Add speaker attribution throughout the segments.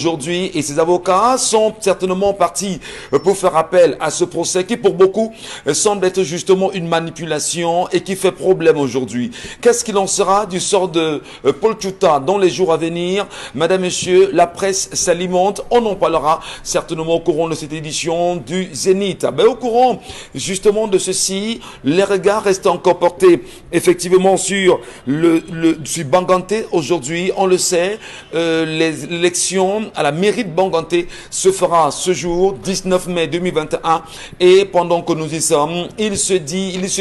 Speaker 1: aujourd'hui et ses avocats sont certainement partis pour faire appel à ce procès qui pour beaucoup semble être justement une manipulation et qui fait problème aujourd'hui. Qu'est-ce qu'il en sera du sort de Paul Tchouta dans les jours à venir? Madame, Messieurs, la presse s'alimente. On en parlera certainement au courant de cette édition du Zénith. Au courant justement de ceci, les regards restent encore portés effectivement sur sur Banganté aujourd'hui. On le sait, l'élection à la mairie de Banganté se fera ce jour, 19 mai 2021. Et pendant que nous y sommes, il se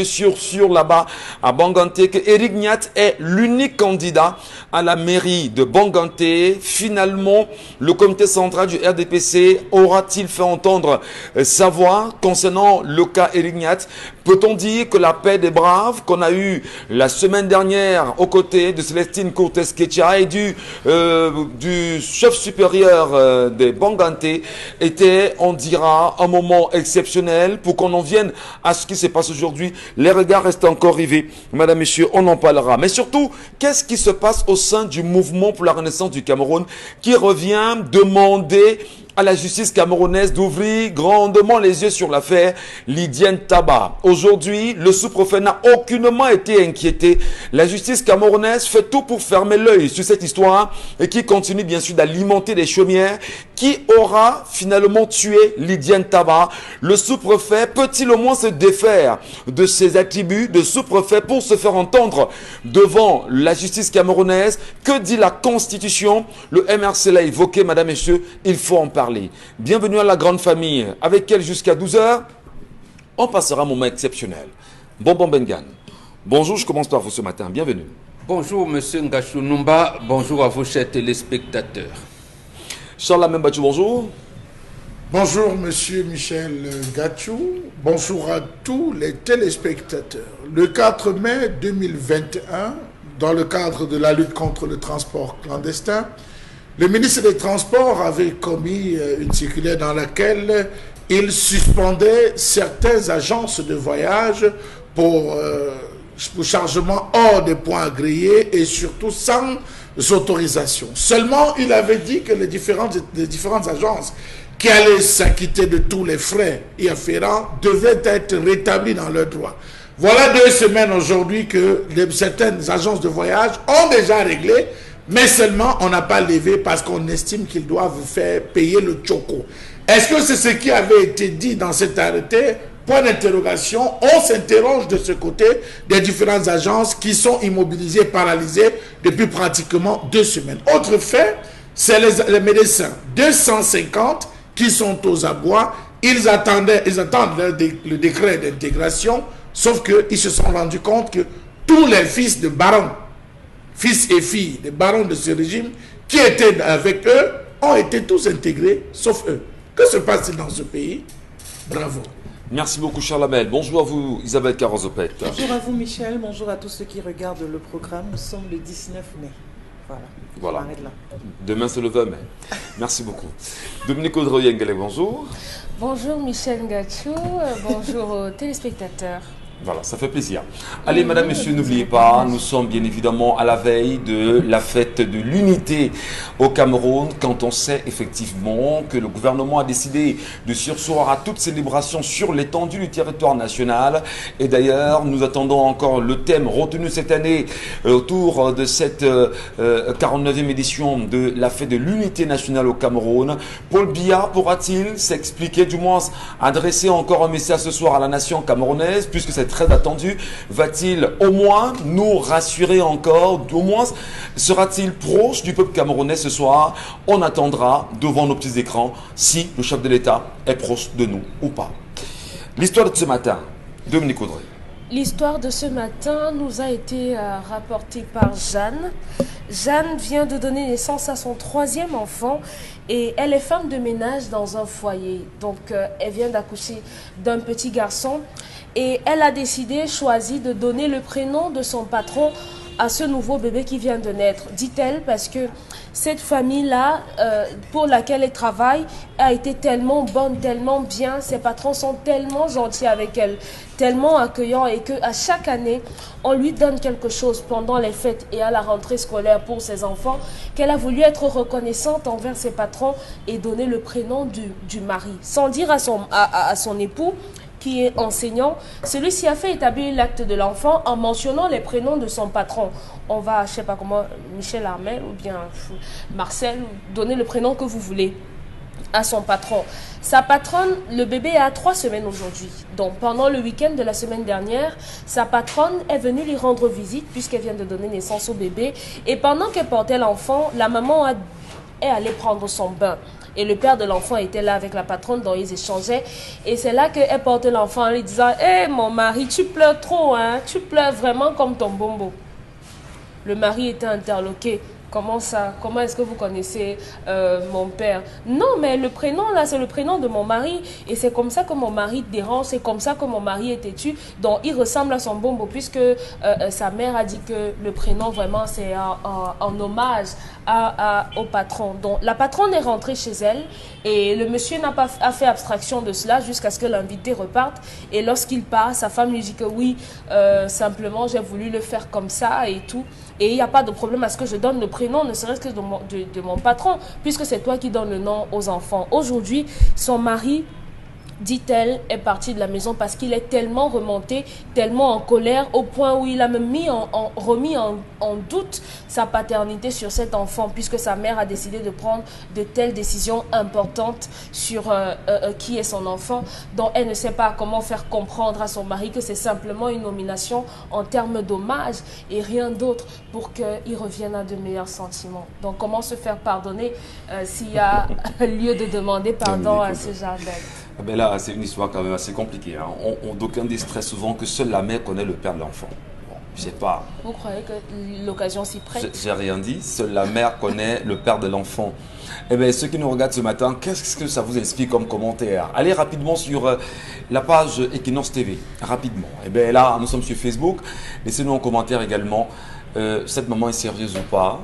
Speaker 1: sur là-bas à Banganté que Eric Niat est l'unique candidat à la mairie de Banganté. Finalement, le comité central du RDPC aura-t-il fait entendre sa voix concernant le cas Eric Niat? Peut-on dire que la paix des braves qu'on a eue la semaine dernière aux côtés de Célestine Cortés-Ketia et du chef supérieur des Banganté était, on dira, un moment exceptionnel pour qu'on en vienne à ce qui se passe aujourd'hui? Les regards restent encore rivés. Madame, Messieurs, on en parlera. Mais surtout, qu'est-ce qui se passe au sein du mouvement pour la renaissance du Cameroun qui revient demander à la justice camerounaise d'ouvrir grandement les yeux sur l'affaire Lydienne Taba? Aujourd'hui, le sous-préfet n'a aucunement été inquiété. La justice camerounaise fait tout pour fermer l'œil sur cette histoire et qui continue bien sûr d'alimenter des chaumières. Qui aura finalement tué Lydienne Taba? Le sous-préfet peut-il au moins se défaire de ses attributs de sous-préfet pour se faire entendre devant la justice camerounaise? Que dit la Constitution? Le MRC l'a évoqué, Madame, Messieurs, il faut en parler. Bienvenue à la grande famille, avec elle jusqu'à 12 h. On passera un moment exceptionnel. Bonbon Bengan. Bonjour, je commence par vous ce matin. Bienvenue.
Speaker 2: Bonjour, monsieur Ngachou Numba. Bonjour à vos chers téléspectateurs.
Speaker 1: Charles Lamembachou, bonjour.
Speaker 3: Bonjour, monsieur Michel Gachou. Bonjour à tous les téléspectateurs. Le 4 mai 2021, dans le cadre de la lutte contre le transport clandestin, le ministre des Transports avait commis une circulaire dans laquelle il suspendait certaines agences de voyage pour chargement hors des points agréés et surtout sans autorisations. Seulement, il avait dit que les différentes agences qui allaient s'acquitter de tous les frais y afférents devaient être rétablies dans leurs droits. Voilà 2 semaines aujourd'hui que certaines agences de voyage ont déjà réglé, mais seulement on n'a pas levé parce qu'on estime qu'ils doivent vous faire payer le tchoko. Est-ce que c'est ce qui avait été dit dans cet arrêté? Point d'interrogation. On s'interroge de ce côté des différentes agences qui sont immobilisées, paralysées depuis pratiquement 2 semaines. Autre fait, c'est les médecins. 250 qui sont aux abois. Ils attendent le décret d'intégration, sauf qu'ils se sont rendus compte que tous les fils de barons, fils et filles des barons de ce régime qui étaient avec eux ont été tous intégrés, sauf eux. Que se passe-t-il dans ce pays? Bravo.
Speaker 1: Merci beaucoup, Charles Lamel. Bonjour à vous, Isabelle Carozopet.
Speaker 4: Bonjour à vous, Michel. Bonjour à tous ceux qui regardent le programme. Nous sommes le 19 mai. Voilà. Là.
Speaker 1: Demain, c'est le 20 mai. Merci beaucoup. Dominique Audrey-Yengele, bonjour.
Speaker 5: Bonjour, Michel Ngachou. Bonjour aux téléspectateurs.
Speaker 1: Voilà, ça fait plaisir. Allez, madame, monsieur, n'oubliez pas, nous sommes bien évidemment à la veille de la fête de l'unité au Cameroun, quand on sait effectivement que le gouvernement a décidé de surseoir à toute célébration sur l'étendue du territoire national. Et d'ailleurs, nous attendons encore le thème retenu cette année autour de cette 49e édition de la fête de l'unité nationale au Cameroun. Paul Biya pourra-t-il s'expliquer, du moins adresser encore un message ce soir à la nation camerounaise, puisque c'est très attendu? Va-t-il au moins nous rassurer encore? Au moins sera-t-il proche du peuple camerounais ce soir? On attendra devant nos petits écrans si le chef de l'État est proche de nous ou pas. L'histoire de ce matin, Dominique Audrey.
Speaker 5: L'histoire de ce matin nous a été rapportée par Jeanne. Jeanne vient de donner naissance à son 3e enfant et elle est femme de ménage dans un foyer. Donc elle vient d'accoucher d'un petit garçon et elle a choisi de donner le prénom de son patron à ce nouveau bébé qui vient de naître, dit-elle, parce que cette famille-là, pour laquelle elle travaille, a été tellement bonne, tellement bien. Ses patrons sont tellement gentils avec elle, tellement accueillants, et qu'à chaque année, on lui donne quelque chose pendant les fêtes et à la rentrée scolaire pour ses enfants, qu'elle a voulu être reconnaissante envers ses patrons et donner le prénom du mari. Sans dire à son époux, qui est enseignant, celui-ci a fait établir l'acte de l'enfant en mentionnant les prénoms de son patron. On va, je ne sais pas comment, Michel Armel ou bien Marcel, donner le prénom que vous voulez à son patron. Sa patronne, le bébé a 3 semaines aujourd'hui. Donc pendant le week-end de la semaine dernière, sa patronne est venue lui rendre visite puisqu'elle vient de donner naissance au bébé. Et pendant qu'elle portait l'enfant, la maman est allée prendre son bain. Et le père de l'enfant était là avec la patronne, dont ils échangeaient. Et c'est là qu'elle portait l'enfant en lui disant « Hé, mon mari, tu pleures trop, hein? Tu pleures vraiment comme ton bombo. » Le mari était interloqué. Comment ça? Comment est-ce que vous connaissez mon père? Non, mais le prénom, là, c'est le prénom de mon mari. Et c'est comme ça que mon mari dérange, c'est comme ça que mon mari est têtu. Donc, il ressemble à son bombo, puisque sa mère a dit que le prénom, vraiment, c'est en hommage au patron. Donc, la patronne est rentrée chez elle et le monsieur n'a pas fait abstraction de cela jusqu'à ce que l'invité reparte. Et lorsqu'il part, sa femme lui dit que oui, simplement, j'ai voulu le faire comme ça et tout. Et il n'y a pas de problème à ce que je donne le prénom, ne serait-ce que de mon patron, puisque c'est toi qui donnes le nom aux enfants. Aujourd'hui, son mari, dit-elle, est parti de la maison parce qu'il est tellement remonté, tellement en colère, au point où il a même remis en doute sa paternité sur cet enfant, puisque sa mère a décidé de prendre de telles décisions importantes sur qui est son enfant, dont elle ne sait pas comment faire comprendre à son mari que c'est simplement une nomination en termes d'hommage et rien d'autre pour qu'il revienne à de meilleurs sentiments. Donc comment se faire pardonner s'il y a lieu de demander pardon à ce genre d'acte?
Speaker 1: Ben là, c'est une histoire quand même assez compliquée. Hein. D'aucuns disent très souvent que seule la mère connaît le père de l'enfant. Bon, je sais pas.
Speaker 5: Vous croyez que l'occasion s'y prête?
Speaker 1: J'ai rien dit. Seule la mère connaît le père de l'enfant. Eh bien, ceux qui nous regardent ce matin, qu'est-ce que ça vous inspire comme commentaire? Allez rapidement sur la page Equinox TV. Rapidement. Eh bien, là, nous sommes sur Facebook. Laissez-nous en commentaire également. Cette maman est sérieuse ou pas?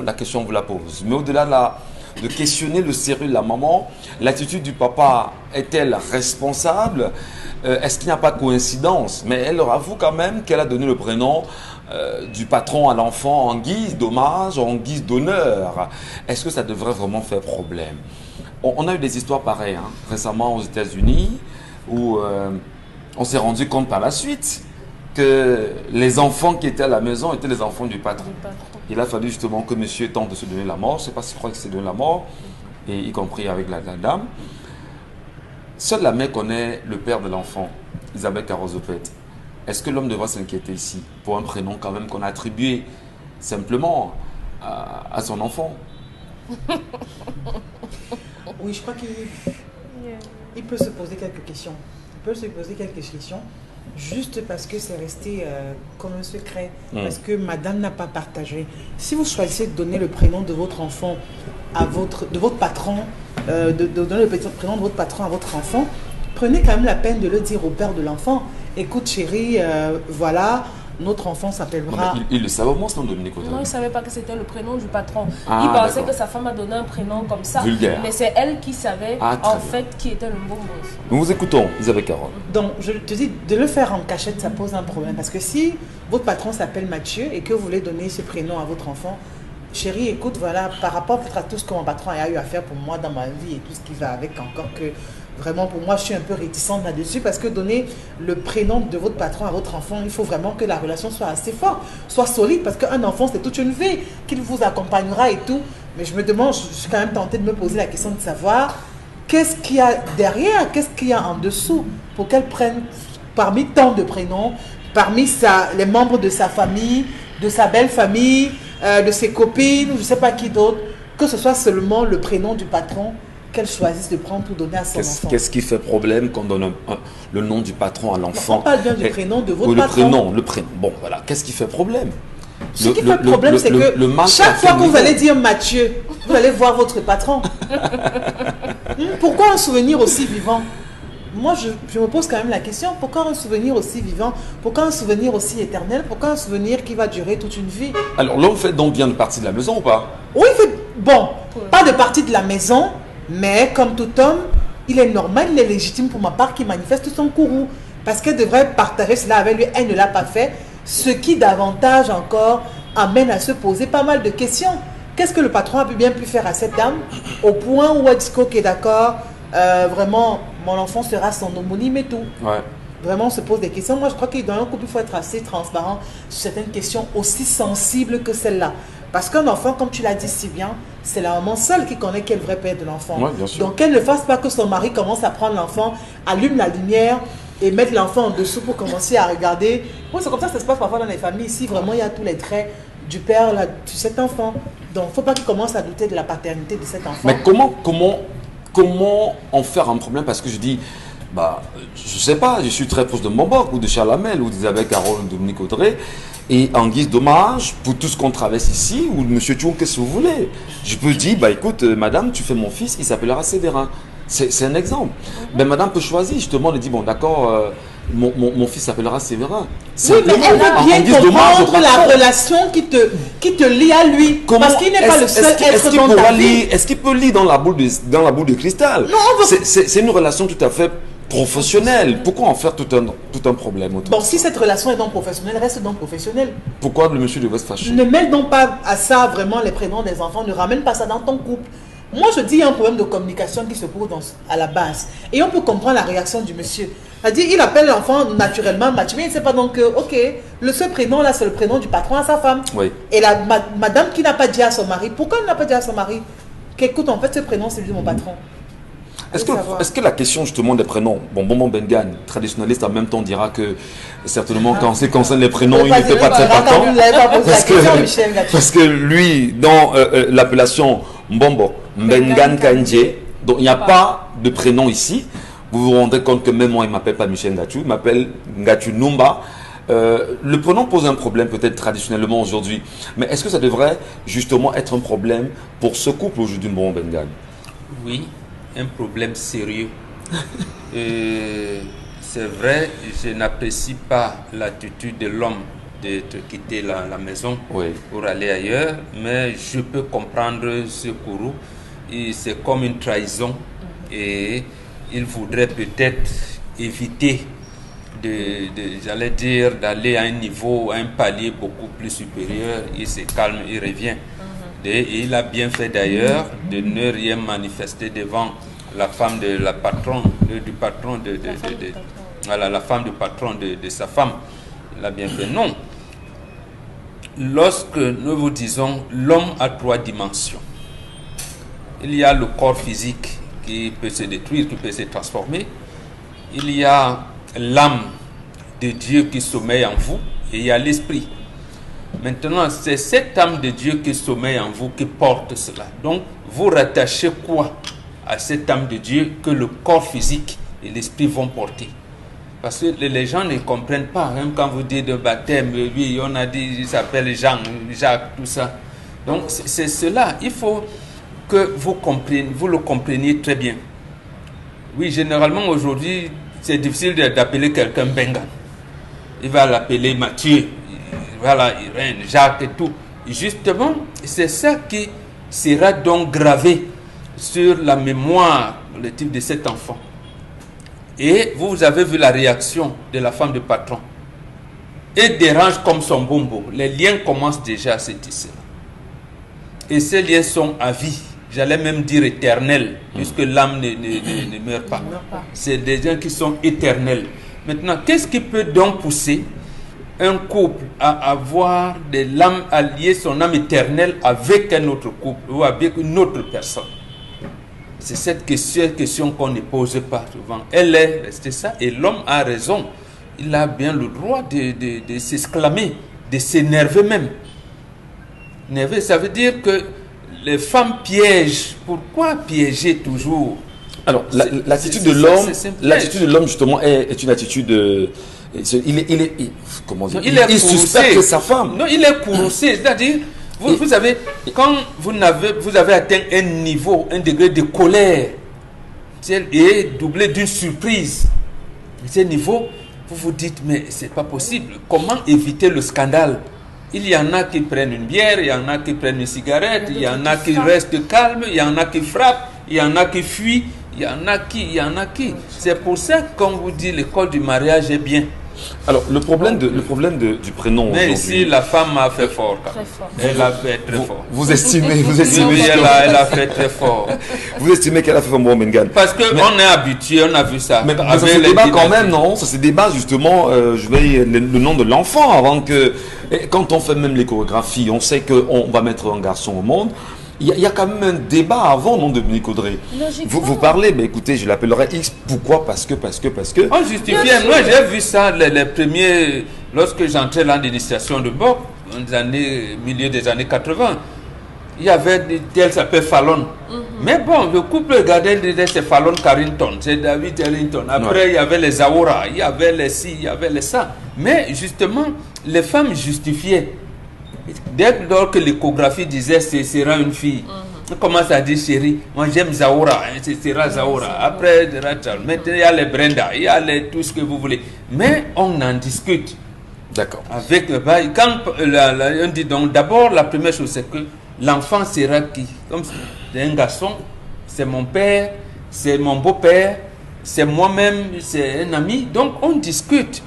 Speaker 1: La question, on vous la pose. Mais au-delà de questionner le sérieux de la maman, l'attitude du papa est-elle responsable? Est-ce qu'il n'y a pas de coïncidence? Mais elle leur avoue quand même qu'elle a donné le prénom du patron à l'enfant en guise d'hommage, en guise d'honneur. Est-ce que ça devrait vraiment faire problème? On a eu des histoires pareilles récemment aux États-Unis où on s'est rendu compte par la suite que les enfants qui étaient à la maison étaient les enfants du patron. Il a fallu justement que monsieur tente de se donner la mort. Je ne sais pas s'il croit que c'est donné la mort, et y compris avec la dame. Seule la mère connaît le père de l'enfant, Isabelle Carozopet. Est-ce que l'homme devra s'inquiéter ici pour un prénom quand même qu'on a attribué simplement à son enfant?
Speaker 4: Oui, je crois qu'il peut se poser quelques questions. Il peut se poser quelques questions. Juste parce que c'est resté comme un secret, parce que madame n'a pas partagé. Si vous choisissez de donner le prénom de votre enfant de votre patron, de donner le prénom de votre patron à votre enfant, prenez quand même la peine de le dire au père de l'enfant. Écoute chérie, voilà, notre enfant s'appellera...
Speaker 1: Il le savait au moins, non, Dominique?
Speaker 5: Non, il ne savait pas que c'était le prénom du patron.
Speaker 1: Ah,
Speaker 5: il pensait que sa femme a donné un prénom comme ça.
Speaker 1: Vulgaire.
Speaker 5: Mais c'est elle qui savait en fait qui était le bon boss.
Speaker 1: Nous vous écoutons, Isabelle Caron.
Speaker 4: Donc, je te dis, de le faire en cachette, ça pose un problème. Parce que si votre patron s'appelle Mathieu et que vous voulez donner ce prénom à votre enfant, chérie, écoute, voilà, par rapport peut-être à tout ce que mon patron a eu à faire pour moi dans ma vie et tout ce qui va avec, encore que vraiment pour moi je suis un peu réticente là-dessus, parce que donner le prénom de votre patron à votre enfant, il faut vraiment que la relation soit assez forte, soit solide, parce qu'un enfant c'est toute une vie qu'il vous accompagnera et tout. Mais je me demande, je suis quand même tentée de me poser la question de savoir qu'est-ce qu'il y a derrière, qu'est-ce qu'il y a en dessous pour qu'elle prenne parmi tant de prénoms, parmi les membres de sa famille, de sa belle famille, de ses copines, je ne sais pas qui d'autre, que ce soit seulement le prénom du patron qu'elle choisisse de prendre pour donner à son enfant.
Speaker 1: Qu'est-ce qui fait problème quand on donne le nom du patron à l'enfant?
Speaker 4: On parle bien du prénom de votre patron.
Speaker 1: Le prénom. Bon, voilà. Qu'est-ce qui fait problème?
Speaker 4: Ce qui fait problème, c'est que chaque fois que vous allez dire Mathieu, vous allez voir votre patron. Pourquoi un souvenir aussi vivant? moi, je me pose quand même la question, pourquoi un souvenir aussi vivant, pourquoi un souvenir aussi éternel, pourquoi un souvenir qui va durer toute une vie?
Speaker 1: Alors, l'homme fait donc bien de partie de la maison ou pas?
Speaker 4: Oui, bon, pas de partie de la maison, mais comme tout homme, il est normal, il est légitime pour ma part qu'il manifeste son courroux. Parce qu'elle devrait partager cela avec lui, elle ne l'a pas fait. Ce qui davantage encore amène à se poser pas mal de questions. Qu'est-ce que le patron a bien pu faire à cette dame au point où elle dit qu'elle est d'accord, vraiment, mon enfant sera son homonyme et tout.
Speaker 1: Ouais.
Speaker 4: Vraiment, on se pose des questions. Moi, je crois que dans un couple, il faut être assez transparent sur certaines questions aussi sensibles que celle-là. Parce qu'un enfant, comme tu l'as dit si bien, c'est la maman seule qui connaît quel vrai père de l'enfant.
Speaker 1: Ouais, bien sûr.
Speaker 4: Donc, qu'elle ne fasse pas que son mari commence à prendre l'enfant, allume la lumière et mettre l'enfant en dessous pour commencer à regarder. Oui, c'est comme ça que ça se passe parfois dans les familles. Ici, vraiment, il y a tous les traits du père là, de cet enfant. Donc, il ne faut pas qu'il commence à douter de la paternité de cet enfant.
Speaker 1: Mais comment en faire un problème? Parce que je dis, bah, je sais pas, je suis très proche de Mbomboc ou de Chalamel ou d'Isabelle Carole ou de Dominique Audrey. Et en guise d'hommage, pour tout ce qu'on traverse ici, ou de M. Tchoum, qu'est-ce que vous voulez? Je peux dire, bah écoute, madame, tu fais mon fils, il s'appellera Séverin. C'est un exemple. Ben, madame peut choisir, justement, de dire, bon d'accord, mon fils s'appellera Séverin.
Speaker 4: Oui, mais elle va bien comprendre la relation qui te lie à lui. Parce qu'il n'est pas le seul être dans ta vie.
Speaker 1: Est-ce qu'il peut lire dans la boule de cristal?
Speaker 4: Non,
Speaker 1: c'est une relation tout à fait professionnelle. Pourquoi en faire tout un problème autour?
Speaker 4: Bon, si cette relation est donc professionnelle, reste donc professionnelle.
Speaker 1: Pourquoi le monsieur devrait se fâcher?
Speaker 4: Ne mêle donc pas à ça vraiment les prénoms des enfants, ne ramène pas ça dans ton couple. Moi, je dis qu'il y a un problème de communication qui se pose à la base. Et on peut comprendre la réaction du monsieur. C'est-à-dire, il appelle l'enfant naturellement Mathieu, mais il ne sait pas donc que, ok, ce prénom-là, c'est le prénom du patron à sa femme.
Speaker 1: Oui.
Speaker 4: Et la madame qui n'a pas dit à son mari, pourquoi elle n'a pas dit à son mari qu'écoute, en fait, ce prénom, c'est lui de mon patron.
Speaker 1: Est-ce que la question justement des prénoms, bon, Bonbon Bengan, traditionnaliste en même temps, dira que certainement quand c'est concerne les prénoms, il n'était pas très partant. Parce que lui, dans l'appellation Mbombo, Bengan Kandje, donc il n'y a pas de prénom ici. Vous vous rendez compte que même moi, il ne m'appelle pas Michel Ngachou, il m'appelle Ngachou Numba. Le prénom pose un problème peut-être traditionnellement aujourd'hui, mais est-ce que ça devrait justement être un problème pour ce couple aujourd'hui, Mbombo Bengan?
Speaker 2: Oui, un problème sérieux. C'est vrai, je n'apprécie pas l'attitude de l'homme de quitter la maison pour aller ailleurs, mais je peux comprendre ce courroux. C'est comme une trahison et il faudrait peut-être éviter j'allais dire, d'aller à un niveau, à un palier beaucoup plus supérieur. Il se calme, il revient. Et il a bien fait d'ailleurs de ne rien manifester devant la femme de la patronne, du patron voilà, la femme du patron de sa femme. Il a bien fait. Non. Lorsque nous vous disons l'homme a 3 dimensions, il y a le corps physique qui peut se détruire, qui peut se transformer. Il y a l'âme de Dieu qui sommeille en vous et il y a l'esprit. Maintenant, c'est cette âme de Dieu qui sommeille en vous qui porte cela. Donc, vous rattachez quoi à cette âme de Dieu que le corps physique et l'esprit vont porter? Parce que les gens ne comprennent pas. Même quand vous dites de baptême, oui, on a dit, il s'appelle Jean, Jacques, tout ça. Donc, c'est cela. Il faut que vous le compreniez très bien. Oui, généralement, aujourd'hui, c'est difficile d'appeler quelqu'un Bengan. Il va l'appeler Mathieu. Voilà, Irène, Jacques et tout. Justement, c'est ça qui sera donc gravé sur la mémoire collective de cet enfant. Et vous avez vu la réaction de la femme de patron. Et dérange comme son bombo. Les liens commencent déjà à se tisser. Et ces liens sont à vie. J'allais même dire éternels, puisque l'âme ne meurt pas. C'est des liens qui sont éternels. Maintenant, qu'est-ce qui peut donc pousser un couple à avoir des l'âme, à lier son âme éternelle avec un autre couple ou avec une autre personne? C'est cette question qu'on ne pose pas souvent. Elle est restée ça et l'homme a raison. Il a bien le droit de s'exclamer, de s'énerver même. Énerver, ça veut dire que les femmes piègent. Pourquoi piéger toujours?
Speaker 1: Alors, l'attitude de l'homme, justement, est une attitude... il suspecte sa femme.
Speaker 2: Non, il est courroucé. C'est-à-dire, vous savez, quand vous avez atteint un niveau, un degré de colère, et doublé d'une surprise. À ce niveau, vous vous dites, mais c'est pas possible. Comment éviter le scandale? Il y en a qui prennent une bière, il y en a qui prennent une cigarette, il y en a qui restent calmes, il y en a qui frappent, il y en a qui fuient, il y en a qui. C'est pour ça qu'on vous dit l'école du mariage est bien.
Speaker 1: Alors, le problème du prénom
Speaker 2: mais
Speaker 1: aujourd'hui...
Speaker 2: ici, la femme a fait fort.
Speaker 5: Très fort.
Speaker 2: Elle a fait très fort.
Speaker 1: Vous estimez
Speaker 2: Oui, elle a fait très fort.
Speaker 1: Vous estimez qu'elle a fait fort, Mengan?
Speaker 2: Parce qu'on est habitué, on a vu ça.
Speaker 1: Mais ça se débat quand même, non? Ça se débat justement, le nom de l'enfant avant que... Et quand on fait même les chorégraphies, on sait qu'on va mettre un garçon au monde. Il y a quand même un débat avant, non, Dominique Audrey? Vous parlez, mais écoutez, je l'appellerai X. Pourquoi? Parce que.
Speaker 2: On justifiait. Moi, j'ai vu ça, les premiers, lorsque j'entrais dans l'initiation de Boc, milieu des années 80. Il y avait, elle s'appelle Fallon. Mais bon, le couple regardait, il disait c'est Fallon Carrington, c'est David Ellington. Après, il y avait les Aura, il y avait les ci, il y avait les ça. Mais justement, les femmes justifiaient. Dès lors que l'échographie disait ce sera une fille, on commence à dire chérie, moi j'aime Zaora, ce sera Zaora. Après, maintenant il y a les Brenda, il y a tout ce que vous voulez. Mais on en discute.
Speaker 1: D'accord.
Speaker 2: Avec quand on dit donc d'abord la première chose c'est que l'enfant sera qui? Comme c'est un garçon, c'est mon père, c'est mon beau-père, c'est moi-même, c'est un ami. Donc on discute.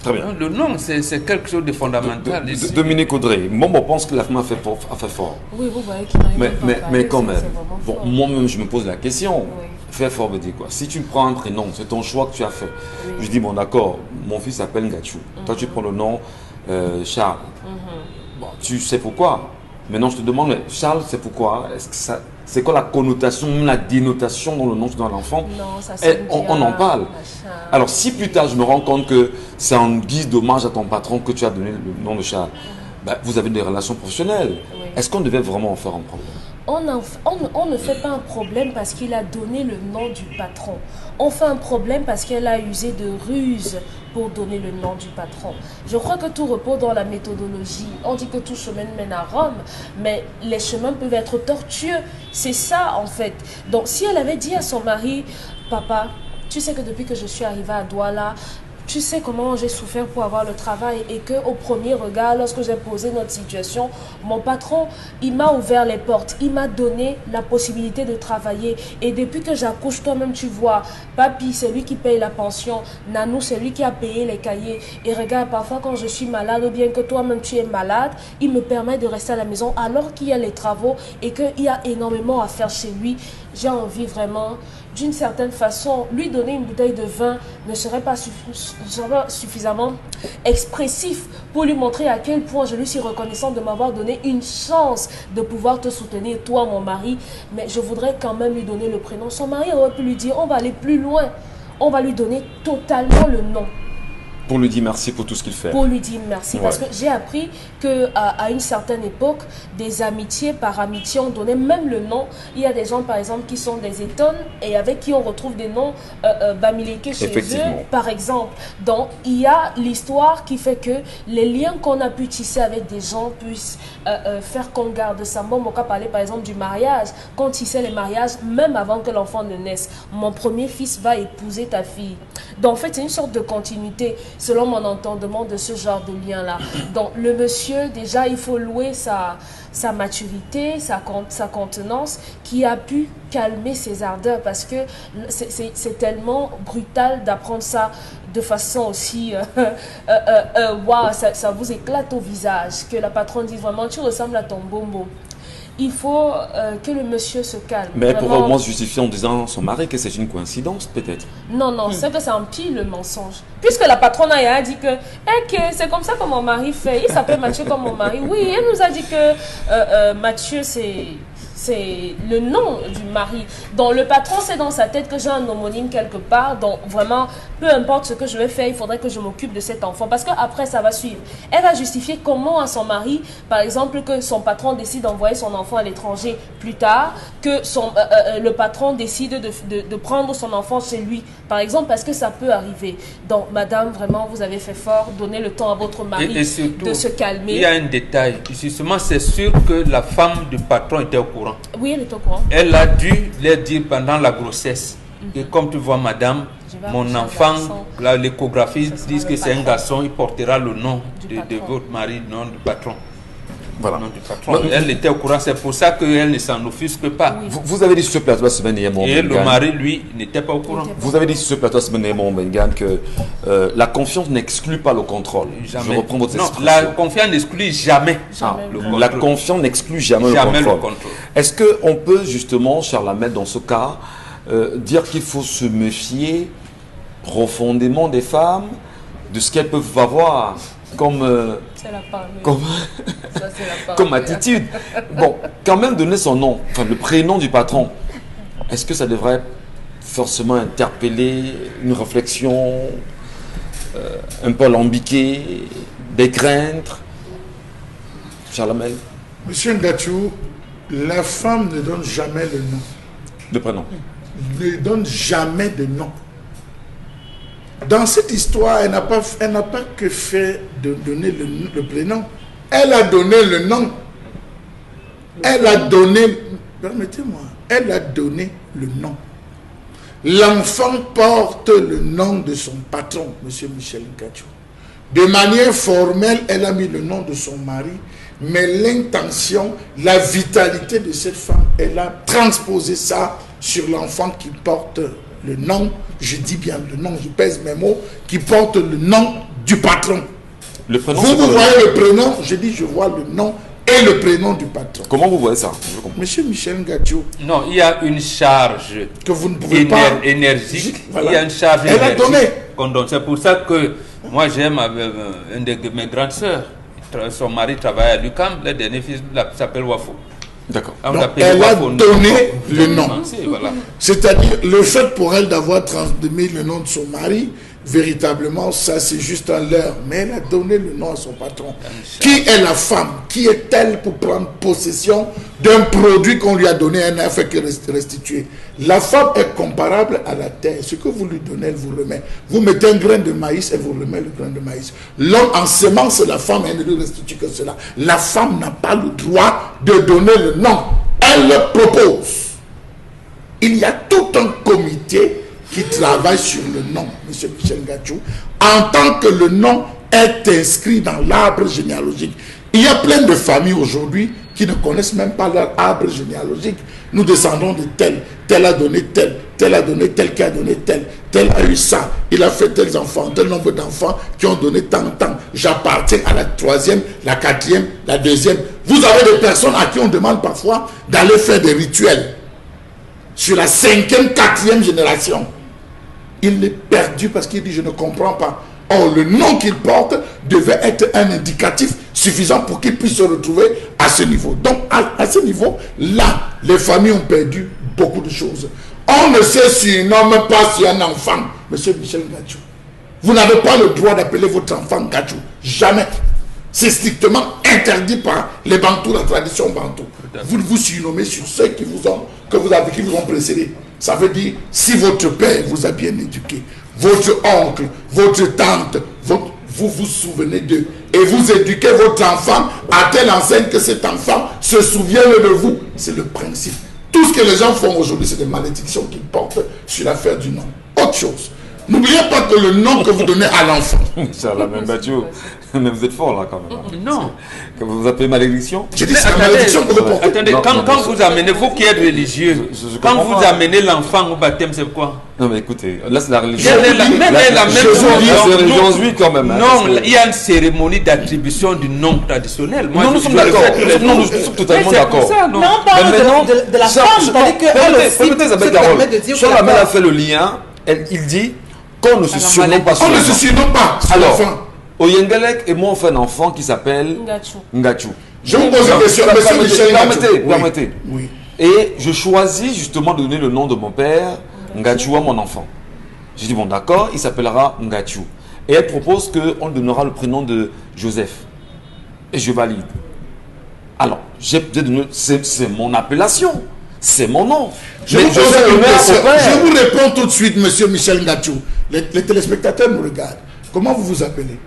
Speaker 1: Très bien.
Speaker 2: Le nom, c'est quelque chose de fondamental.
Speaker 1: Dominique Audrey, moi, je pense que la femme a fait fort.
Speaker 5: Oui, vous voyez qu'il n'arrive pas à parler,
Speaker 1: mais quand même,
Speaker 5: bon,
Speaker 1: moi-même, je me pose la question.
Speaker 5: Oui.
Speaker 1: Faire fort veut dire quoi? Si tu prends un prénom, c'est ton choix que tu as fait.
Speaker 5: Oui.
Speaker 1: Je dis, bon, d'accord, mon fils s'appelle Ngachou. Toi, tu prends le nom Charles. Bon, tu sais pourquoi. Maintenant, je te demande, Charles, c'est pourquoi? Est-ce que c'est quoi la connotation, la dénotation dans le nom de l'enfant?
Speaker 5: Non, ça
Speaker 1: on en parle. Alors, si plus tard, je me rends compte que c'est en guise d'hommage à ton patron que tu as donné le nom de Charles, vous avez des relations professionnelles.
Speaker 5: Oui.
Speaker 1: Est-ce qu'on devait vraiment en faire un problème?
Speaker 5: On ne fait pas un problème parce qu'il a donné le nom du patron. On fait un problème parce qu'elle a usé de ruse pour donner le nom du patron. Je crois que tout repose dans la méthodologie. On dit que tout chemin mène à Rome, mais les chemins peuvent être tortueux. C'est ça en fait. Donc si elle avait dit à son mari, papa, tu sais que depuis que je suis arrivée à Douala, tu sais comment j'ai souffert pour avoir le travail et qu'au premier regard, lorsque j'ai posé notre situation, mon patron, il m'a ouvert les portes, il m'a donné la possibilité de travailler. Et depuis que j'accouche, toi-même tu vois, papi, c'est lui qui paye la pension, Nanou, c'est lui qui a payé les cahiers. Et regarde, parfois quand je suis malade ou bien que toi-même tu es malade, il me permet de rester à la maison alors qu'il y a les travaux et qu'il y a énormément à faire chez lui. J'ai envie vraiment, d'une certaine façon, lui donner une bouteille de vin ne serait pas suffisamment expressif pour lui montrer à quel point je lui suis reconnaissante de m'avoir donné une chance de pouvoir te soutenir, toi, mon mari. Mais je voudrais quand même lui donner le prénom. Son mari aurait pu lui dire, on va aller plus loin. On va lui donner totalement le nom.
Speaker 1: Pour lui dire merci pour tout ce qu'il fait.
Speaker 5: Pour lui dire merci.
Speaker 1: Ouais.
Speaker 5: Parce que j'ai appris qu'à une certaine époque, des amitiés par amitié, on donnait même le nom. Il y a des gens, par exemple, qui sont des étonnes et avec qui on retrouve des noms bamileke chez eux, par exemple. Donc, il y a l'histoire qui fait que les liens qu'on a pu tisser avec des gens puissent faire qu'on garde ça. Bon, on va parler, par exemple, du mariage. Quand on tissait les mariages, même avant que l'enfant ne naisse, mon premier fils va épouser ta fille. Donc, en fait, c'est une sorte de continuité, selon mon entendement de ce genre de lien-là. Donc, le monsieur, déjà, il faut louer sa maturité, sa contenance, qui a pu calmer ses ardeurs, parce que c'est tellement brutal d'apprendre ça de façon aussi, wow, ça vous éclate au visage, que la patronne dit vraiment, tu ressembles à ton bombo. Il faut que le monsieur se calme.
Speaker 1: Mais elle pourrait au moins justifier en disant à son mari que c'est une coïncidence, peut-être.
Speaker 5: Non, c'est que ça empire le mensonge. Puisque la patronne a dit que c'est comme ça que mon mari fait. Il s'appelle Mathieu comme mon mari. Oui, elle nous a dit que Mathieu, c'est le nom du mari. Donc le patron, c'est dans sa tête que j'ai un homonyme quelque part. Donc vraiment, peu importe ce que je vais faire, il faudrait que je m'occupe de cet enfant. Parce qu'après, ça va suivre. Elle va justifier comment à son mari, par exemple, que son patron décide d'envoyer son enfant à l'étranger plus tard, que le patron décide de prendre son enfant chez lui. Par exemple, parce que ça peut arriver. Donc, madame, vraiment, vous avez fait fort. Donnez le temps à votre mari
Speaker 2: et surtout,
Speaker 5: de se calmer.
Speaker 2: Il y a un détail. Justement, c'est sûr que la femme du patron était au courant.
Speaker 5: Oui, elle est au courant.
Speaker 2: Elle a dû leur dire pendant la grossesse Et comme tu vois, madame,
Speaker 5: Je vais
Speaker 2: mon
Speaker 5: accoucher un
Speaker 2: enfant,
Speaker 5: garçon.
Speaker 2: là, l'échographie
Speaker 5: Ça sera
Speaker 2: dit que
Speaker 5: le
Speaker 2: c'est un
Speaker 5: patron.
Speaker 2: garçon, il portera le nom
Speaker 5: Du
Speaker 2: de
Speaker 5: patron.
Speaker 2: votre mari, le nom du patron.
Speaker 1: Voilà.
Speaker 2: Le nom du patron. Elle était au courant, c'est pour ça qu'elle ne s'en offusque pas.
Speaker 1: Vous avez dit sur ce plateau la semaine dernière, mon
Speaker 2: Et le
Speaker 1: Bengan,
Speaker 2: mari, lui, n'était pas au courant.
Speaker 1: vous avez dit sur ce plateau la semaine dernière, mon Bengan, que la confiance n'exclut pas le contrôle.
Speaker 2: Jamais.
Speaker 1: Je reprends votre
Speaker 2: Non,
Speaker 1: expression.
Speaker 2: la confiance n'exclut jamais
Speaker 5: Jamais
Speaker 2: le
Speaker 5: le
Speaker 2: contrôle.
Speaker 1: La confiance n'exclut jamais,
Speaker 2: Jamais
Speaker 1: le
Speaker 2: le
Speaker 1: contrôle.
Speaker 2: contrôle.
Speaker 1: Est-ce qu'on peut justement, Charlamel, dans ce cas, dire qu'il faut se méfier profondément des femmes, de ce qu'elles peuvent avoir comme,
Speaker 5: C'est la parole.
Speaker 1: comme,
Speaker 5: Ça, c'est la parole.
Speaker 1: comme attitude? Bon, quand même donner son nom, enfin le prénom du patron, est-ce que ça devrait forcément interpeller une réflexion un peu alambiquée, des craintes? Charlamel,
Speaker 3: Monsieur Ngachou, la femme ne donne jamais le nom.
Speaker 1: le prénom.
Speaker 3: Ne donne jamais de nom. Dans cette histoire, elle n'a pas que fait de donner le prénom. Elle a donné le nom. Elle a donné, permettez-moi, elle a donné le nom. L'enfant porte le nom de son patron, monsieur Michel Ngachou. De manière formelle, elle a mis le nom de son mari, mais l'intention, la vitalité de cette femme, elle a transposé ça sur l'enfant qui porte le nom, je dis bien le nom, je pèse mes mots, qui porte le nom du patron.
Speaker 1: Le prénom,
Speaker 3: Vous,
Speaker 1: c'est
Speaker 3: vous
Speaker 1: quoi?
Speaker 3: voyez le prénom, je dis je vois le nom et le prénom du patron.
Speaker 1: Comment vous voyez ça? Je comprends.
Speaker 3: Monsieur Michel Ngachou,
Speaker 2: Non, il y a une charge
Speaker 3: que vous ne pouvez pas...
Speaker 2: énergique.
Speaker 3: Voilà.
Speaker 2: Il y a une charge
Speaker 3: Elle a
Speaker 2: énergique
Speaker 3: donné.
Speaker 2: qu'on donne. C'est pour ça que moi j'aime une de mes grandes sœurs. Son mari travaille à l'UQAM. Le dernier fils s'appelle Wafo.
Speaker 1: D'accord.
Speaker 2: On
Speaker 3: Donc,
Speaker 2: l'appelle
Speaker 3: elle a
Speaker 2: Wafo.
Speaker 3: donné le nom.
Speaker 2: Voilà.
Speaker 3: C'est-à-dire, le fait pour elle d'avoir transmis le nom de son mari, véritablement, ça c'est juste un leurre. Mais elle a donné le nom à son patron. Qui est la femme? Qui est-elle pour prendre possession d'un produit qu'on lui a donné, elle n'a fait que restituer? La femme est comparable à la terre. Ce que vous lui donnez, elle vous remet. Vous mettez un grain de maïs, elle vous remet le grain de maïs. L'homme ensemence la femme, elle ne lui restitue que cela. La femme n'a pas le droit de donner le nom. Elle le propose. Il y a tout un comité qui travaille sur le nom, M. Michel Ngachou, en tant que le nom est inscrit dans l'arbre généalogique. Il y a plein de familles aujourd'hui qui ne connaissent même pas leur arbre généalogique. Nous descendons de tel, tel a donné tel, tel a donné tel, qui a donné tel, tel a eu ça, il a fait tels enfants, tel nombre d'enfants qui ont donné tant, tant. J'appartiens à la troisième, la quatrième, la deuxième. Vous avez des personnes à qui on demande parfois d'aller faire des rituels sur la cinquième, quatrième génération. Il est perdu parce qu'il dit je ne comprends pas. Or, le nom qu'il porte devait être un indicatif suffisant pour qu'il puisse se retrouver à ce niveau. Donc, à ce niveau, là, les familles ont perdu beaucoup de choses. On ne se surnomme pas sur un enfant, monsieur Michel Ngachou. Vous n'avez pas le droit d'appeler votre enfant Ngachou. Jamais. C'est strictement interdit par les Bantous, la tradition Bantou. Vous ne vous surnommez sur ceux qui vous ont précédé. Ça veut dire, si votre père vous a bien éduqué, votre oncle, votre tante, vous vous souvenez d'eux, et vous éduquez votre enfant à telle enseigne que cet enfant se souvienne de vous. C'est le principe. Tout ce que les gens font aujourd'hui, c'est des malédictions qu'ils portent sur l'affaire du nom. Autre chose. N'oubliez pas que le nom que vous donnez à l'enfant.
Speaker 1: Charlamel Bachou, mais vous êtes fort là quand même.
Speaker 2: Non.
Speaker 1: Que vous appelez malédiction?
Speaker 3: J'ai dit, c'est la malédiction que vous portez.
Speaker 2: Attendez,
Speaker 1: Non, non,
Speaker 2: quand vous amenez, vous qui êtes religieux,
Speaker 1: je
Speaker 2: quand
Speaker 1: comprends
Speaker 2: vous
Speaker 1: pas.
Speaker 2: amenez l'enfant au baptême, c'est quoi?
Speaker 1: Non mais écoutez, là c'est la religion.
Speaker 2: Elle est la même
Speaker 1: je
Speaker 2: chose.
Speaker 1: vous dis, c'est la religion
Speaker 2: Non,
Speaker 1: juive quand même. hein,
Speaker 2: Non,
Speaker 1: parce que-
Speaker 2: il y a une cérémonie d'attribution du nom traditionnel. Moi,
Speaker 1: Non,
Speaker 2: je
Speaker 1: nous sommes
Speaker 2: le
Speaker 1: d'accord.
Speaker 2: fais tous les
Speaker 1: Non,
Speaker 2: jours.
Speaker 1: nous sommes totalement
Speaker 2: Mais c'est pour
Speaker 1: d'accord.
Speaker 2: ça, non.
Speaker 4: Mais on parle
Speaker 1: Mais maintenant,
Speaker 4: de la femme, c'est-à-dire qu'elle aussi
Speaker 1: Permettez,
Speaker 4: se
Speaker 1: Isabelle
Speaker 4: permet
Speaker 1: Carole.
Speaker 4: de dire que
Speaker 1: Charlamel
Speaker 4: la
Speaker 1: a fait le lien. Il dit qu'on ne se surnomme pas
Speaker 3: On
Speaker 1: sur
Speaker 3: ne se
Speaker 1: l'enfant.
Speaker 3: surnomme pas sur
Speaker 1: Alors,
Speaker 3: l'enfant.
Speaker 1: Oyengalek et moi on fait un enfant qui s'appelle
Speaker 5: Ngachou.
Speaker 1: Ngachou.
Speaker 3: Je vous pose une question, monsieur Michel Ngachou.
Speaker 1: Permettez.
Speaker 3: Oui.
Speaker 1: Et je choisis justement de donner le nom de mon père, Ngachou, à mon enfant. Je dis bon d'accord, il s'appellera Ngachou. Et elle propose qu'on donnera le prénom de Joseph. Et je valide. Alors, j'ai donné, c'est mon appellation, c'est mon nom.
Speaker 3: Je
Speaker 1: Mais
Speaker 3: vous
Speaker 1: je
Speaker 3: pose
Speaker 1: sais
Speaker 3: une
Speaker 1: le
Speaker 3: question.
Speaker 1: son père.
Speaker 3: Je vous réponds tout de suite, monsieur Michel Ngachou. Les téléspectateurs nous regardent. Comment vous vous appelez?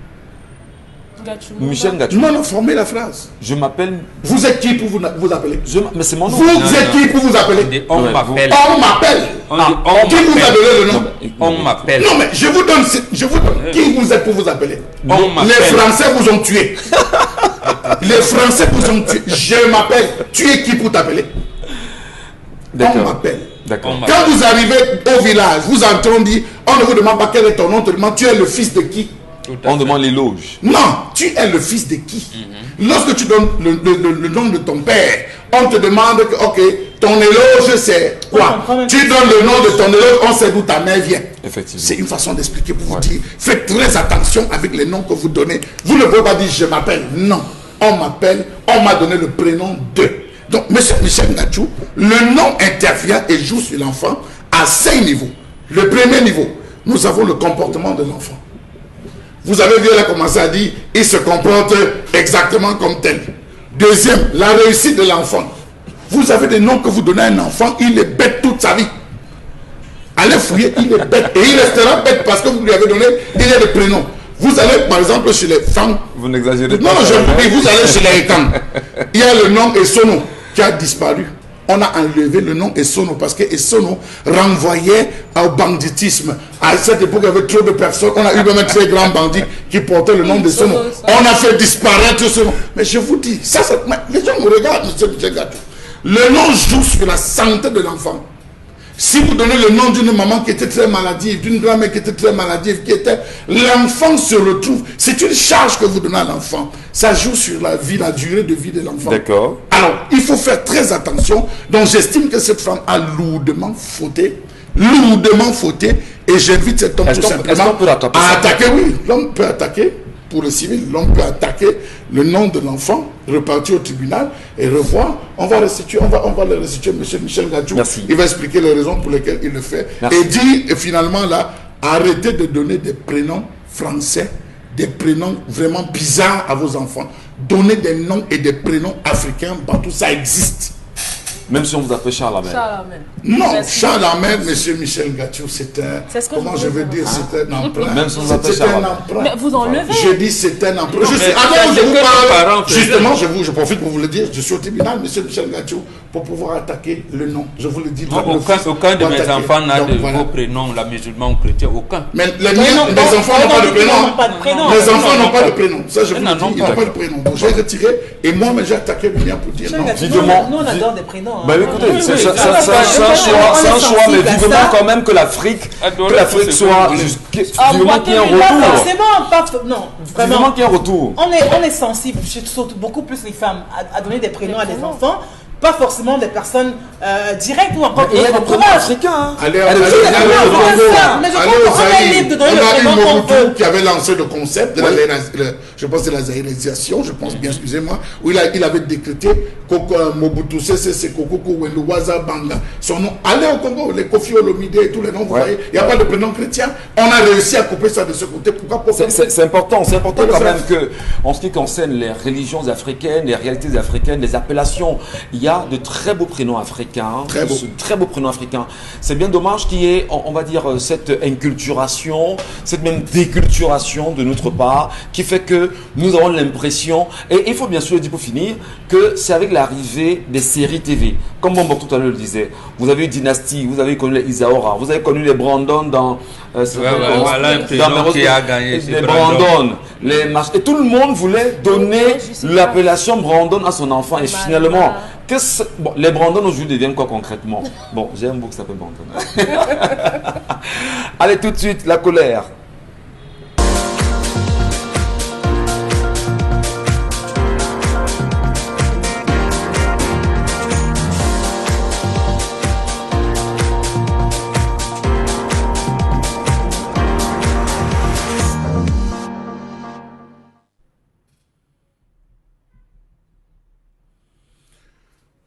Speaker 5: Ngachou.
Speaker 1: Michel Ngachou.
Speaker 3: Non, non, formez la phrase.
Speaker 1: Je m'appelle.
Speaker 3: Vous êtes qui pour vous appeler?
Speaker 1: Mais c'est mon nom.
Speaker 3: Vous êtes qui pour vous appeler?
Speaker 2: On
Speaker 1: Ouais,
Speaker 2: m'appelle.
Speaker 3: On m'appelle. Qui vous a donné le nom?
Speaker 2: On m'appelle.
Speaker 3: Non, mais je vous donne. Qui vous êtes pour vous appeler? Les Français vous ont tué. Les Français vous ont tué. Je m'appelle. Tu es qui pour t'appeler? On m'appelle. Quand vous arrivez au village, vous entendez dire, on ne vous demande pas quel est ton nom, on te demande, tu es le fils de qui?
Speaker 1: On demande l'éloge.
Speaker 3: Non, tu es le fils de qui? Lorsque tu donnes le nom de ton père, on te demande que, ok, ton éloge c'est quoi? Tu donnes le nom de ton éloge, on sait d'où ta mère vient.
Speaker 1: Effectivement.
Speaker 3: C'est une façon d'expliquer pour vous dire, faites très attention avec les noms que vous donnez. Vous ne pouvez pas dire je m'appelle. Non, on m'appelle, on m'a donné le prénom de. Donc, monsieur Michel Gatchou, le nom intervient et joue sur l'enfant à 5 niveaux. Le premier niveau, nous avons le comportement de l'enfant. Vous avez vu, elle a commencé à dire, il se comporte exactement comme tel. Deuxième, la réussite de l'enfant. Vous avez des noms que vous donnez à un enfant, il est bête toute sa vie. Allez fouiller, il est bête. Et il restera bête parce que vous lui avez donné déjà des prénoms. Vous allez, par exemple, chez les femmes.
Speaker 1: Vous n'exagérez pas.
Speaker 3: Non, je vous dis, vous allez chez les Ekang. Il y a le nom Essono qui a disparu. On a enlevé le nom Essono parce que Essono renvoyait au banditisme. À cette époque, il y avait trop de personnes. On a eu même un très grand bandit qui portait le nom d'Essono. On a fait disparaître ce nom. Mais je vous dis, les gens me regardent, monsieur Gatchou. Le nom joue sur la santé de l'enfant. Si vous donnez le nom d'une maman qui était très maladive, d'une grand-mère qui était très maladive, l'enfant se retrouve. C'est une charge que vous donnez à l'enfant. Ça joue sur la vie, la durée de vie de l'enfant.
Speaker 1: D'accord.
Speaker 3: Alors, il faut faire très attention. Donc, j'estime que cette femme a lourdement fauté. Lourdement fauté. Et j'invite cet homme tout simplement à attaquer. Oui, l'homme peut attaquer. Pour le civil, l'homme peut attaquer le nom de l'enfant, repartir au tribunal et revoir. On va restituer, on va le restituer, monsieur Michel Gatchou.
Speaker 1: Merci.
Speaker 3: Il va expliquer les raisons pour lesquelles il le fait.
Speaker 1: Merci.
Speaker 3: Et dit, et finalement là, arrêtez de donner des prénoms français, des prénoms vraiment bizarres à vos enfants. Donnez des noms et des prénoms africains, partout ça existe.
Speaker 1: Même si on vous appelle Charles Hamel.
Speaker 3: Non, Charles Hamel, monsieur Michel Gatchou, c'est un. Comment je veux dire, c'est un emprunt.
Speaker 1: Même si on vous appelle Charles Hamel.
Speaker 5: Mais vous enlevez.
Speaker 3: Je dis c'est un emprunt. Avant, je vous parle. Justement, je profite pour vous le dire. Je suis au tribunal, monsieur Michel Gatchou, pour pouvoir attaquer le nom. Je vous le dis.
Speaker 2: Aucun de mes enfants n'a de vos prénoms, la musulman ou chrétien, aucun.
Speaker 3: Mais les enfants n'ont pas de prénom. Les enfants n'ont pas de prénom. Ça, je vous le dis, ils n'ont pas de prénom. Donc, j'ai retiré et moi, j'ai attaqué le mien pour dire non.
Speaker 4: Nous, on adore des prénoms.
Speaker 1: Ben écoutez, c'est un choix, mais vivement quand même que l'Afrique soit vivement qu'il y ait un retour.
Speaker 4: Non,
Speaker 1: Vivement
Speaker 4: vraiment.
Speaker 1: qu'il y ait un retour.
Speaker 4: On est sensible, surtout beaucoup plus les femmes, à donner des prénoms à des enfants. Pas forcément des personnes directes ou encore
Speaker 1: Il y a des prénoms africains.
Speaker 3: Allez au
Speaker 4: Zaïre.
Speaker 3: On a eu Mobutu qui avait lancé le concept de je pense de la zaïrisation, je pense bien, excusez-moi, où il avait décrété Mobutu c'est Kokoko Wendowaza Banga. Son nom, allez au Congo, les Kofi Olomide et tous les noms, vous voyez, il n'y a pas de prénom chrétien. On a réussi à couper ça de ce côté. Pourquoi
Speaker 1: c'est important quand même que, en ce qui concerne les religions africaines, les réalités africaines, les appellations, il y a de très beaux prénoms africains. Très beaux prénoms africains. C'est bien dommage qu'il y ait, on va dire, cette inculturation, cette même déculturation de notre part, qui fait que nous avons l'impression, et il faut bien sûr le dire pour finir, que c'est avec l'arrivée des séries TV. Comme Bombo tout à l'heure le disait, vous avez eu Dynasty, vous avez connu les Isaora, vous avez connu les Brandon dans...
Speaker 2: voilà un prénom qui a gagné.
Speaker 1: Les Brandon, les marches. Et tout le monde voulait donner l'appellation Brandon à son enfant. Et finalement, les Brandon aujourd'hui deviennent quoi concrètement? Bon, j'ai un mot qui s'appelle Brandon. Allez, tout de suite, la colère.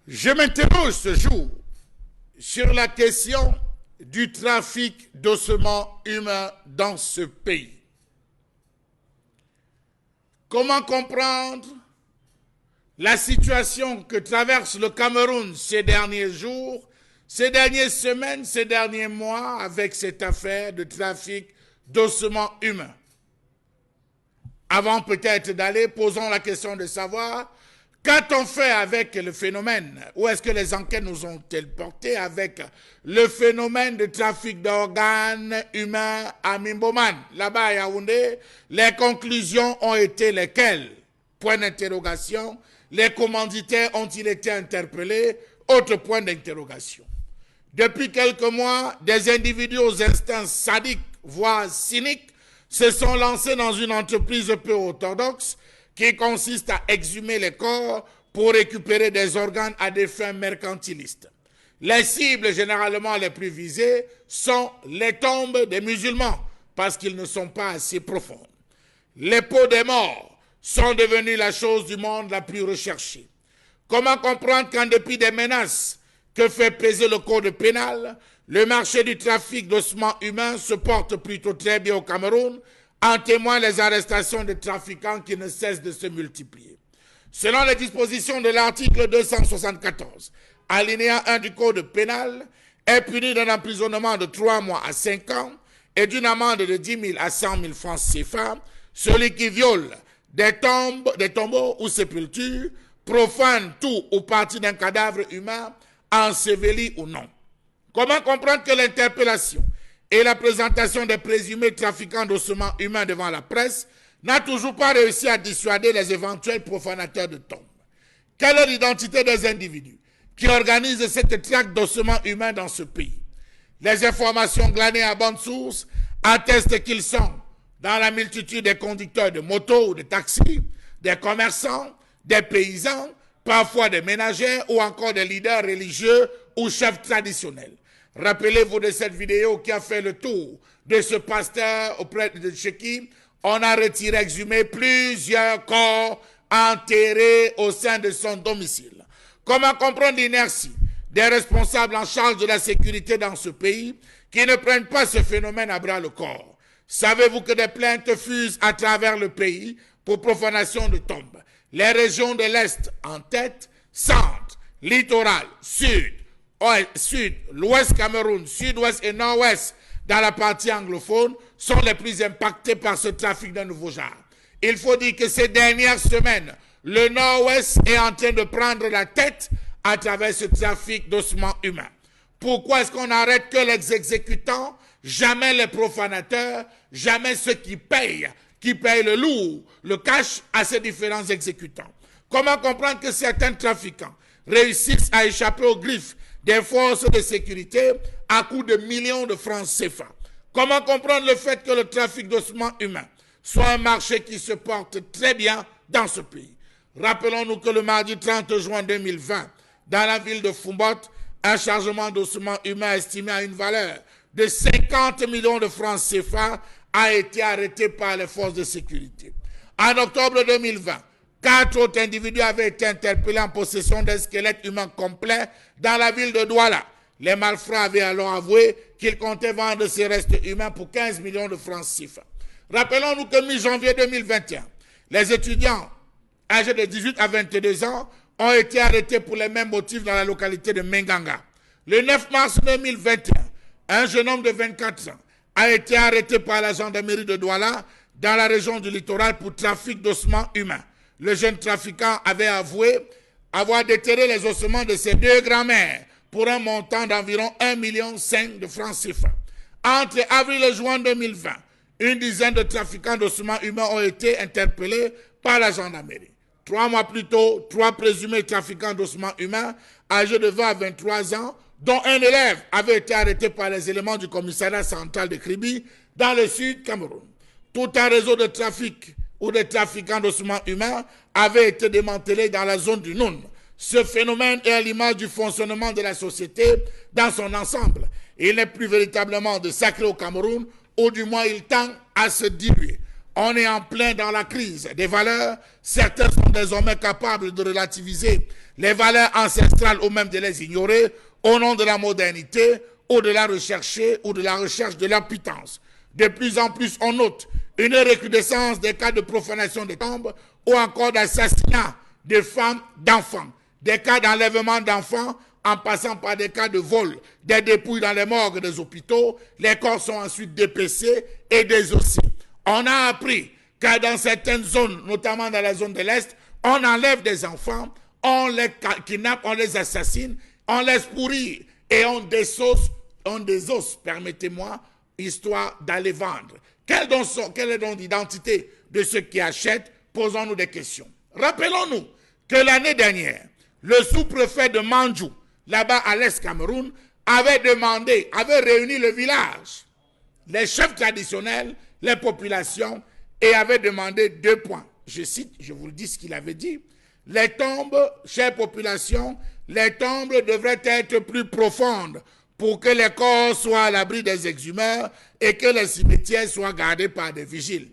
Speaker 3: Je m'interroge ce jour sur la question du trafic d'ossements humains dans ce pays. Comment comprendre la situation que traverse le Cameroun ces derniers jours, ces dernières semaines, ces derniers mois avec cette affaire de trafic d'ossements humains? Avant peut-être d'aller, posons la question de savoir Qu'a-t-on fait avec le phénomène? Où est-ce que les enquêtes nous ont-elles porté avec le phénomène de trafic d'organes humains à Mimboman? Là-bas à Yaoundé, les conclusions ont été lesquelles? Point d'interrogation. Les commanditaires ont-ils été interpellés? Autre point d'interrogation. Depuis quelques mois, des individus aux instincts sadiques, voire cyniques, se sont lancés dans une entreprise peu orthodoxe qui consiste à exhumer les corps pour récupérer des organes à des fins mercantilistes. Les cibles généralement les plus visées sont les tombes des musulmans, parce qu'ils ne sont pas assez profondes. Les peaux des morts sont devenues la chose du monde la plus recherchée. Comment comprendre qu'en dépit des menaces que fait peser le code pénal, le marché du trafic d'ossements humains se porte plutôt très bien au Cameroun, en témoignent les arrestations de trafiquants qui ne cessent de se multiplier. Selon les dispositions de l'article 274, alinéa 1 du Code pénal, est puni d'un emprisonnement de 3 mois à 5 ans et d'une amende de 10 000 à 100 000 francs CFA, celui qui viole des tombeaux ou sépultures, profane tout ou partie d'un cadavre humain, enseveli ou non. Comment comprendre que l'interpellation et la présentation des présumés trafiquants d'ossements humains devant la presse n'a toujours pas réussi à dissuader les éventuels profanateurs de tombes? Quelle est l'identité des individus qui organisent cette traque d'ossements humains dans ce pays? Les informations glanées à bonne source attestent qu'ils sont dans la multitude des conducteurs de motos ou de taxis, des commerçants, des paysans, parfois des ménagères ou encore des leaders religieux ou chefs traditionnels. Rappelez-vous de cette vidéo qui a fait le tour de ce pasteur auprès de chez qui on a retiré, exhumé plusieurs corps enterrés au sein de son domicile. Comment comprendre l'inertie des responsables en charge de la sécurité dans ce pays qui ne prennent pas ce phénomène à bras le corps? Savez-vous que des plaintes fusent à travers le pays pour profanation de tombes? Les régions de l'Est en tête, centre, littoral, sud, l'Ouest Cameroun, Sud-Ouest et Nord-Ouest dans la partie anglophone sont les plus impactés par ce trafic d'un nouveau genre. Il faut dire que ces dernières semaines, le Nord-Ouest est en train de prendre la tête à travers ce trafic d'ossements humains. Pourquoi est-ce qu'on n'arrête que les exécutants, jamais les profanateurs, jamais ceux qui payent le lourd, le cash à ces différents exécutants? Comment comprendre que certains trafiquants réussissent à échapper aux griffes des forces de sécurité à coût de millions de francs CFA? Comment comprendre le fait que le trafic d'ossements humains soit un marché qui se porte très bien dans ce pays? Rappelons-nous que le mardi 30 juin 2020, dans la ville de Fumbot, un chargement d'ossements humains estimé à une valeur de 50 millions de francs CFA a été arrêté par les forces de sécurité. En octobre 2020, 4 autres individus avaient été interpellés en possession d'un squelette humain complet dans la ville de Douala. Les malfrats avaient alors avoué qu'ils comptaient vendre ces restes humains pour 15 millions de francs CFA. Rappelons-nous que mi-janvier 2021, les étudiants âgés de 18 à 22 ans ont été arrêtés pour les mêmes motifs dans la localité de Menganga. Le 9 mars 2021, un jeune homme de 24 ans a été arrêté par la gendarmerie de Douala dans la région du littoral pour trafic d'ossements humains. Le jeune trafiquant avait avoué avoir déterré les ossements de ses 2 grands-mères pour un montant d'environ 1,5 million de francs CFA. Entre avril et juin 2020, une dizaine de trafiquants d'ossements humains ont été interpellés par la gendarmerie. 3 mois plus tôt, 3 présumés trafiquants d'ossements humains âgés de 20 à 23 ans, dont un élève avait été arrêté par les éléments du commissariat central de Kribi dans le sud Cameroun. Tout un réseau de trafic ou de trafiquants d'ossements humains avait été démantelé dans la zone du Noun. Ce phénomène est à l'image du fonctionnement de la société dans son ensemble. Il n'est plus véritablement de sacré au Cameroun, ou du moins il tend à se diluer. On est en plein dans la crise des valeurs. Certains sont désormais capables de relativiser les valeurs ancestrales ou même de les ignorer au nom de la modernité ou de la rechercher ou de la recherche de leur pitance. De plus en plus, on note une recrudescence des cas de profanation des tombes ou encore d'assassinat de femmes, d'enfants, des cas d'enlèvement d'enfants en passant par des cas de vol, des dépouilles dans les morgues des hôpitaux. Les corps sont ensuite dépecés et désossés. On a appris que dans certaines zones, notamment dans la zone de l'Est, On enlève des enfants, on les kidnappe, on les assassine, on laisse pourrir et on désosse, permettez-moi, histoire d'aller vendre. Quelle est donc l'identité de ceux qui achètent? Posons-nous des questions. Rappelons-nous que l'année dernière, le sous-préfet de Mandjou, là-bas à l'Est Cameroun, avait réuni le village, les chefs traditionnels, les populations, et avait demandé 2 points. Je cite, je vous le dis ce qu'il avait dit. Les tombes, chère population, les tombes devraient être plus profondes pour que les corps soient à l'abri des exhumeurs et que les cimetières soient gardés par des vigiles.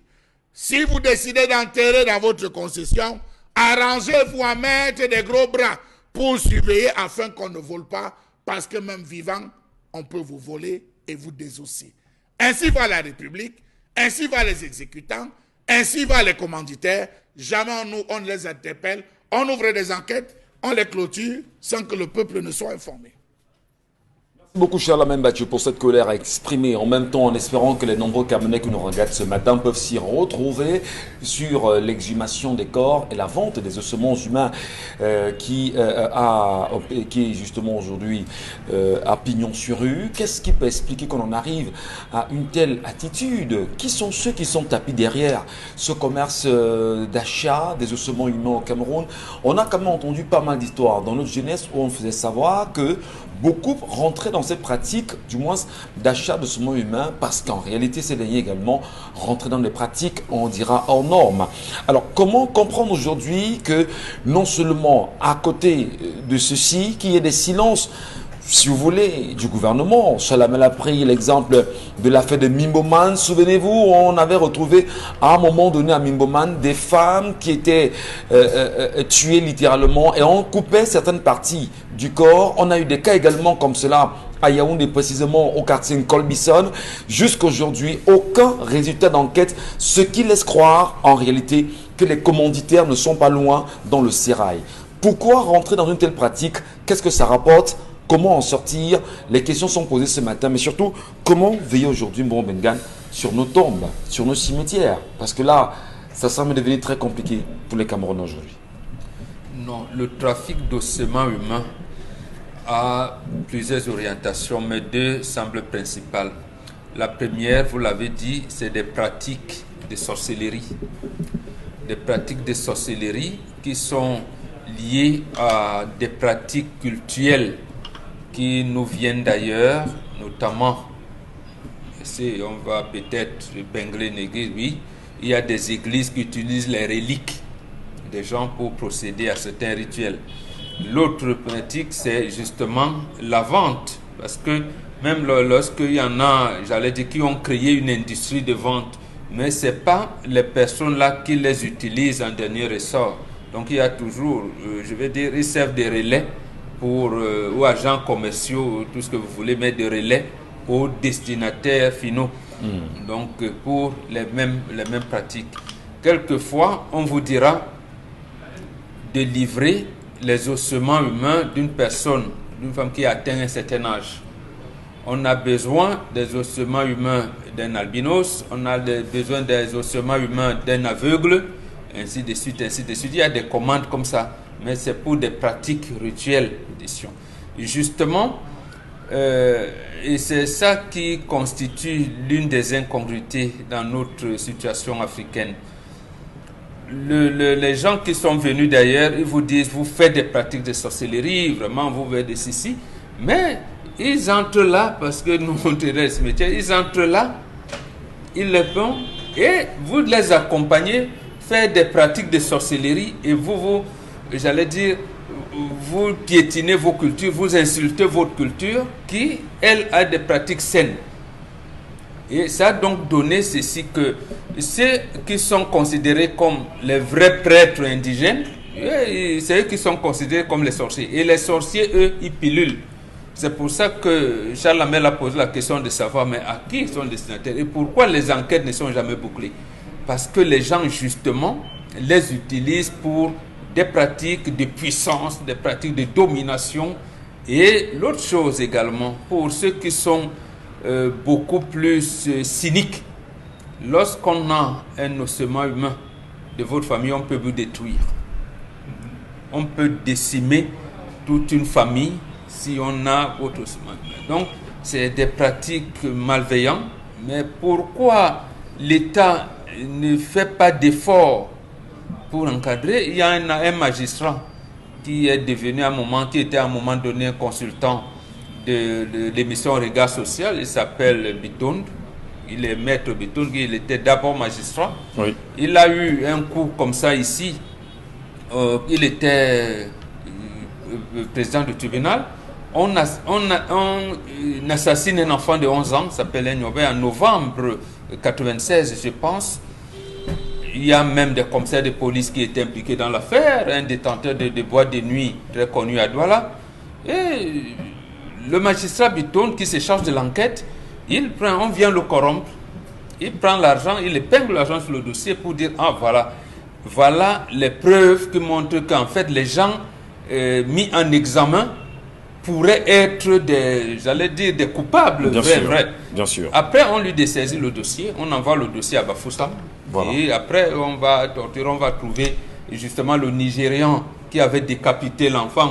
Speaker 3: Si vous décidez d'enterrer dans votre concession, arrangez-vous à mettre des gros bras pour surveiller afin qu'on ne vole pas, parce que même vivant, on peut vous voler et vous désosser. Ainsi va la République, ainsi va les exécutants, ainsi va les commanditaires. Jamais on ne les interpelle, on ouvre des enquêtes, on les clôture sans que le peuple ne soit informé.
Speaker 1: Beaucoup, cher Lamine Bathieu, pour cette colère exprimée, en même temps en espérant que les nombreux Camerounais qui nous regardent ce matin peuvent s'y retrouver sur l'exhumation des corps et la vente des ossements humains qui est justement aujourd'hui à pignon sur rue. Qu'est-ce qui peut expliquer qu'on en arrive à une telle attitude? Qui sont ceux qui sont tapis derrière ce commerce d'achat des ossements humains au Cameroun? On a quand même entendu pas mal d'histoires dans notre jeunesse où on faisait savoir que beaucoup rentraient dans cette pratique, du moins d'achat de ossements humains, parce qu'en réalité, ces derniers également rentraient dans des pratiques, on dira, hors normes. Alors, comment comprendre aujourd'hui que non seulement à côté de ceci, qu'il y ait des silences, si vous voulez, du gouvernement? Salamel a pris l'exemple de l'affaire de Mimboman. Souvenez-vous, on avait retrouvé à un moment donné à Mimboman des femmes qui étaient tuées littéralement et on coupait certaines parties du corps. On a eu des cas également comme cela à Yaoundé, précisément au quartier Colbison. Jusqu'aujourd'hui, aucun résultat d'enquête, ce qui laisse croire en réalité que les commanditaires ne sont pas loin dans le sérail. Pourquoi rentrer dans une telle pratique? Qu'est-ce que ça rapporte? Comment en sortir? Les questions sont posées ce matin, mais surtout, comment veiller aujourd'hui, Mbon Bengan, sur nos tombes, sur nos cimetières? Parce que là, ça semble devenir très compliqué pour les Camerounais aujourd'hui.
Speaker 2: Non, le trafic d'ossements humains a plusieurs orientations, mais 2 semblent principales. La première, vous l'avez dit, c'est des pratiques de sorcellerie. Des pratiques de sorcellerie qui sont liées à des pratiques cultuelles qui nous viennent d'ailleurs, notamment, on va peut-être épingler une église, oui, il y a des églises qui utilisent les reliques des gens pour procéder à certains rituels. L'autre pratique, c'est justement la vente, parce que même lorsqu'il y en a, j'allais dire, qui ont créé une industrie de vente, mais ce n'est pas les personnes-là qui les utilisent en dernier ressort. Donc il y a toujours, je vais dire, ils servent des relais pour, aux agents commerciaux, tout ce que vous voulez, mais des relais aux destinataires finaux. Donc pour les mêmes pratiques. Quelquefois, on vous dira de livrer les ossements humains d'une personne, d'une femme qui a atteint un certain âge. On a besoin des ossements humains d'un albinos, on a besoin des ossements humains d'un aveugle, ainsi de suite, ainsi de suite. Il y a des commandes comme ça, mais c'est pour des pratiques rituelles d'édition. Justement, et c'est ça qui constitue l'une des incongruités dans notre situation africaine. Les gens qui sont venus d'ailleurs, ils vous disent, vous faites des pratiques de sorcellerie, vraiment, vous faites des ceci, mais ils entrent là, parce que nous, on dirait ce métier, ils entrent là, ils le font, et vous les accompagnez, faire des pratiques de sorcellerie, et j'allais dire, vous piétinez vos cultures, vous insultez votre culture, qui, elle, a des pratiques saines. Et ça a donc donné ceci que ceux qui sont considérés comme les vrais prêtres indigènes, c'est eux qui sont considérés comme les sorciers. Et les sorciers, eux, ils pilulent. C'est pour ça que Charles Lamel a posé la question de savoir, mais à qui ils sont destinataires et pourquoi les enquêtes ne sont jamais bouclées. Parce que les gens, justement, les utilisent pour des pratiques de puissance, des pratiques de domination. Et l'autre chose également, pour ceux qui sont beaucoup plus cyniques, lorsqu'on a un ossement humain de votre famille, on peut vous détruire. on peut décimer toute une famille si on a autre. Donc, c'est des pratiques malveillantes. Mais pourquoi l'État ne fait pas d'efforts pour encadrer? Il y a un magistrat qui est devenu qui était à un moment donné consultant de l'émission Regard Social. Il s'appelle Bitonde. Il est maître Bitonde. Il était d'abord magistrat.
Speaker 1: Oui. Il
Speaker 2: a eu un coup comme ça ici. Il était président du tribunal. On assassine un enfant de 11 ans, s'appelle Nyobe, en novembre 96, je pense. Il y a même des commissaires de police qui étaient impliqués dans l'affaire, un détenteur de boîte de nuit très connu à Douala. Et le magistrat Biton qui se charge de l'enquête, on vient le corrompre, il prend l'argent, il épingle l'argent sur le dossier pour dire, ah voilà les preuves qui montrent qu'en fait les gens mis en examen pourraient être des coupables,
Speaker 1: Bien sûr.
Speaker 2: Après, on lui dessaisit le dossier, on envoie le dossier à Bafoussam. Voilà. Et après, on va trouver justement le Nigérian qui avait décapité l'enfant.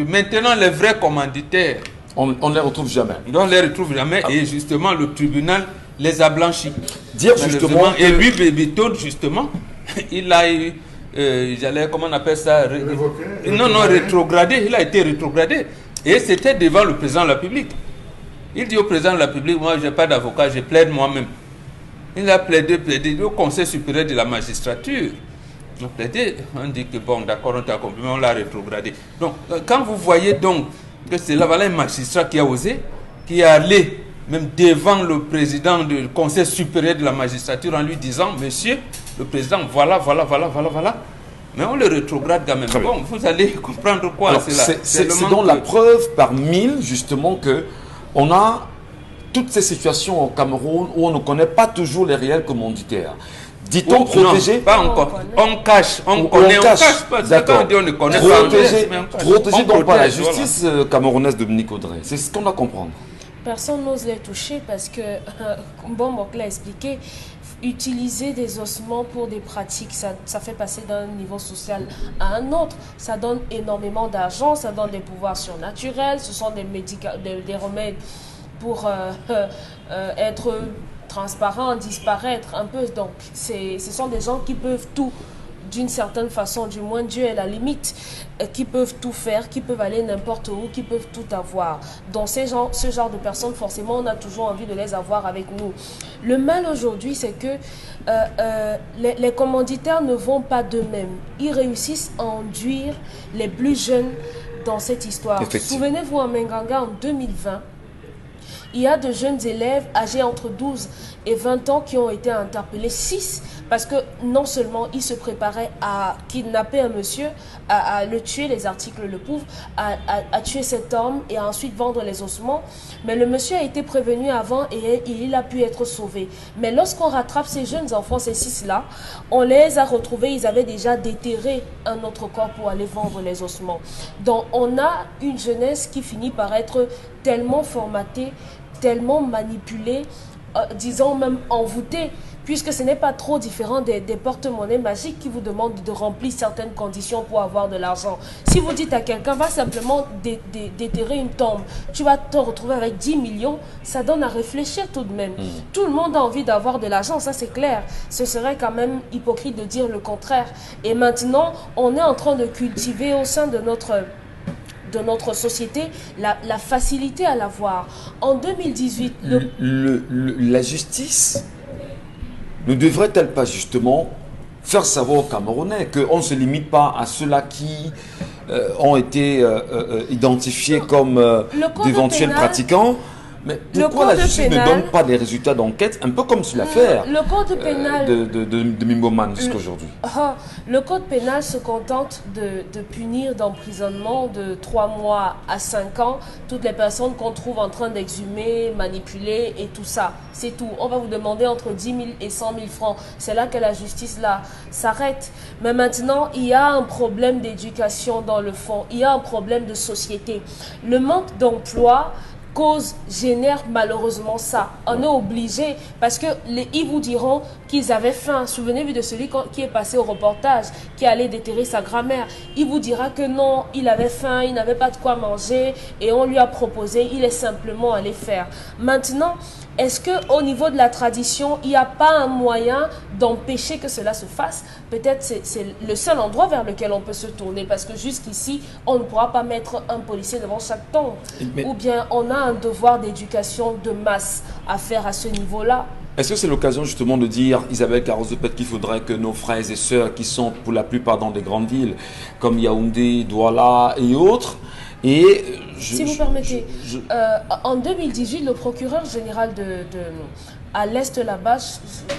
Speaker 2: Maintenant, les vrais commanditaires.
Speaker 1: On ne les retrouve jamais.
Speaker 2: On ne les retrouve jamais. Et justement, le tribunal les a blanchis.
Speaker 1: Dire justement.
Speaker 2: Et lui, Bébiton, justement, il a eu. Comment on appelle ça? Rétrogradé. Il a été rétrogradé. Et c'était devant le président de la République. Il dit au président de la République, moi je n'ai pas d'avocat, je plaide moi-même. Il a plaidé au Conseil supérieur de la magistrature. On a plaidé, on dit que bon, d'accord, on t'a compris, mais on l'a rétrogradé. Donc, quand vous voyez donc que c'est là, voilà un magistrat qui a osé, qui est allé même devant le président du Conseil supérieur de la magistrature en lui disant, monsieur le président, voilà. Mais on le rétrograde quand même. Bon, vous allez comprendre quoi.
Speaker 1: C'est donc la preuve par mille, justement, que on a toutes ces situations au Cameroun où on ne connaît pas toujours les réels commanditaires. Dit-on protéger?
Speaker 2: Pas encore. On cache, on connaît, on cache pas.
Speaker 1: D'accord.
Speaker 2: On ne connaît pas.
Speaker 1: Protéger donc pas la justice camerounaise de Dominique Audrey. C'est ce qu'on doit comprendre.
Speaker 5: Personne n'ose les toucher parce que, comme Mokle l'a expliqué, utiliser des ossements pour des pratiques, ça fait passer d'un niveau social à un autre. Ça donne énormément d'argent, ça donne des pouvoirs surnaturels, ce sont des remèdes pour être transparent, disparaître un peu. Donc, ce sont des gens qui peuvent tout, d'une certaine façon, du moins Dieu est la limite, qui peuvent tout faire, qui peuvent aller n'importe où, qui peuvent tout avoir. Donc ce genre de personnes, forcément, on a toujours envie de les avoir avec nous. Le mal aujourd'hui, c'est que les commanditaires ne vont pas d'eux-mêmes. Ils réussissent à enduire les plus jeunes dans cette histoire. Souvenez-vous, en Menganga, en 2020, il y a de jeunes élèves âgés entre 12 et 20 ans qui ont été interpellés, 6, parce que non seulement ils se préparaient à kidnapper un monsieur, à le tuer, les articles le prouvent, à tuer cet homme et à ensuite vendre les ossements, mais le monsieur a été prévenu avant et il a pu être sauvé. Mais lorsqu'on rattrape ces jeunes enfants, ces 6-là, on les a retrouvés, ils avaient déjà déterré un autre corps pour aller vendre les ossements. Donc on a une jeunesse qui finit par être tellement formatée, tellement manipulée, disons même envoûtée, puisque ce n'est pas trop différent des porte-monnaies magiques qui vous demandent de remplir certaines conditions pour avoir de l'argent. Si vous dites à quelqu'un, va simplement déterrer une tombe, tu vas te retrouver avec 10 millions, ça donne à réfléchir tout de même. Tout le monde a envie d'avoir de l'argent, ça c'est clair. Ce serait quand même hypocrite de dire le contraire. Et maintenant, on est en train de cultiver au sein de notre société la facilité à l'avoir. En 2018...
Speaker 1: La justice ne devrait-elle pas justement faire savoir aux Camerounais qu'on ne se limite pas à ceux-là qui ont été identifiés comme d'éventuels pratiquants? Mais pourquoi la justice ne donne pas des résultats d'enquête, un peu comme sur l'affaire de Mimboman jusqu'à aujourd'hui?
Speaker 5: Le code pénal se contente de punir d'emprisonnement de 3 mois à 5 ans toutes les personnes qu'on trouve en train d'exhumer, manipuler et tout ça. C'est tout. On va vous demander entre 10 000 et 100 000 francs. C'est là que la justice là s'arrête. Mais maintenant, il y a un problème d'éducation dans le fond. Il y a un problème de société. Le manque d'emploi génère malheureusement ça. On est obligé, parce que ils vous diront qu'ils avaient faim. Souvenez-vous de celui qui est passé au reportage, qui allait déterrer sa grand-mère. Il vous dira que non, il avait faim, il n'avait pas de quoi manger et on lui a proposé, il est simplement allé faire. Maintenant, est-ce qu'au niveau de la tradition, il n'y a pas un moyen d'empêcher que cela se fasse? Peut-être c'est le seul endroit vers lequel on peut se tourner, parce que jusqu'ici, on ne pourra pas mettre un policier devant chaque tombe. Ou bien on a un devoir d'éducation de masse à faire à ce niveau-là.
Speaker 1: Est-ce que c'est l'occasion justement de dire, Isabelle Carrosse, peut-être qu'il faudrait que nos frères et sœurs qui sont pour la plupart dans des grandes villes, comme Yaoundé, Douala et autres,
Speaker 5: si vous permettez, en 2018, le procureur général à l'Est là-bas,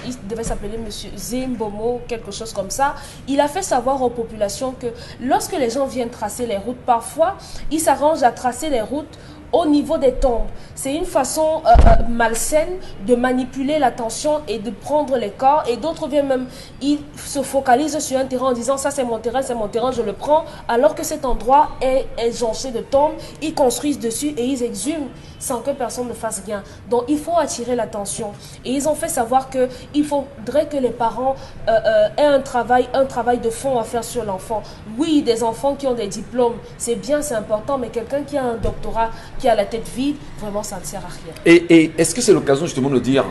Speaker 5: il devait s'appeler Monsieur Zimbomo, quelque chose comme ça, il a fait savoir aux populations que lorsque les gens viennent tracer les routes, parfois, ils s'arrangent à tracer les routes au niveau des tombes. C'est une façon malsaine de manipuler l'attention et de prendre les corps. Et d'autres viennent même, ils se focalisent sur un terrain en disant ça c'est mon terrain, je le prends. Alors que cet endroit est jonché de tombes, ils construisent dessus et ils exhument sans que personne ne fasse rien. Donc il faut attirer l'attention. Et ils ont fait savoir qu'il faudrait que les parents aient un travail de fond à faire sur l'enfant. Oui, des enfants qui ont des diplômes, c'est bien, c'est important, mais quelqu'un qui a un doctorat, qui a la tête vide, vraiment ça ne sert à rien.
Speaker 1: Et est-ce que c'est l'occasion justement de dire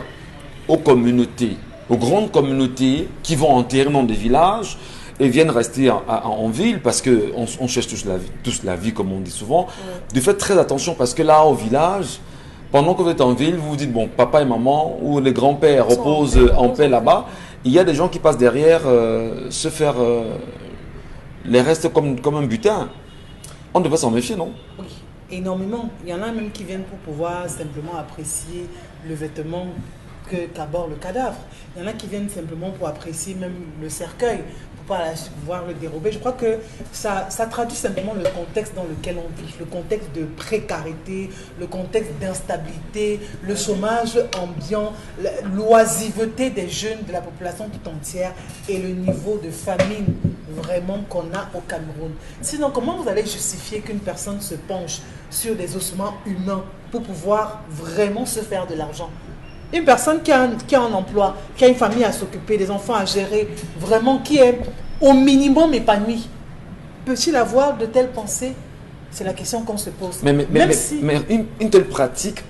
Speaker 1: aux communautés, aux grandes communautés qui vont enterrer dans des villages et viennent rester en ville, parce qu'on cherche tous la vie comme on dit souvent, de faire très attention, parce que là au village, pendant que vous êtes en ville, vous vous dites bon, papa et maman ou les grands-pères reposent en paix là-bas, il y a des gens qui passent derrière se faire les restes comme un butin. On devrait s'en méfier, non?
Speaker 4: Oui. Énormément. Il y en a même qui viennent pour pouvoir simplement apprécier le vêtement qu'aborde le cadavre. Il y en a qui viennent simplement pour apprécier même le cercueil, pour pouvoir le dérober. Je crois que ça traduit simplement le contexte dans lequel on vit, le contexte de précarité, le contexte d'instabilité, le chômage ambiant, l'oisiveté des jeunes, de la population tout entière et le niveau de famine vraiment qu'on a au Cameroun. Sinon, comment vous allez justifier qu'une personne se penche sur des ossements humains pour pouvoir vraiment se faire de l'argent? Une personne qui a un emploi, qui a une famille à s'occuper, des enfants à gérer, vraiment qui est au minimum épanoui, peut-il avoir de telles pensées? C'est la question qu'on se pose.
Speaker 1: Mais une telle pratique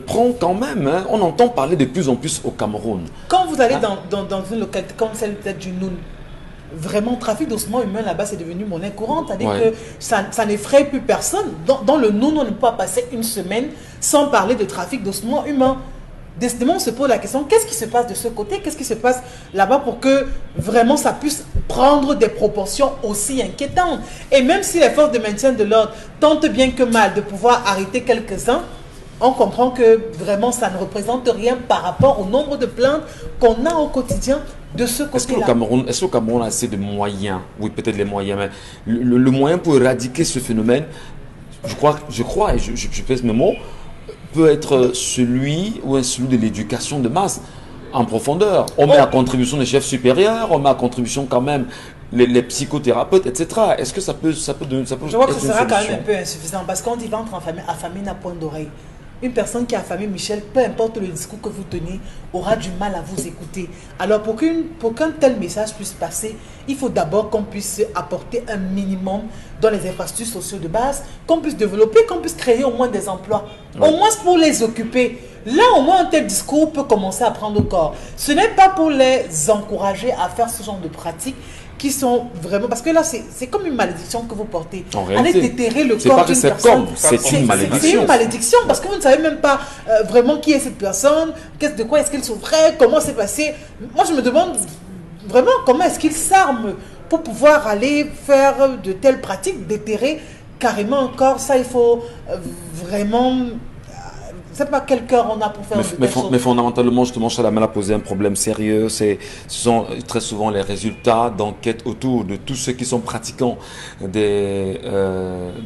Speaker 1: prend quand même, hein, on entend parler de plus en plus au Cameroun.
Speaker 4: Quand vous allez dans une localité comme celle peut-être du Noun, vraiment, le trafic d'ossements humains là-bas, c'est devenu monnaie courante. C'est-à-dire que ça n'effraie plus personne. Dans le Noun, on ne peut pas passer une semaine sans parler de trafic d'ossements humains. Décidément, on se pose la question, qu'est-ce qui se passe de ce côté? Qu'est-ce qui se passe là-bas pour que vraiment ça puisse prendre des proportions aussi inquiétantes? Et même si les forces de maintien de l'ordre tentent bien que mal de pouvoir arrêter quelques-uns, on comprend que vraiment ça ne représente rien par rapport au nombre de plaintes qu'on a au quotidien de ce côté-là.
Speaker 1: Est-ce que le Cameroun a assez de moyens? Oui, peut-être les moyens, mais le moyen pour éradiquer ce phénomène, je crois, et je pèse mes mots, peut être celui de l'éducation de masse en profondeur. On met à contribution les chefs supérieurs, on met à contribution quand même les psychothérapeutes, etc. Est-ce que ça peut donner... Je
Speaker 4: crois que ce sera quand même un peu insuffisant, parce qu'on dit ventre affamé n'a point d'oreille. Une personne qui a affamé Michel, peu importe le discours que vous tenez, aura du mal à vous écouter. Alors pour qu'un tel message puisse passer, il faut d'abord qu'on puisse apporter un minimum dans les infrastructures sociales de base, qu'on puisse développer, qu'on puisse créer au moins des emplois, au moins pour les occuper. Là, au moins, un tel discours peut commencer à prendre corps. Ce n'est pas pour les encourager à faire ce genre de pratiques qui sont vraiment... Parce que là, c'est comme une malédiction que vous portez. Allez déterrer le corps d'une personne.
Speaker 1: C'est une malédiction.
Speaker 4: C'est une malédiction parce que vous ne savez même pas vraiment qui est cette personne, de quoi est-ce qu'elle souffrait, comment c'est passé. Moi, je me demande vraiment comment est-ce qu'ils s'arment pour pouvoir aller faire de telles pratiques, déterrer carrément un corps. Ça, il faut vraiment... Je ne sais pas quel cœur on a pour faire
Speaker 1: mais fondamentalement, justement, Chalamel a posé un problème sérieux. Ce sont très souvent les résultats d'enquêtes autour de tous ceux qui sont pratiquants de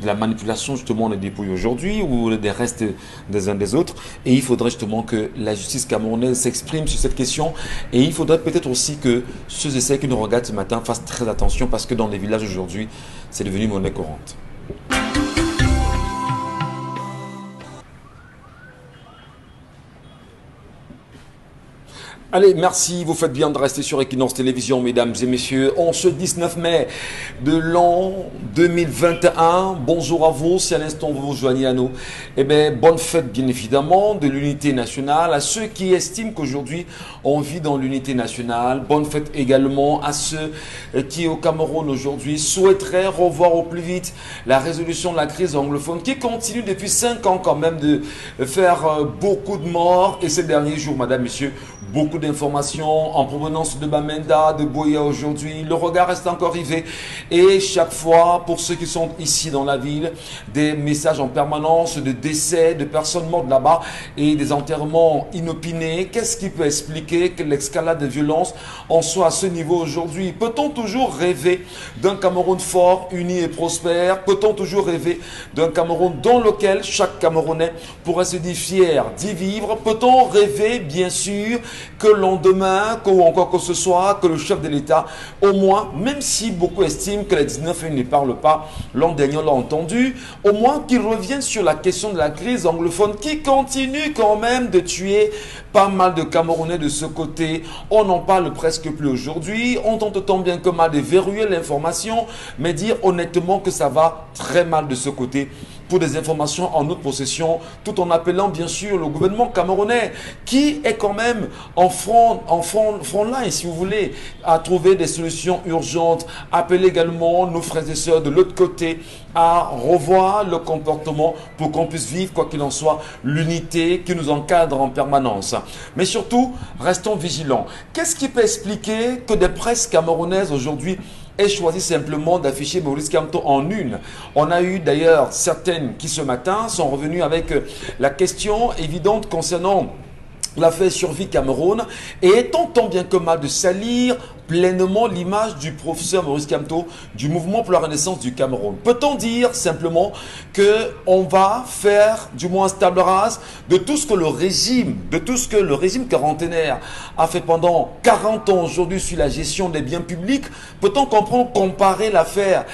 Speaker 1: la manipulation justement des dépouilles aujourd'hui ou des restes des uns des autres. Et il faudrait justement que la justice camerounaise s'exprime sur cette question. Et il faudrait peut-être aussi que ceux et celles qui nous regardent ce matin fassent très attention, parce que dans les villages aujourd'hui, c'est devenu monnaie courante. Allez, merci, vous faites bien de rester sur Equinox Télévision, mesdames et messieurs. En ce 19 mai de l'an 2021, bonjour à vous, si à l'instant vous vous joignez à nous. Eh bien, bonne fête bien évidemment de l'unité nationale, à ceux qui estiment qu'aujourd'hui on vit dans l'unité nationale. Bonne fête également à ceux qui au Cameroun aujourd'hui souhaiteraient revoir au plus vite la résolution de la crise anglophone qui continue depuis 5 ans quand même de faire beaucoup de morts. Et ces derniers jours, madame, messieurs, beaucoup d'informations en provenance de Bamenda, de Boya aujourd'hui. Le regard reste encore rivé. Et chaque fois, pour ceux qui sont ici dans la ville, des messages en permanence de décès, de personnes mortes là-bas et des enterrements inopinés. Qu'est-ce qui peut expliquer que l'escalade de violence en soit à ce niveau aujourd'hui? Peut-on toujours rêver d'un Cameroun fort, uni et prospère? Peut-on toujours rêver d'un Cameroun dans lequel chaque Camerounais pourrait se dire fier d'y vivre? Peut-on rêver, bien sûr, que lendemain, ou encore que ce soit, que le chef de l'État, au moins, même si beaucoup estiment que les 19 ne parlent pas, l'an dernier on l'a entendu, au moins qu'il revienne sur la question de la crise anglophone qui continue quand même de tuer pas mal de Camerounais de ce côté. On n'en parle presque plus aujourd'hui. On tente tant bien que mal de verrouiller l'information, mais dire honnêtement que ça va très mal de ce côté pour des informations en notre possession, tout en appelant bien sûr le gouvernement camerounais qui est quand même en front line, si vous voulez, à trouver des solutions urgentes. Appeler également nos frères et sœurs de l'autre côté à revoir le comportement pour qu'on puisse vivre, quoi qu'il en soit, l'unité qui nous encadre en permanence. Mais surtout, restons vigilants. Qu'est-ce qui peut expliquer que des presses camerounaises aujourd'hui aient choisi simplement d'afficher Maurice Kamto en une? On a eu d'ailleurs certaines qui ce matin sont revenues avec la question évidente concernant l'affaire Survie Cameroun et étant tant bien que mal de salir pleinement l'image du professeur Maurice Kamto du mouvement pour la renaissance du Cameroun. Peut-on dire simplement qu'on va faire du moins table rase de tout ce que le régime quarantenaire a fait pendant 40 ans aujourd'hui sur la gestion des biens publics? Peut-on comparer l'affaire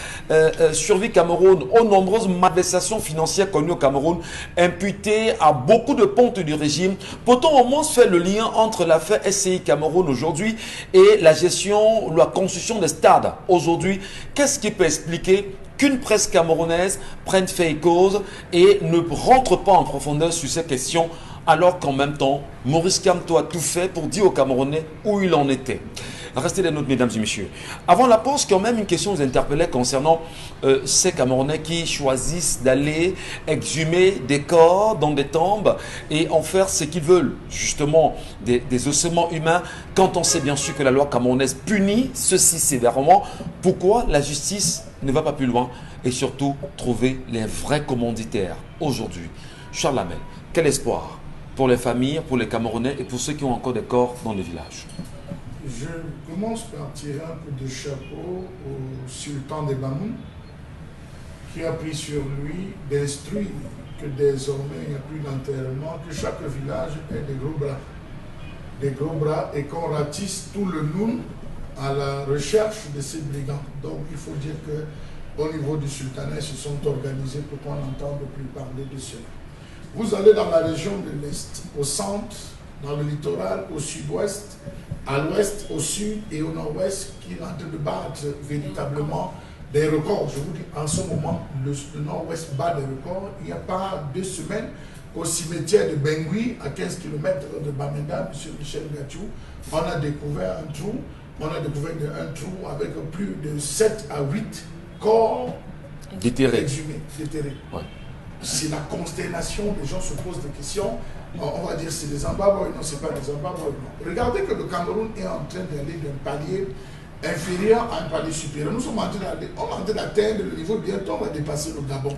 Speaker 1: Survie Cameroun aux nombreuses malversations financières connues au Cameroun imputées à beaucoup de pontes du régime? Peut-on au moins faire le lien entre l'affaire SCI Cameroun aujourd'hui et la gestion, la construction des stades aujourd'hui? Qu'est-ce qui peut expliquer qu'une presse camerounaise prenne fait et cause et ne rentre pas en profondeur sur ces questions, alors qu'en même temps, Maurice Kamto a tout fait pour dire aux Camerounais où il en était? Restez les nôtres, mesdames et messieurs. Avant la pause, quand même, une question nous interpellait concernant ces Camerounais qui choisissent d'aller exhumer des corps dans des tombes et en faire ce qu'ils veulent, justement des ossements humains, quand on sait bien sûr que la loi camerounaise punit ceci sévèrement. Pourquoi la justice ne va pas plus loin et surtout trouver les vrais commanditaires aujourd'hui? Charles Lamel, quel espoir pour les familles, pour les Camerounais et pour ceux qui ont encore des corps dans les villages?
Speaker 3: Je commence par tirer un coup de chapeau au sultan des Bamoun qui a pris sur lui d'instruire que désormais il n'y a plus d'enterrement, que chaque village ait des gros bras. Des gros bras et qu'on ratisse tout le noun à la recherche de ces brigands. Donc il faut dire qu'au niveau du sultanat, ils se sont organisés pour qu'on n'entende plus parler de cela. Vous allez dans la région de l'Est, au centre, dans le littoral, au sud-ouest, à l'ouest, au sud et au nord-ouest, qui est en train de battre véritablement des records. Je vous dis, en ce moment, le nord-ouest bat des records. Il n'y a pas 2 semaines qu'au cimetière de Bengui, à 15 km de Bamenda, M. Michel Gatchou, on a découvert un trou. On a découvert un trou avec plus de 7 à 8 corps
Speaker 1: déterrés.
Speaker 3: Exhumés, déterrés. Ouais. C'est la consternation, les gens se posent des questions. On va dire c'est des Zimbabwe, non, c'est pas des Zimbabwe. Regardez que le Cameroun est en train d'aller d'un palier inférieur à un palier supérieur. Nous sommes en train d'atteindre le niveau, bientôt on va dépasser le Gabon.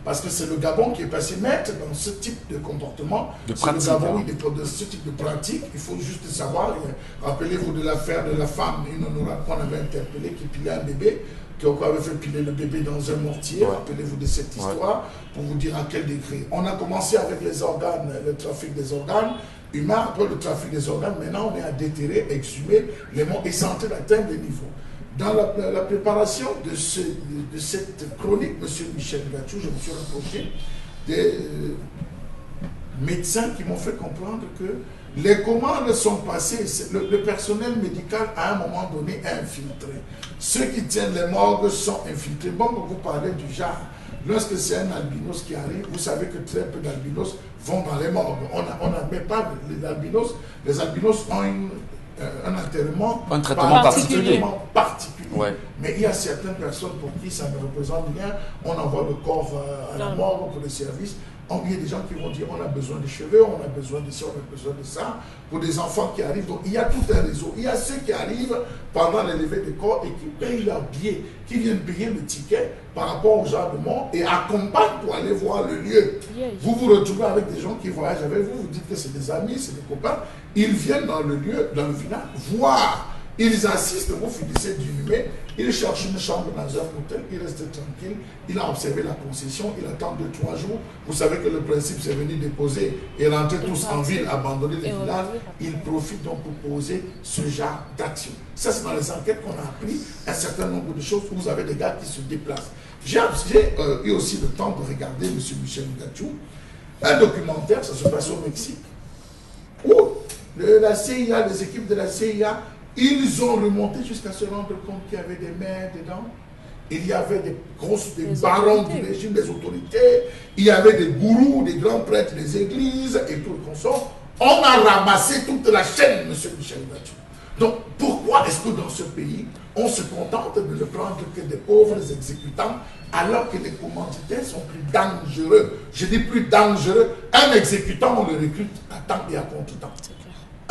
Speaker 3: Parce que c'est le Gabon qui est passé maître dans ce type de comportement, de pratique, le Gabon, de ce type de pratique. Il faut juste savoir, rappelez-vous de l'affaire de la femme, une honorable qu'on avait interpellée, qui pilait un bébé, qui avait fait piler le bébé dans un mortier. Ouais. Rappelez-vous de cette histoire, pour vous dire à quel degré. On a commencé avec les organes, le trafic des organes humains, après le trafic des organes, maintenant on est à déterrer, exhumer les morts et en train d'atteindre des niveaux. Dans la préparation de cette chronique, M. Michel Gatchou, je me suis rapproché médecins qui m'ont fait comprendre que les commandes sont passées, le personnel médical à un moment donné est infiltré. Ceux qui tiennent les morgues sont infiltrés. Bon, vous parlez du genre, lorsque c'est un albinos qui arrive, vous savez que très peu d'albinos vont dans les morgues. On n'admet pas les albinos. Les albinos ont un enterrement,
Speaker 1: un traitement particulier.
Speaker 3: Ouais. Mais il y a certaines personnes pour qui ça ne représente rien. On envoie le corps à la morgue pour les services. Il y a des gens qui vont dire on a besoin de cheveux, on a besoin de ça, on a besoin de ça. Pour des enfants qui arrivent, donc il y a tout un réseau. Il y a ceux qui arrivent pendant les levées de corps et qui payent leur billet, qui viennent payer le ticket par rapport au genre de mort et accompagnent pour aller voir le lieu. Vous vous retrouvez avec des gens qui voyagent avec vous, vous dites que c'est des amis, c'est des copains. Ils viennent dans le lieu, dans le village, voir. Ils assistent, vous finissez d'inhumer, ils cherchent une chambre dans un hôtel, ils restent tranquilles, il a observé la concession, il attend 2-3 jours. Vous savez que le principe c'est venir déposer et rentrer tous en ville, abandonner les villages. Ils profitent donc pour poser ce genre d'action. Ça c'est dans les enquêtes qu'on a appris un certain nombre de choses où vous avez des gars qui se déplacent. J'ai eu aussi le temps de regarder, M. Michel Gachou, un documentaire, ça se passe au Mexique, où la CIA, les équipes de la CIA, ils ont remonté jusqu'à se rendre compte qu'il y avait des maires dedans. Il y avait des barons du régime, des autorités. Il y avait des gourous, des grands prêtres des églises et tout le consort. On a ramassé toute la chaîne, M. Michel Gachou. Donc, pourquoi est-ce que dans ce pays, on se contente de ne prendre que des pauvres exécutants alors que les commanditaires sont plus dangereux? Je dis plus dangereux. Un exécutant, on le recrute à temps et à contre-temps.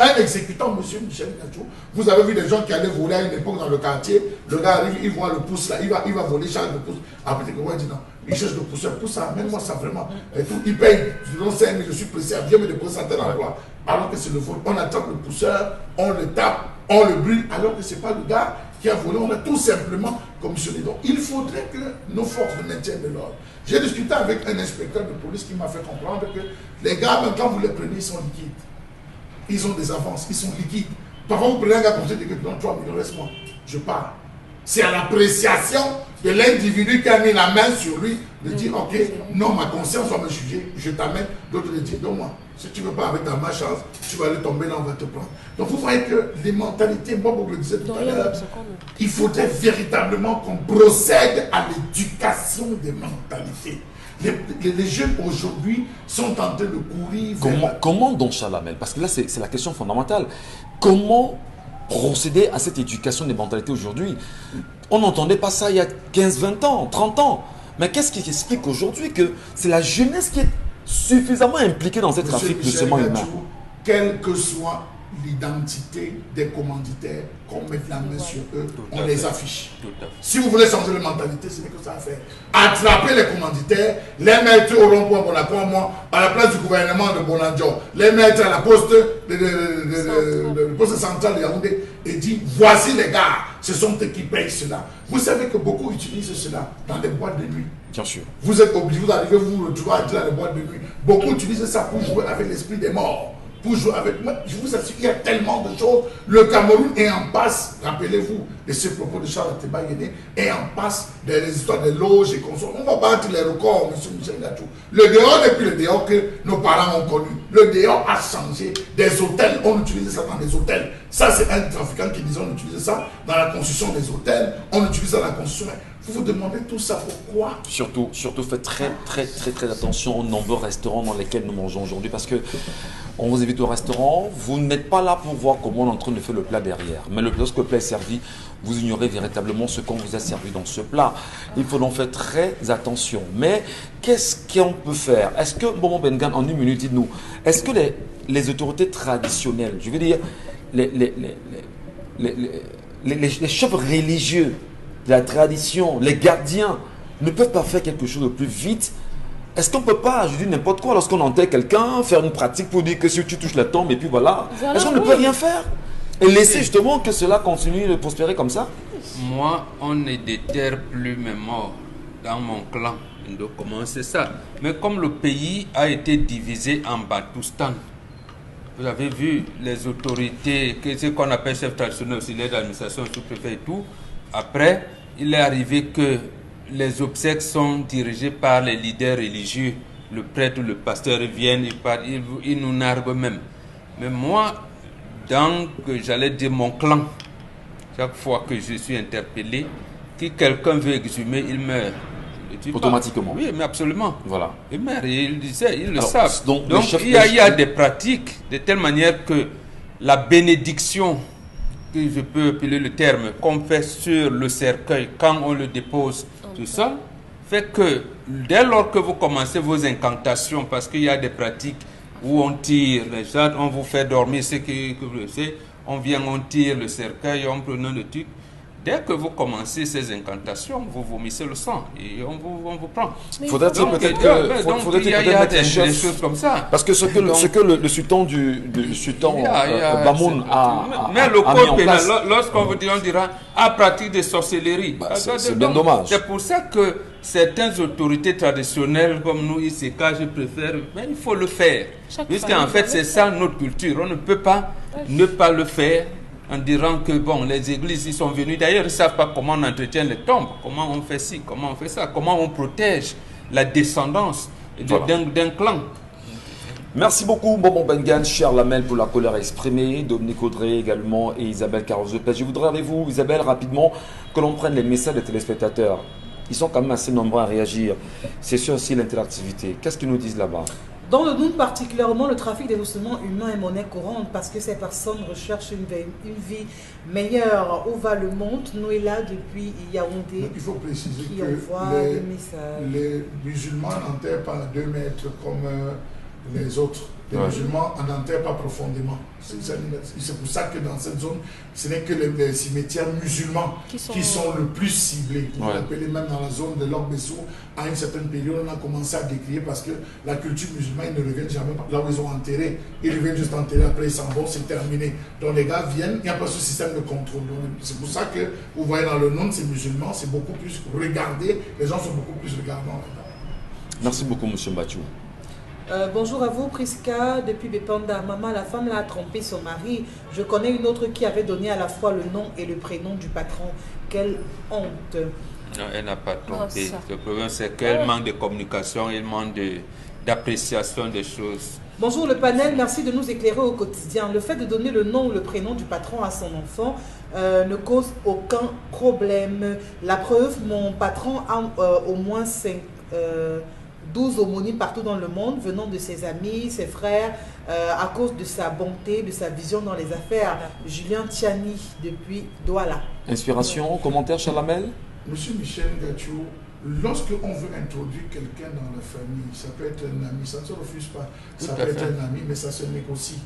Speaker 3: Un exécutant, M. Michel Gachou, vous avez vu des gens qui allaient voler à une époque dans le quartier, le gars arrive, il voit le pouce là, il va voler, charge le pouce. Après, il dit non, il cherche le pousseur, pousse ça, amène-moi ça vraiment. Et tout, il paye, je donne 5 000, je suis pressé, viens me déposer à tel endroit. Alors que c'est le vol, on attrape le pousseur, on le tape, on le brûle, alors que ce n'est pas le gars qui a volé, on a tout simplement commissionné. Donc, il faudrait que nos forces de maintien de l'ordre. J'ai discuté avec un inspecteur de police qui m'a fait comprendre que les gars, même quand vous les prenez, ils sont liquides. Ils ont des avances, ils sont liquides. Parfois, vous prenez un gars comme ça, et que tu donnes 3 millions, laisse-moi, je pars. C'est à l'appréciation de l'individu qui a mis la main sur lui de dire, ok, non, ma conscience va me juger, je t'amène. D'autres le disent, donne-moi. Si tu ne veux pas avec ta malchance, tu vas aller tomber là, on va te prendre. Donc, vous voyez que les mentalités, moi, vous le disiez tout à l'heure, il faudrait véritablement qu'on procède à l'éducation des mentalités. Les jeunes aujourd'hui sont en train de courir
Speaker 1: Comment donc, Chalamel? Parce que là, c'est la question fondamentale. Comment procéder à cette éducation des mentalités aujourd'hui? On n'entendait pas ça il y a 15, 20 ans, 30 ans. Mais qu'est-ce qui explique aujourd'hui que c'est la jeunesse qui est suffisamment impliquée dans ce trafic de semences humains?
Speaker 3: Quelle que soit l'identité des commanditaires, qu'on mette la main sur eux, on les affiche. Si vous voulez changer la mentalité, c'est que ça à faire. Attraper les commanditaires, les mettre au rond-point Bonacombe, à la place du gouvernement de Bonadjo, les mettre à la poste, le poste central de Yaoundé, et dire voici les gars, ce sont eux qui payent cela. Vous savez que beaucoup utilisent cela dans les boîtes de nuit.
Speaker 1: Bien sûr.
Speaker 3: Vous êtes obligé, vous arrivez, vous retrouvez dans les boîtes de nuit. Beaucoup utilisent ça pour jouer avec l'esprit des morts. Pour jouer avec moi, je vous assure, il y a tellement de choses. Le Cameroun est en passe, rappelez-vous de ce propos de Charles Ateba Guéné, est en passe des histoires de loges et consorts. On va battre les records, M. Michel Gachou. Le dehors n'est plus le dehors que nos parents ont connu. Le dehors a changé. Des hôtels, on utilisait ça dans les hôtels. Ça, c'est un trafiquant qui disait on utilisait ça dans la construction des hôtels, on utilise ça dans la construction. Vous vous demandez tout ça pourquoi? Surtout
Speaker 1: faites très attention aux nombreux restaurants dans lesquels nous mangeons aujourd'hui, parce que on vous invite au restaurant, vous n'êtes pas là pour voir comment on est en train de faire le plat derrière. Mais lorsque le plat est servi, vous ignorez véritablement ce qu'on vous a servi dans ce plat. Il faut donc faire très attention. Mais qu'est-ce qu'on peut faire? Est-ce que, Bobo Bengan, en une minute, dites-nous, est-ce que les autorités traditionnelles, je veux dire, les chefs religieux de la tradition, les gardiens, ne peuvent pas faire quelque chose de plus vite? Est-ce qu'on ne peut pas, je dis n'importe quoi, lorsqu'on enterre quelqu'un, faire une pratique pour dire que si tu touches la tombe et puis voilà, est-ce qu'on ne peut rien faire et laisser justement que cela continue de prospérer comme ça?
Speaker 2: Moi, on ne déterre plus mes morts dans mon clan de commencer ça. Mais comme le pays a été divisé en Batoustan, vous avez vu les autorités, ce qu'on appelle chef traditionnel, auxiliaire d'administration, sous-préfet et tout. Après, il est arrivé que les obsèques sont dirigées par les leaders religieux le prêtre, le pasteur viennent, ils nous narguent même. Mais moi, dans, j'allais dire, mon clan, chaque fois que je suis interpellé, si quelqu'un veut exhumer, il meurt.
Speaker 1: Automatiquement.
Speaker 2: Oui, mais absolument.
Speaker 1: Voilà.
Speaker 2: Il meurt, et ils le
Speaker 1: Alors,
Speaker 2: savent.
Speaker 1: donc,
Speaker 2: Il y a des pratiques de telle manière que la bénédiction, que je peux appeler le terme, qu'on fait sur le cercueil quand on le dépose tout ça, fait que dès lors que vous commencez vos incantations, parce qu'il y a des pratiques où on tire les gens, on vous fait dormir, ce que vous savez, on vient, on tire le cercueil, on prend le truc. Dès que vous commencez ces incantations, vous vomissez le sang et on vous prend.
Speaker 1: Faudrait-il peut-être mettre des choses
Speaker 2: comme ça.
Speaker 1: Parce que ce que le sultan Bamoun a
Speaker 2: mais le
Speaker 1: mis
Speaker 2: code
Speaker 1: en
Speaker 2: pénal,
Speaker 1: place,
Speaker 2: lorsqu'on vous dit, on dira à pratique de sorcellerie.
Speaker 1: c'est bien dommage.
Speaker 2: C'est pour ça que certaines autorités traditionnelles comme nous, ici, je préfère, mais il faut le faire. Puisqu'en fait, c'est ça notre culture. On ne peut pas ne pas le faire. En disant que bon, les églises ils sont venus, d'ailleurs ils ne savent pas comment on entretient les tombes, comment on fait ci, comment on fait ça, comment on protège la descendance d'un clan.
Speaker 1: Merci beaucoup Bobo Bengan, cher Lamel, pour la colère exprimée, Dominique Audrey également et Isabelle Carozepes. Je voudrais avec vous, Isabelle, rapidement, que l'on prenne les messages des téléspectateurs. Ils sont quand même assez nombreux à réagir. C'est sûr aussi l'interactivité. Qu'est-ce qu'ils nous disent là-bas?
Speaker 4: Dans le Noun particulièrement, le trafic des ressources humains est monnaie courante parce que ces personnes recherchent une vie meilleure. Où va le monde? Nous est là depuis Yaoundé.
Speaker 3: Il faut préciser
Speaker 4: qui
Speaker 3: que
Speaker 4: envoie des messages.
Speaker 3: Les musulmans n'enterrent pas à 2 mètres comme les autres. Les musulmans n'enterrent pas profondément. C'est pour ça que dans cette zone, ce n'est que les cimetières musulmans qui sont le plus ciblés. Vous l'appelez même dans la zone de l'Orbesso, à une certaine période, on a commencé à décrier parce que la culture musulmane, ils ne reviennent jamais là où ils ont enterré. Ils reviennent juste enterrer, après ils s'en vont, c'est terminé. Donc les gars viennent, il n'y a pas ce système de contrôle. C'est pour ça que vous voyez dans le nom de ces musulmans, c'est beaucoup plus regardé, les gens sont beaucoup plus regardants.
Speaker 1: Merci beaucoup, M. Mbachou.
Speaker 4: Bonjour à vous, Priska, depuis Bepanda. Maman, la femme là a trompé son mari. Je connais une autre qui avait donné à la fois le nom et le prénom du patron. Quelle honte.
Speaker 2: Non, elle n'a pas trompé. Le problème, c'est qu'elle manque de communication, elle manque d'appréciation des choses.
Speaker 4: Bonjour le panel, merci de nous éclairer au quotidien. Le fait de donner le nom ou le prénom du patron à son enfant ne cause aucun problème. La preuve, mon patron a au moins 12 aumôniers partout dans le monde, venant de ses amis, ses frères, à cause de sa bonté, de sa vision dans les affaires. Julien Tiani, depuis Douala.
Speaker 1: Inspiration, commentaire, Chalamel?
Speaker 3: Monsieur Michel Gatchou, lorsqu'on veut introduire quelqu'un dans la famille, ça peut être un ami, ça ne se refuse pas. Ça peut être un ami, mais ça se négocie.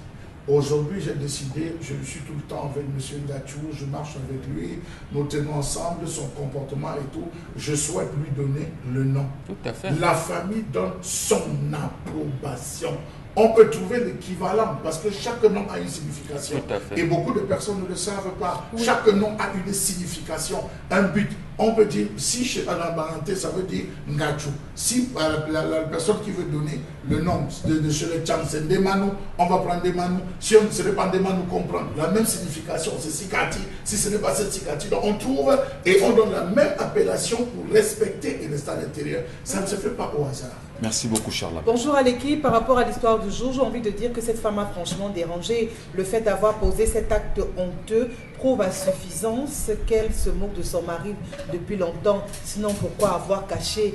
Speaker 3: Aujourd'hui, j'ai décidé, je suis tout le temps avec M. Gatchou, je marche avec lui, nous tenons ensemble son comportement et tout. Je souhaite lui donner le nom.
Speaker 2: Tout à fait.
Speaker 3: La famille donne son approbation. On peut trouver l'équivalent parce que chaque nom a une signification.
Speaker 2: Tout à fait.
Speaker 3: Et beaucoup de personnes ne le savent pas. Oui. Chaque nom a une signification, un but. On peut dire, si chez Anabanante, ça veut dire Ngachou. Si la personne qui veut donner le nom de chez le Tchang, c'est Ndemanu, on va prendre Ndemanu. Si on ne serait pas Ndemanu, on comprend la même signification, c'est Sikati. Si ce n'est pas cette Sikati, donc on trouve et on donne la même appellation pour respecter et rester à l'intérieur. Ça ne se fait pas au hasard.
Speaker 1: Merci beaucoup, Charles.
Speaker 4: Bonjour à l'équipe. Par rapport à l'histoire du jour, j'ai envie de dire que cette femme a franchement dérangé. Le fait d'avoir posé cet acte honteux prouve à suffisance qu'elle se moque de son mari depuis longtemps. Sinon, pourquoi avoir caché?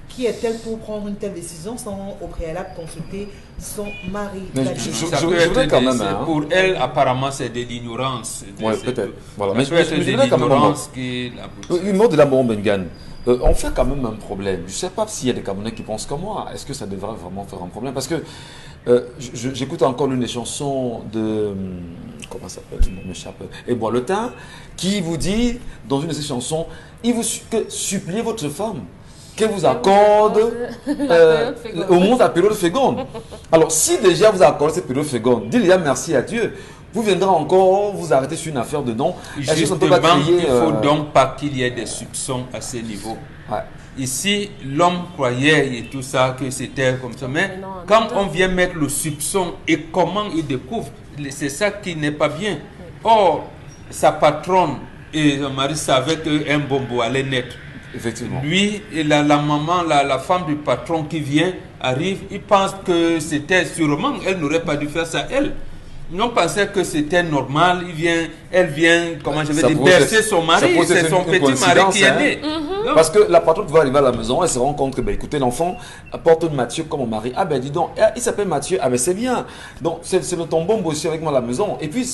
Speaker 4: Qui est-elle pour prendre une telle décision sans au préalable consulter son mari?
Speaker 1: Je voudrais quand même...
Speaker 2: Pour elle, apparemment, c'est de l'ignorance.
Speaker 1: Oui, peut-être. Voilà.
Speaker 2: Mais je voudrais quand même...
Speaker 1: Le mot de la Bengan. On fait quand même un problème. Je ne sais pas s'il y a des Camerounais qui pensent comme moi. Est-ce que ça devrait vraiment faire un problème? Parce que j'écoute encore l'une des chansons de... Comment ça s'appelle? Je m'échappe. Et Boiletin, qui vous dit, dans une de ses chansons, il vous supplie votre femme qu'elle vous accorde au monde la période féconde. Alors, si déjà vous accordez cette période féconde, dites déjà merci à Dieu. Vous viendrez encore vous arrêter sur une affaire de nom.
Speaker 2: Justement, il ne faut donc pas qu'il y ait des soupçons à ce niveau. Ouais. Ici, l'homme croyait et tout ça que c'était comme ça. Mais quand on vient mettre le soupçon et comment il découvre, c'est ça qui n'est pas bien. Or, sa patronne et son mari savaient qu'un bombo allait naître.
Speaker 1: Effectivement.
Speaker 2: Lui et la maman, la femme du patron qui vient, arrive, il pense que c'était sûrement, elle n'aurait pas dû faire ça, elle. Non, pensait que c'était normal, elle vient, comment je vais dire, bercer son mari, c'est son petit mari qui est né.
Speaker 1: Parce que la patronne va arriver à la maison, elle se rend compte que, ben, écoutez, l'enfant porte Mathieu comme mon mari. Ah ben dis donc, il s'appelle Mathieu, ah ben c'est bien. Donc c'est le tombon aussi avec moi à la maison. Et puis,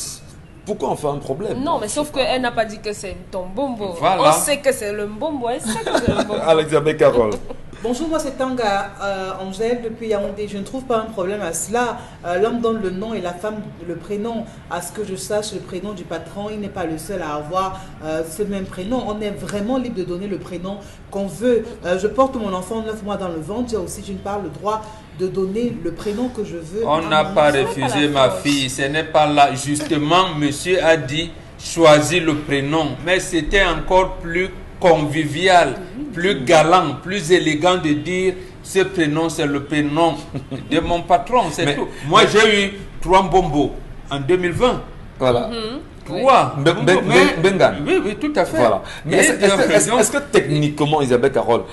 Speaker 1: pourquoi on fait un problème?
Speaker 5: Non, mais sauf qu'elle n'a pas dit que c'est ton bombo.
Speaker 2: Voilà.
Speaker 5: On sait que c'est le bombo, elle sait que c'est le bombo.
Speaker 1: Alexandre Carole.
Speaker 4: Bonjour, moi c'est Tanga Angèle depuis Yaoundé. Je ne trouve pas un problème à cela. L'homme donne le nom et la femme le prénom. À ce que je sache, le prénom du patron, il n'est pas le seul à avoir ce même prénom. On est vraiment libre de donner le prénom qu'on veut. Je porte mon enfant 9 mois dans le ventre. J'ai aussi, d'une part, le droit de donner le prénom que je veux.
Speaker 2: On n'a pas refusé, ma fille. Ce n'est pas là. Justement, monsieur a dit choisis le prénom. Mais c'était encore plus convivial, plus galant, plus élégant de dire ce prénom, c'est le prénom de mon patron, c'est tout. Moi, j'ai eu 3 bombos en 2020.
Speaker 1: Voilà.
Speaker 2: 3.
Speaker 1: Bengan.
Speaker 2: Oui, tout à fait.
Speaker 1: Voilà. Mais est-ce que techniquement, Isabelle Carole,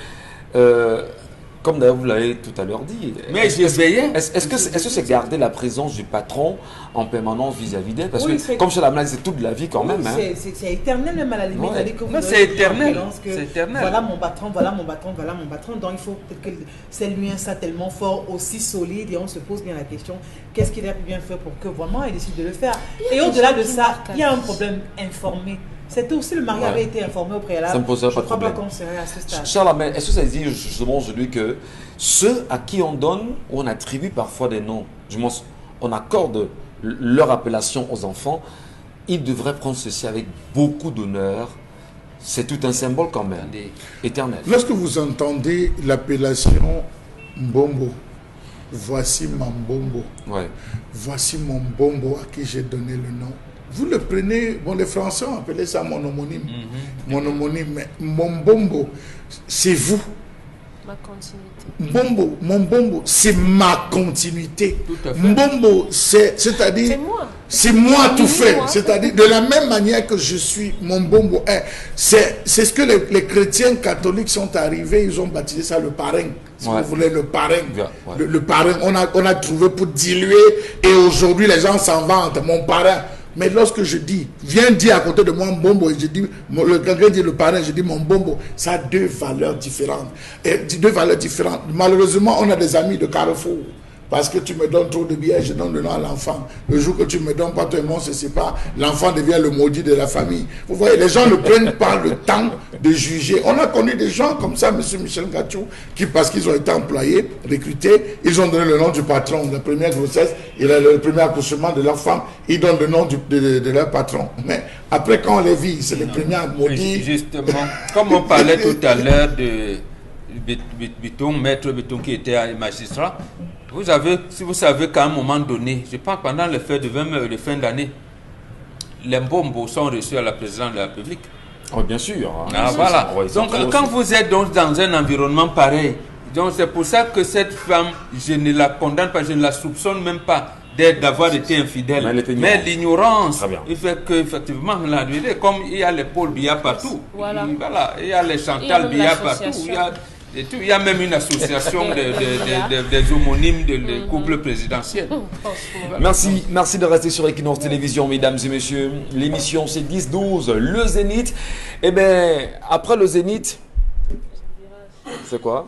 Speaker 1: comme d'ailleurs vous l'avez tout à l'heure dit,
Speaker 2: mais je veillais.
Speaker 1: Est-ce que c'est garder la présence du patron en permanence vis-à-vis d'elle? Parce que comme chez la maladie, c'est toute la vie quand même.
Speaker 4: C'est éternel même à la limite.
Speaker 2: Ouais. C'est éternel.
Speaker 4: Voilà mon patron, voilà mon patron, voilà mon patron. Donc il faut que ces liens soient tellement forts, aussi solides, et on se pose bien la question, qu'est-ce qu'il a pu bien faire pour que vraiment il décide de le faire? Et au-delà de ça, il y a un problème informé. C'était aussi le mari avait été informé au préalable.
Speaker 1: Ça me pose pas de problème.
Speaker 4: Je ne crois pas qu'on serait à ce stade.
Speaker 1: Charles, est-ce que ça dit justement aujourd'hui que ceux à qui on donne, on attribue parfois des noms, on accorde leur appellation aux enfants, ils devraient prendre ceci avec beaucoup d'honneur. C'est tout un symbole quand même, éternel.
Speaker 3: Lorsque vous entendez l'appellation Mbombo, voici mon Mbombo, voici mon Mbombo à qui j'ai donné le nom. Vous le prenez, bon, les Français ont appelé ça mon homonyme. Mon homonyme, mais mon Mbombo, c'est vous.
Speaker 5: Ma continuité.
Speaker 3: Mbombo, mon Mbombo, c'est ma continuité.
Speaker 2: Tout à fait.
Speaker 3: Mbombo, c'est-à-dire... C'est moi tout fait. C'est-à-dire, de la même manière que je suis mon Mbombo. C'est ce que les chrétiens catholiques sont arrivés, ils ont baptisé ça le parrain. Si vous voulez, le parrain. Le parrain, on a trouvé pour diluer, et aujourd'hui, les gens s'en vantent, mon parrain. Mais lorsque je dis, viens dire à côté de moi Mbombo, et je dis, quelqu'un dit le parrain, je dis mon Mbombo, ça a deux valeurs différentes. Et deux valeurs différentes. Malheureusement, on a des amis de Carrefour. Parce que tu me donnes trop de billets, je donne le nom à l'enfant. Le jour que tu me donnes pas ton nom, ce n'est pas, l'enfant devient le maudit de la famille. Vous voyez, les gens ne prennent pas le temps de juger. On a connu des gens comme ça, M. Michel Gachou, qui, parce qu'ils ont été employés, recrutés, ils ont donné le nom du patron. La première grossesse, le premier accouchement de leur femme, ils donnent le nom de leur patron. Mais après, quand on les vit, c'est les premiers maudits.
Speaker 2: Justement, comme on parlait tout à l'heure de Biton, maître Biton qui était magistrat, si vous savez qu'à un moment donné, je pense pendant les fêtes de fin d'année, les bombos sont reçus à la présidence de la République.
Speaker 1: Oui, bien sûr.
Speaker 2: Voilà. Donc, quand vous êtes dans un environnement pareil, c'est pour ça que cette femme, je ne la condamne pas, je ne la soupçonne même pas d'avoir été infidèle. Mais l'ignorance, il fait qu'effectivement, comme il y a les Paul Biya partout, il y a les Chantal Biya partout, il y a même une association des homonymes de couple présidentiel.
Speaker 1: Merci de rester sur Equinox Télévision, mesdames et messieurs. L'émission c'est 10-12, le Zénith. Eh bien, après le Zénith, c'est quoi?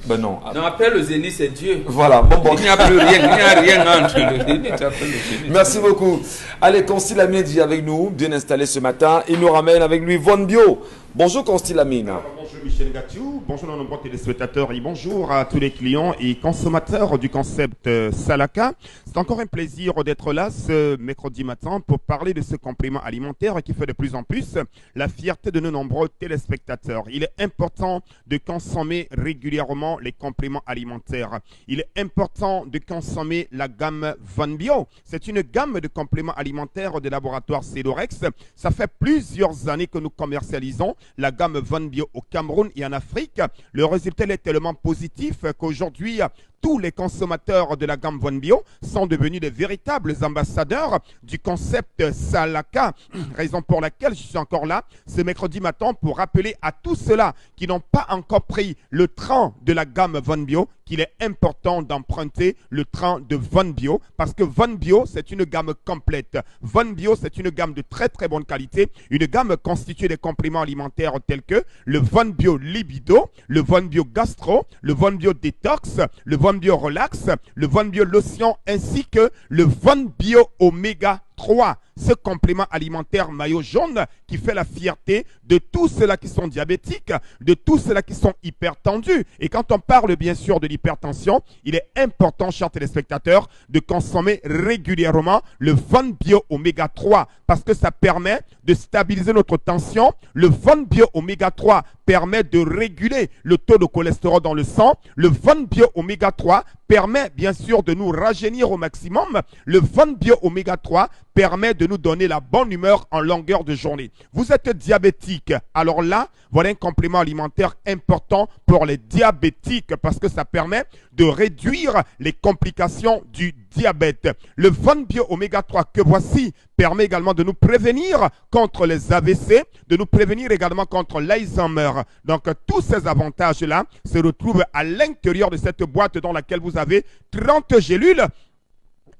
Speaker 1: Ben non.
Speaker 2: Après le Zénith, c'est Dieu.
Speaker 1: Voilà. Bon.
Speaker 2: Il n'y a plus rien, il n'y a rien entre le Zénith et le Zénith.
Speaker 1: Merci beaucoup. Allez, Constil Amine est avec nous, bien installé ce matin. Il nous ramène avec lui Von Bio. Bonjour Constil Amine.
Speaker 6: Bonjour Michel Gachou, bonjour nos nombreux téléspectateurs et bonjour à tous les clients et consommateurs du concept Salaka. C'est encore un plaisir d'être là ce mercredi matin pour parler de ce complément alimentaire qui fait de plus en plus la fierté de nos nombreux téléspectateurs. Il est important de consommer régulièrement les compléments alimentaires. Il est important de consommer la gamme Von Bio. C'est une gamme de compléments alimentaires de laboratoire Cedorex. Ça fait plusieurs années que nous commercialisons la gamme Von Bio au Cameroun et en Afrique. Le résultat est tellement positif qu'aujourd'hui, tous les consommateurs de la gamme Von Bio sont devenus des véritables ambassadeurs du concept Salaka, raison pour laquelle je suis encore là ce mercredi matin pour rappeler à tous ceux-là qui n'ont pas encore pris le train de la gamme Von Bio qu'il est important d'emprunter le train de Von Bio parce que Von Bio, c'est une gamme complète. Von Bio, c'est une gamme de très très bonne qualité, une gamme constituée des compléments alimentaires tels que le Von Bio Libido, le Von Bio Gastro, le Von Bio Detox, le Von Bio Relax, le Von Bio Lotion ainsi que le Von Bio Oméga 3, ce complément alimentaire maillot jaune qui fait la fierté de tous ceux-là qui sont diabétiques, de tous ceux-là qui sont hypertendus. Et quand on parle bien sûr de l'hypertension, il est important, chers téléspectateurs, de consommer régulièrement le Von Bio Oméga 3 parce que ça permet de stabiliser notre tension. Le Von Bio Oméga 3 permet de réguler le taux de cholestérol dans le sang. Le Von Bio Oméga 3 permet bien sûr de nous rajeunir au maximum. Le Von Bio Oméga 3 permet de nous donner la bonne humeur en longueur de journée. Vous êtes diabétique, alors là, voilà un complément alimentaire important pour les diabétiques parce que ça permet de réduire les complications du diabète. Le Von Bio Oméga 3 que voici permet également de nous prévenir contre les AVC, de nous prévenir également contre l'Alzheimer. Donc tous ces avantages-là se retrouvent à l'intérieur de cette boîte dans laquelle vous avez 30 gélules.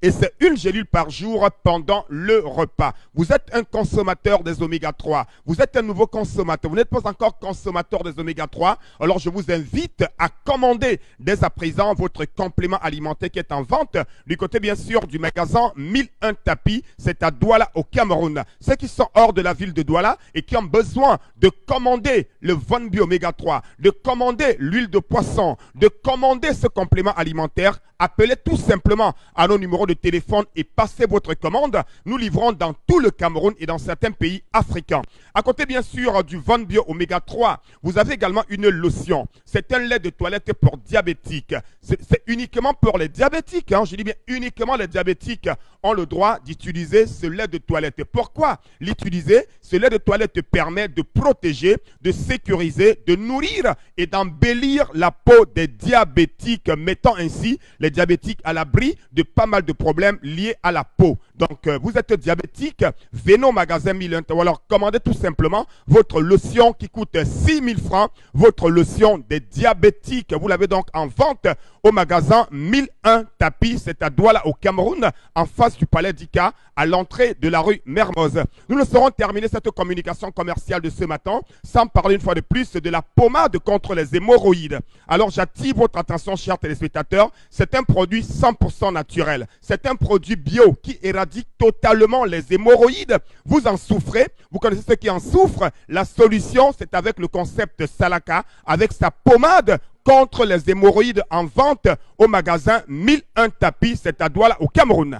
Speaker 6: Et c'est une gélule par jour pendant le repas. Vous êtes un consommateur des oméga 3. Vous êtes un nouveau consommateur. Vous n'êtes pas encore consommateur des oméga 3. Alors je vous invite à commander dès à présent votre complément alimentaire qui est en vente du côté bien sûr du magasin 1001 tapis. C'est à Douala au Cameroun. Ceux qui sont hors de la ville de Douala et qui ont besoin de commander le Von Bio Oméga 3, de commander l'huile de poisson, de commander ce complément alimentaire, appelez tout simplement à nos numéros de téléphone et passez votre commande. Nous livrons dans tout le Cameroun et dans certains pays africains. À côté bien sûr du Von Bio Oméga 3, vous avez également une lotion. C'est un lait de toilette pour diabétiques. C'est uniquement pour les diabétiques. Je dis bien uniquement les diabétiques ont le droit d'utiliser ce lait de toilette. Pourquoi l'utiliser? Ce lait de toilette permet de protéger, de sécuriser, de nourrir et d'embellir la peau des diabétiques, mettant ainsi les diabétiques à l'abri de pas mal de problèmes liés à la peau. Donc, vous êtes diabétique, venez au magasin 1001 ou alors commandez tout simplement votre lotion qui coûte 6 000 francs, votre lotion des diabétiques. Vous l'avez donc en vente au magasin 1001 tapis, c'est à Douala au Cameroun, en face du palais d'Ika, à l'entrée de la rue Mermoz. Nous ne saurons terminer cette communication commerciale de ce matin sans parler une fois de plus de la pommade contre les hémorroïdes. Alors, j'attire votre attention, chers téléspectateurs, c'est un produit 100% naturel. C'est un produit bio qui éradique totalement les hémorroïdes. Vous en souffrez, vous connaissez ceux qui en souffrent. La solution, c'est avec le concept Salaka, avec sa pommade contre les hémorroïdes en vente au magasin 1001 tapis, c'est à Douala au Cameroun.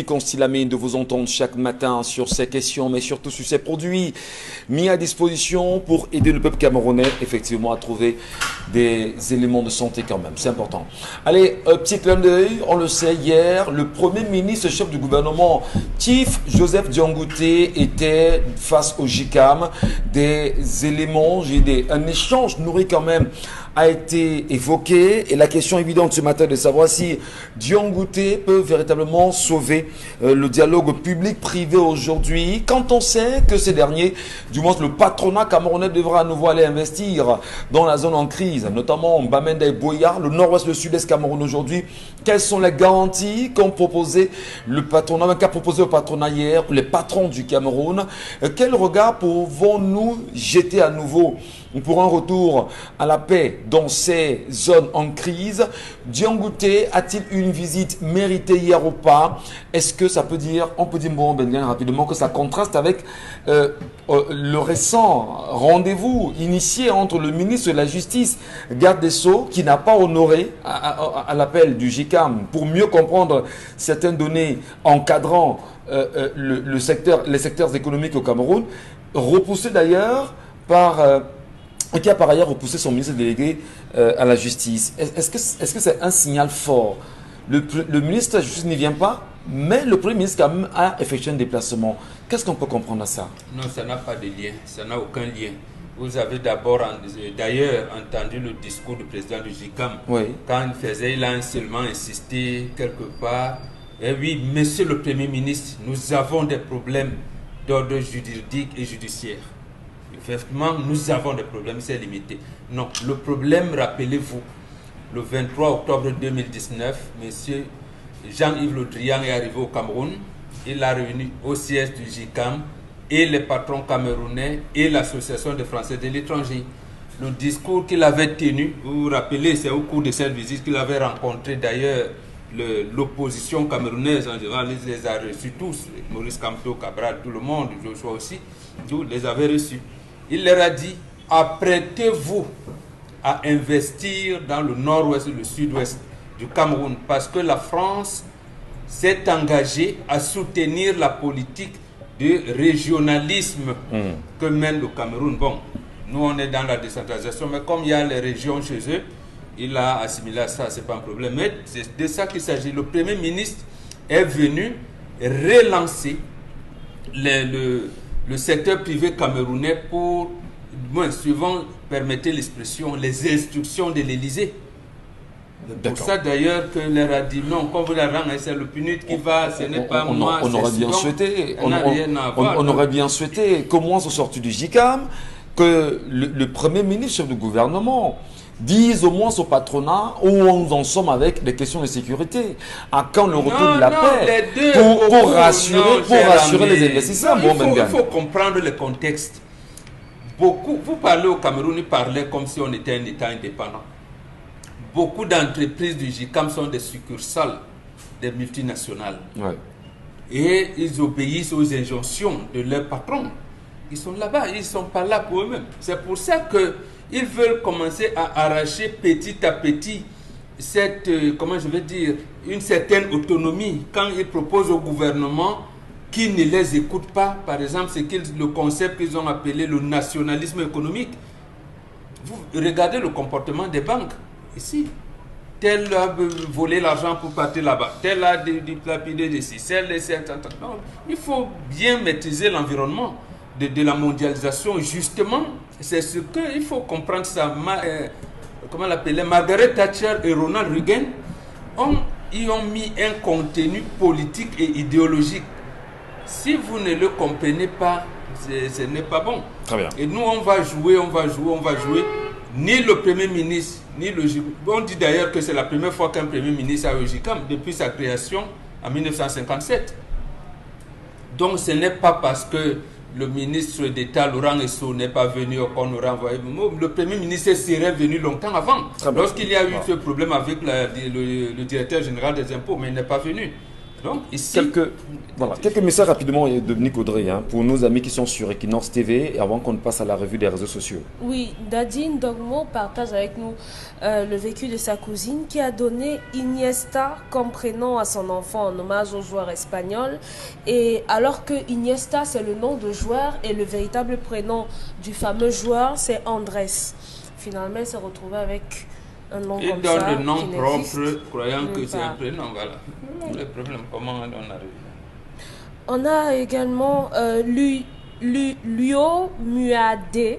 Speaker 1: Constilamine de vous entendre chaque matin sur ces questions, mais surtout sur ces produits mis à disposition pour aider le peuple camerounais effectivement à trouver des éléments de santé quand même. C'est important. Allez, petit clin d'œil, on le sait, hier, le premier ministre chef du gouvernement, Chief Joseph Diangoté, était face au JICAM. Des éléments, un échange nourri quand même a été évoqué et la question évidente ce matin de savoir si Diangoté peut véritablement sauver le dialogue public-privé aujourd'hui quand on sait que ces derniers, du moins le patronat camerounais devra à nouveau aller investir dans la zone en crise, notamment Bamenda et Boya, le nord-ouest, le sud-est Cameroun aujourd'hui. Quelles sont les garanties qu'a proposé le patronat, qu'a proposé le patronat hier, les patrons du Cameroun? Quel regard pouvons-nous jeter à nouveau pour un retour à la paix dans ces zones en crise? Diangoté a-t-il une visite méritée hier ou pas? Est-ce que ça peut dire, on peut dire bon, bien rapidement que ça contraste avec le récent rendez-vous initié entre le ministre de la Justice, garde des Sceaux, qui n'a pas honoré à l'appel du JICAM pour mieux comprendre certaines données encadrant les secteurs économiques au Cameroun, repoussé d'ailleurs par... qui a par ailleurs repoussé son ministre délégué à la justice. Est-ce que c'est un signal fort? Le ministre de la Justice n'y vient pas, mais le Premier ministre quand même a effectué un déplacement. Qu'est-ce qu'on peut comprendre à ça?
Speaker 2: Non, ça n'a pas de lien, ça n'a aucun lien. Vous avez d'abord, d'ailleurs, entendu le discours du président du JICAM.
Speaker 1: Oui.
Speaker 2: Quand il a seulement insisté quelque part. Eh oui, monsieur le Premier ministre, nous avons des problèmes d'ordre juridique et judiciaire. Effectivement, nous avons des problèmes, c'est limité. Non, le problème, rappelez-vous, le 23 octobre 2019, monsieur Jean-Yves Le Drian est arrivé au Cameroun. Il a réuni au siège du JICAM et les patrons camerounais et l'Association des Français de l'étranger. Le discours qu'il avait tenu, vous vous rappelez, c'est au cours de cette visite qu'il avait rencontré d'ailleurs l'opposition camerounaise en général, il les a reçus tous, Maurice Kamto, Cabral, tout le monde, Joshua aussi, tous les avait reçus. Il leur a dit, apprêtez-vous à investir dans le nord-ouest et le sud-ouest du Cameroun, parce que la France s'est engagée à soutenir la politique de régionalisme que mène le Cameroun. Bon, nous on est dans la décentralisation, mais comme il y a les régions chez eux, il a assimilé à ça, c'est pas un problème. Mais c'est de ça qu'il s'agit. Le Premier ministre est venu relancer le secteur privé camerounais pour, suivant, permettez l'expression, les instructions de l'Élysée. C'est pour ça d'ailleurs que leur a dit non, quand vous la rendez, c'est le PNUD qui va, ce n'est pas moi.
Speaker 1: On aurait bien souhaité, on aurait bien souhaité, comment sont sortis du JICAM, que le Premier ministre, chef du gouvernement, dise au moins au patronat où nous en sommes avec les questions de sécurité. À quand le retour de la paix pour rassurer les investisseurs.
Speaker 2: Il faut comprendre le contexte. Beaucoup, vous parlez au Cameroun, ils parlaient comme si on était un État indépendant. Beaucoup d'entreprises du JICAM sont des succursales des multinationales.
Speaker 1: Ouais.
Speaker 2: Et ils obéissent aux injonctions de leurs patrons. Ils sont là-bas, ils ne sont pas là pour eux-mêmes. C'est pour ça qu'ils veulent commencer à arracher petit à petit cette, une certaine autonomie. Quand ils proposent au gouvernement qui ne les écoute pas, par exemple, c'est le concept qu'ils ont appelé le nationalisme économique. Vous regardez le comportement des banques. Ici, tel a volé l'argent pour partir là-bas, tel a dilapidé ici, il faut bien maîtriser l'environnement de la mondialisation. Justement, c'est ce qu'il faut comprendre ça. Comment l'appeler, Margaret Thatcher et Ronald Reagan y ont mis un contenu politique et idéologique. Si vous ne le comprenez pas, ce n'est pas bon.
Speaker 1: Très bien.
Speaker 2: Et nous, on va jouer. Ni le Premier ministre, ni le JICAM. On dit d'ailleurs que c'est la première fois qu'un Premier ministre a eu JICAM depuis sa création en 1957. Donc ce n'est pas parce que le ministre d'État Laurent Esso n'est pas venu qu'on aura envoyé. Le Premier ministre serait venu longtemps avant, lorsqu'il y a eu ce problème avec le directeur général des impôts, mais il n'est pas venu. Donc, ici,
Speaker 1: quelques messages rapidement de Dominique Audrey, pour nos amis qui sont sur Equinox TV, avant qu'on ne passe à la revue des réseaux sociaux.
Speaker 5: Oui, Dadine Dogmo partage avec nous le vécu de sa cousine qui a donné Iniesta comme prénom à son enfant en hommage au joueur espagnol. Et alors que Iniesta, c'est le nom de joueur et le véritable prénom du fameux joueur, c'est Andrés. Finalement, il s'est retrouvé avec un nom
Speaker 2: il
Speaker 5: comme
Speaker 2: donne
Speaker 5: ça,
Speaker 2: le nom
Speaker 5: qui
Speaker 2: propre, croyant que c'est un prénom. Voilà. Le problème, comment on arrive?
Speaker 5: On a également Luo Muade.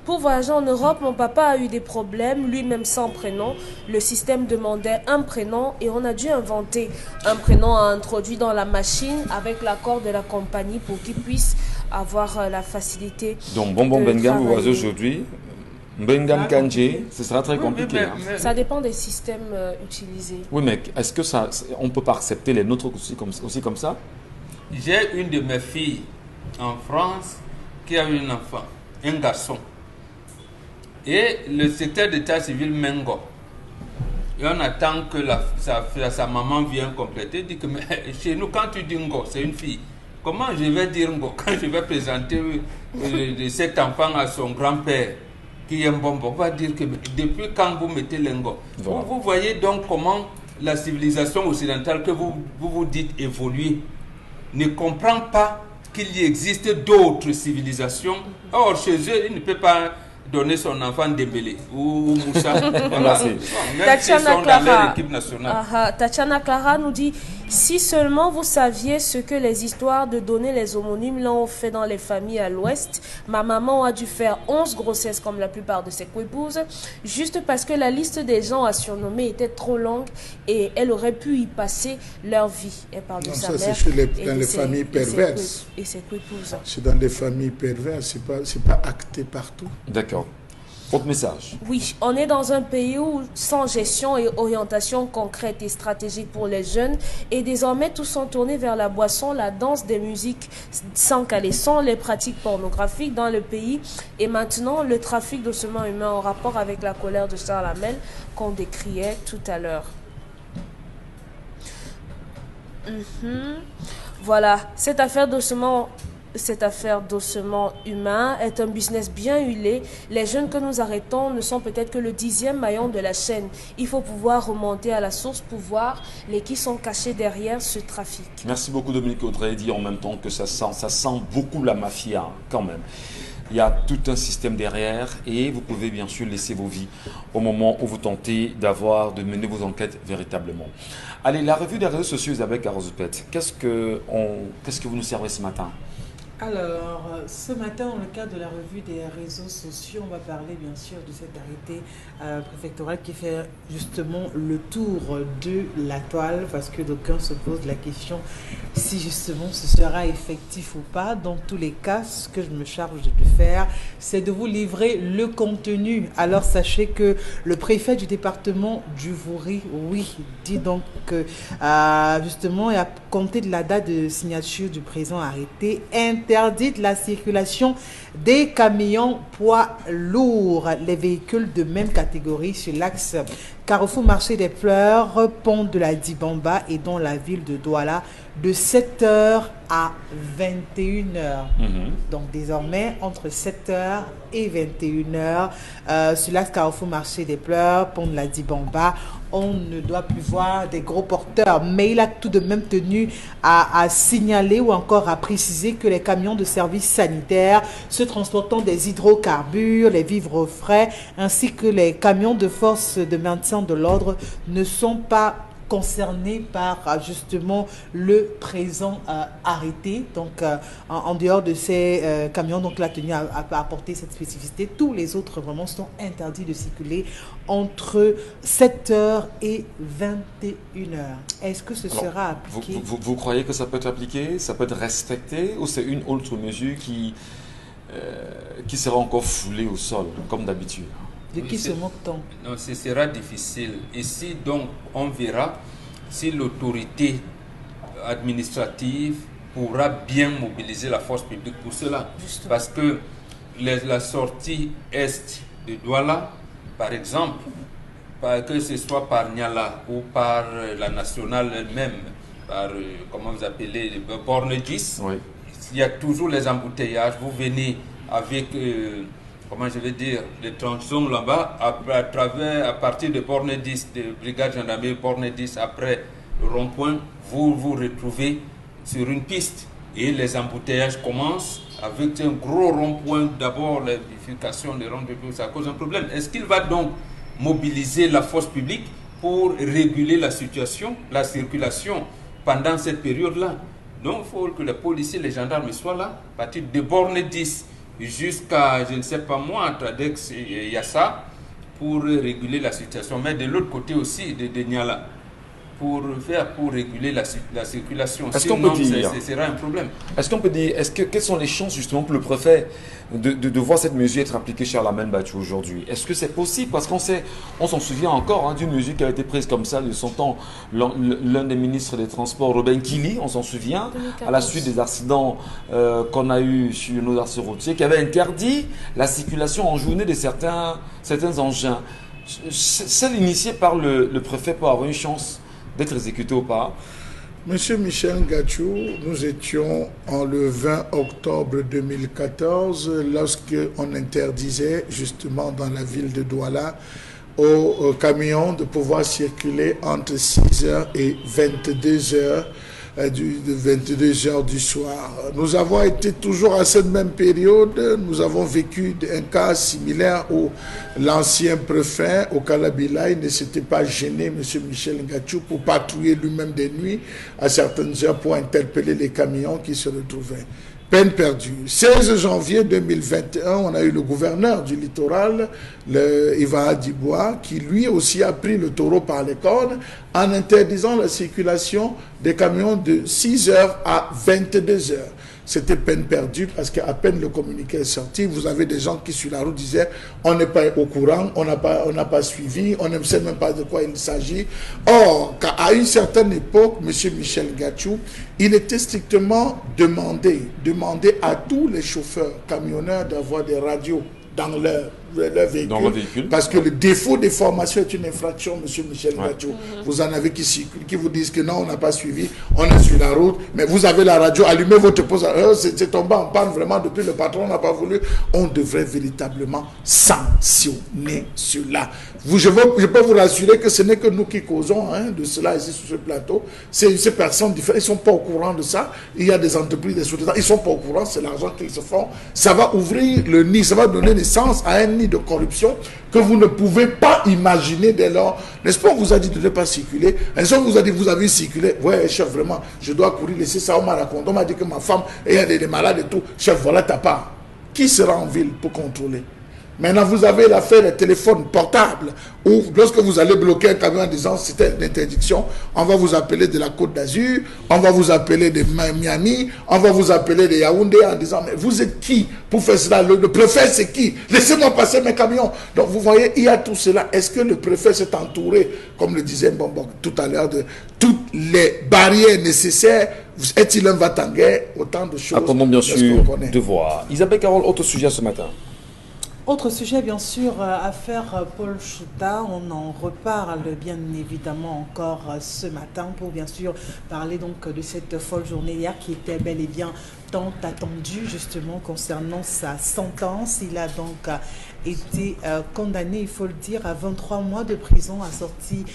Speaker 5: Pour voyager en Europe, mon papa a eu des problèmes, lui-même sans prénom. Le système demandait un prénom et on a dû inventer un prénom introduit dans la machine avec l'accord de la compagnie pour qu'il puisse avoir la facilité.
Speaker 1: Donc, Bonbon Bengam, vous voyez aujourd'hui. Bengam Kanji, ce sera très compliqué.
Speaker 5: Ça dépend des systèmes utilisés.
Speaker 1: Oui, mais est-ce que on ne peut pas accepter les nôtres aussi comme ça?
Speaker 2: J'ai une de mes filles en France qui a eu un enfant, un garçon. Et le secrétaire d'état civil Mengo. Et on attend que sa maman vienne compléter. Il dit que mais chez nous, quand tu dis Ngo, c'est une fille. Comment je vais dire Ngo quand je vais présenter cet enfant à son grand-père qui est un bonbon? On va dire que depuis quand vous mettez l'Ngo, vous voyez donc comment la civilisation occidentale que vous dites évoluer ne comprend pas qu'il y existe d'autres civilisations. Or, chez eux, il ne peut pas donner son enfant Dembélé ou Moussa. Voilà.
Speaker 5: Tatiana Clara nous dit Si seulement vous saviez ce que les histoires de donner les homonymes l'ont fait dans les familles à l'ouest. Ma maman a dû faire 11 grossesses comme la plupart de ses coépouses, juste parce que la liste des gens à surnommer était trop longue et elle aurait pu y passer leur vie. Elle parle de sa mère
Speaker 3: dans les familles perverses.
Speaker 5: Et ses coépouses.
Speaker 3: C'est dans les familles perverses, c'est pas acté partout.
Speaker 1: D'accord. Autre message.
Speaker 5: Oui, on est dans un pays où, sans gestion et orientation concrète et stratégique pour les jeunes, et désormais tous sont tournés vers la boisson, la danse, des musiques sans caleçon, les pratiques pornographiques dans le pays, et maintenant le trafic d'ossements humains en rapport avec la colère de Charles Hamel qu'on décriait tout à l'heure. Voilà, cette affaire d'ossements humain est un business bien huilé. Les jeunes que nous arrêtons ne sont peut-être que le 10e maillon de la chaîne. Il faut pouvoir remonter à la source pour voir les qui sont cachés derrière ce trafic.
Speaker 1: Merci beaucoup Dominique Audrey. Dit en même temps que ça sent beaucoup la mafia quand même. Il y a tout un système derrière et vous pouvez bien sûr laisser vos vies au moment où vous tentez de mener vos enquêtes véritablement. Allez, la revue des réseaux sociaux avec Arozupet. Qu'est-ce que vous nous servez ce matin?
Speaker 4: Alors, ce matin, dans le cadre de la revue des réseaux sociaux, on va parler bien sûr de cet arrêté préfectoral qui fait justement le tour de la toile, parce que d'aucuns se posent la question si justement ce sera effectif ou pas. Dans tous les cas, ce que je me charge de faire, c'est de vous livrer le contenu. Alors, sachez que le préfet du département du Vouri, oui, dit donc que justement, à compter de la date de signature du présent arrêté, interdite la circulation des camions poids lourds, les véhicules de même catégorie sur l'axe Carrefour Marché des Fleurs, pont de la Dibamba et dans la ville de Douala de 7h à 21h. Donc désormais, entre 7h et 21h, sur l'axe Carrefour Marché des Fleurs, pont de la Dibamba, on ne doit plus voir des gros porteurs. Mais il a tout de même tenu à signaler ou encore à préciser que les camions de services sanitaires se transportant des hydrocarbures, les vivres frais, ainsi que les camions de force de maintien de l'ordre ne sont pas concernés par justement le présent arrêté. Donc en dehors de ces camions, donc la tenue à apporter cette spécificité, tous les autres vraiment sont interdits de circuler entre 7h et 21h. Est-ce que ce sera appliqué?
Speaker 1: Vous croyez que ça peut être appliqué, ça peut être respecté, ou c'est une autre mesure qui sera encore foulée au sol, comme d'habitude?
Speaker 4: De qui se moque-t-on?
Speaker 2: Non, ce sera difficile. Ici, donc, on verra si l'autorité administrative pourra bien mobiliser la force publique pour cela.
Speaker 5: Justement.
Speaker 2: Parce que la sortie est de Douala, par exemple, que ce soit par Niala ou par la nationale elle-même, par, comment vous appelez, Borne 10,
Speaker 1: oui.
Speaker 2: Il y a toujours les embouteillages. Vous venez avec... comment je vais dire, les tronçons là-bas, à partir de Borne 10, de brigade gendarmerie Borne 10, après le rond-point, vous vous retrouvez sur une piste et les embouteillages commencent avec un gros rond-point. D'abord, la bifurcation des ronds-points, ça cause un problème. Est-ce qu'il va donc mobiliser la force publique pour réguler la situation, la circulation pendant cette période-là? Donc, il faut que les policiers, les gendarmes soient là, à partir de Borne 10 jusqu'à, je ne sais pas moi, à Tradex et Yassa, pour réguler la situation. Mais de l'autre côté aussi, de Niala, pour réguler la circulation.
Speaker 1: Est-ce qu'on peut dire,
Speaker 2: ce sera un problème.
Speaker 1: Est-ce qu'on peut dire, quelles sont les chances justement pour le préfet de voir cette mesure être appliquée chez Alain Bachou aujourd'hui? Est-ce que c'est possible? Parce qu'on s'en souvient encore d'une mesure qui a été prise comme ça de son temps, l'un des ministres des Transports, Robin Kili, on s'en souvient, 2014. À la suite des accidents qu'on a eu sur nos axes routiers, qui avait interdit la circulation en journée de certains engins. Celle initiée par le préfet pour avoir une chance d'être exécuté ou pas?
Speaker 3: Monsieur Michel Gachou, nous étions le 20 octobre 2014 lorsque on interdisait justement dans la ville de Douala aux camions de pouvoir circuler entre 6h et 22h de 22 heures du soir. Nous avons été toujours à cette même période, nous avons vécu un cas similaire où l'ancien préfet au Kalabila ne s'était pas gêné, M. Michel Ngachu, pour patrouiller lui-même des nuits à certaines heures pour interpeller les camions qui se retrouvaient. Peine perdue. 16 janvier 2021, on a eu le gouverneur du littoral, Ivan Adibois, qui lui aussi a pris le taureau par les cornes en interdisant la circulation des camions de 6 heures à 22 heures. C'était peine perdue parce qu'à peine le communiqué est sorti, vous avez des gens qui sur la route disaient on n'est pas au courant, on n'a pas suivi, on ne sait même pas de quoi il s'agit. Or, à une certaine époque, M. Michel Ngachu, il était strictement demandé à tous les chauffeurs camionneurs d'avoir des radios dans leur véhicule. Parce que le défaut des formations est une infraction, M. Michel Ngachu. Vous en avez qui circulent, qui vous disent que non, on n'a pas suivi, on est sur la route, mais vous avez la radio, allumez votre pause, c'est tombé en panne vraiment depuis le patron n'a pas voulu. On devrait véritablement sanctionner cela. Je peux vous rassurer que ce n'est que nous qui causons de cela ici sur ce plateau. Ces personnes différentes, ils ne sont pas au courant de ça. Il y a des entreprises, des sous-traitants, ils ne sont pas au courant, c'est l'argent qu'ils se font. Ça va ouvrir le nid, ça va donner naissance à un nid de corruption que vous ne pouvez pas imaginer dès lors. N'est-ce pas, on vous a dit de ne pas circuler. Est-ce qu'on vous a dit, vous avez circulé? Ouais, chef, vraiment, je dois courir, laisser ça, on m'a raconté. On m'a dit que ma femme, il y a des malades et tout. Chef, voilà ta part. Qui sera en ville pour contrôler? Maintenant, vous avez l'affaire des téléphones portables où, lorsque vous allez bloquer un camion en disant c'était une interdiction, on va vous appeler de la Côte d'Azur, on va vous appeler de Miami, on va vous appeler de Yaoundé en disant mais vous êtes qui pour faire cela? Le préfet, c'est qui? Laissez-moi passer mes camions. Donc, vous voyez, il y a tout cela. Est-ce que le préfet s'est entouré, comme le disait Mbombo tout à l'heure, de toutes les barrières nécessaires? Est-il un va-t-en-guerre? Autant de choses.
Speaker 1: Attendons bien sûr de voir. Isabelle Carole, autre sujet ce matin.
Speaker 4: Autre sujet, bien sûr, affaire Paul Chouta. On en reparle bien évidemment encore ce matin pour bien sûr parler donc de cette folle journée hier qui était bel et bien tant attendue justement concernant sa sentence. Il a donc été condamné, il faut le dire, à 23 mois de prison assorti